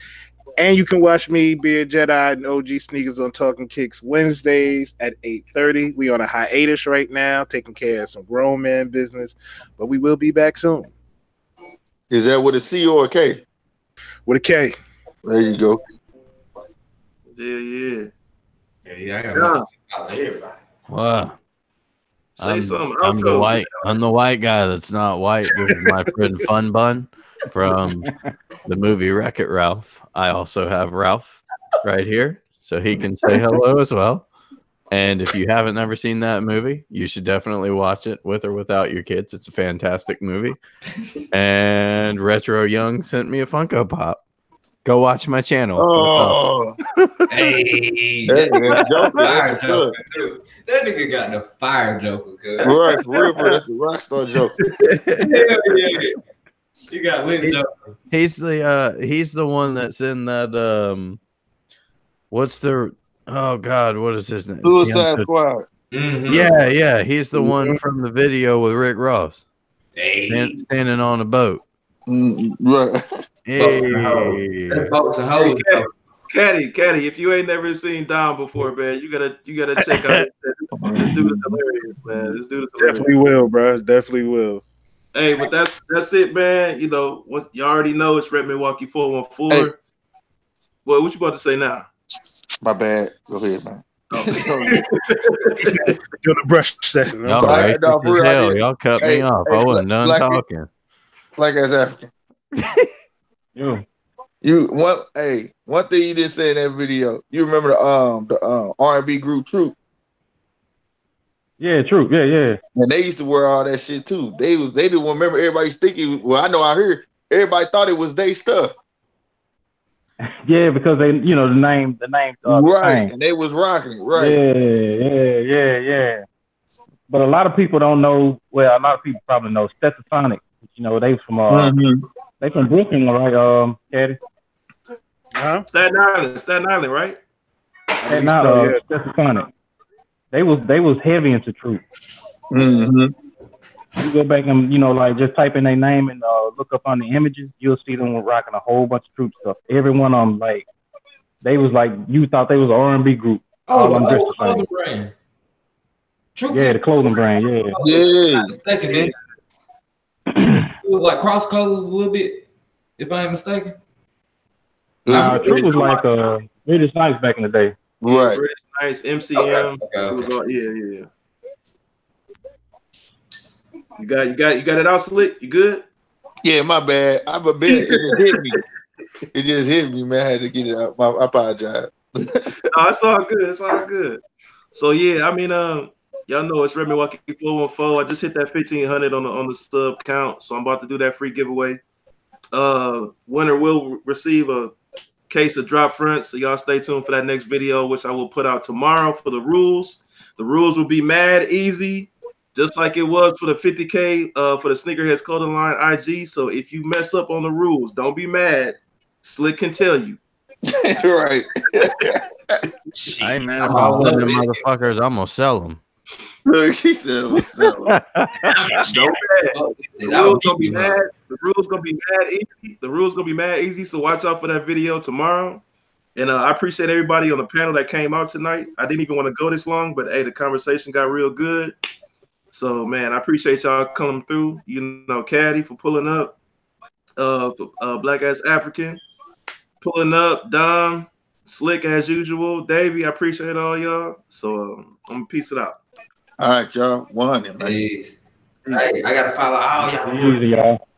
And you can watch me, be a Jedi, and OG Sneakers on Talking Kicks Wednesdays at 8:30. We on a hiatus right now, taking care of some grown man business, but we will be back soon. Is that with a C or a K? With a K. There you go. Yeah. Yeah, I got everybody. Wow. Say something. I'm the white guy that's not white. This is my friend Fun Bun from the movie Wreck-It Ralph. I also have Ralph right here, so he can say hello as well. And if you haven't ever seen that movie, you should definitely watch it with or without your kids. It's a fantastic movie. And Retro Young sent me a Funko Pop. Go watch my channel. Oh, Hey, that's fire good. joker. That nigga got the fire joker. Right, for real, bro. That's a rock star joke. Hell yeah. You got lit joker. He's the one that's in that what is his name? Suicide Squad. Mm-hmm. Yeah, he's the one from the video with Rick Ross. Hey. Standing on a boat. Right. Hey. Caddy, if you ain't never seen Dom before, man, you gotta check out this dude is hilarious, man. This dude is hilarious. Definitely will, bro. Definitely will. Hey, but that's it, man. You know, you already know it's Red Milwaukee 414. Hey. Well, what you about to say now? My bad. Go ahead, man. Go to brush session. Y'all racist as hell. Y'all cut me off. I wasn't done talking. Black as African. Yeah. One thing you didn't say in that video. You remember the R&B group Troop? Yeah, Troop. Yeah. And they used to wear all that shit too. They didn't remember everybody's thinking. Well, I know I heard everybody thought it was their stuff. Yeah, because they, the name, right, and they was rocking, right? Yeah. But a lot of people don't know. Well, a lot of people probably know Stetsasonic. They from they from Brooklyn, right? Caddy. Staten Island, right? Staten Island, Stetsasonic. They was heavy into Troop. Mm-hmm. You go back and just type in their name and look up on the images, you'll see them rocking a whole bunch of Troop stuff. Every one of them, they was you thought they was an R&B group. All them dressed the same. Yeah, the clothing brand. Yeah. Like cross colors a little bit, if I ain't mistaken. Troop was British Knights back in the day. Right. British Knights, MCM. Okay. Yeah. You got it out, Slick? You good? Yeah, my bad. I'm a bit. It just hit me. It just hit me, man. I had to get it out. I apologize. No, it's all good. It's all good. So yeah, I mean, y'all know it's Red Milwaukee 414. I just hit that 1,500 on the sub count, so I'm about to do that free giveaway. Winner will receive a case of drop fronts. So y'all stay tuned for that next video, which I will put out tomorrow for the rules. The rules will be mad easy, just like it was for the 50K for the Sneakerheads Clothing Line IG. So if you mess up on the rules, don't be mad. Slick can tell you. Right. Hey man, if I win the motherfuckers, I'm gonna sell them. Look, she said, "What's up?" The rules gonna be mad. The rules gonna be mad easy. The rules gonna be mad easy. So watch out for that video tomorrow. And I appreciate everybody on the panel that came out tonight. I didn't even want to go this long, but hey, the conversation got real good. So man, I appreciate y'all coming through. You know, Caddy for pulling up. Black Ass African pulling up. Dom, Slick as usual. Davey, I appreciate all y'all. So I'm gonna peace it out. All right, y'all. 100, man. Hey, I gotta follow all y'all. Easy, y'all.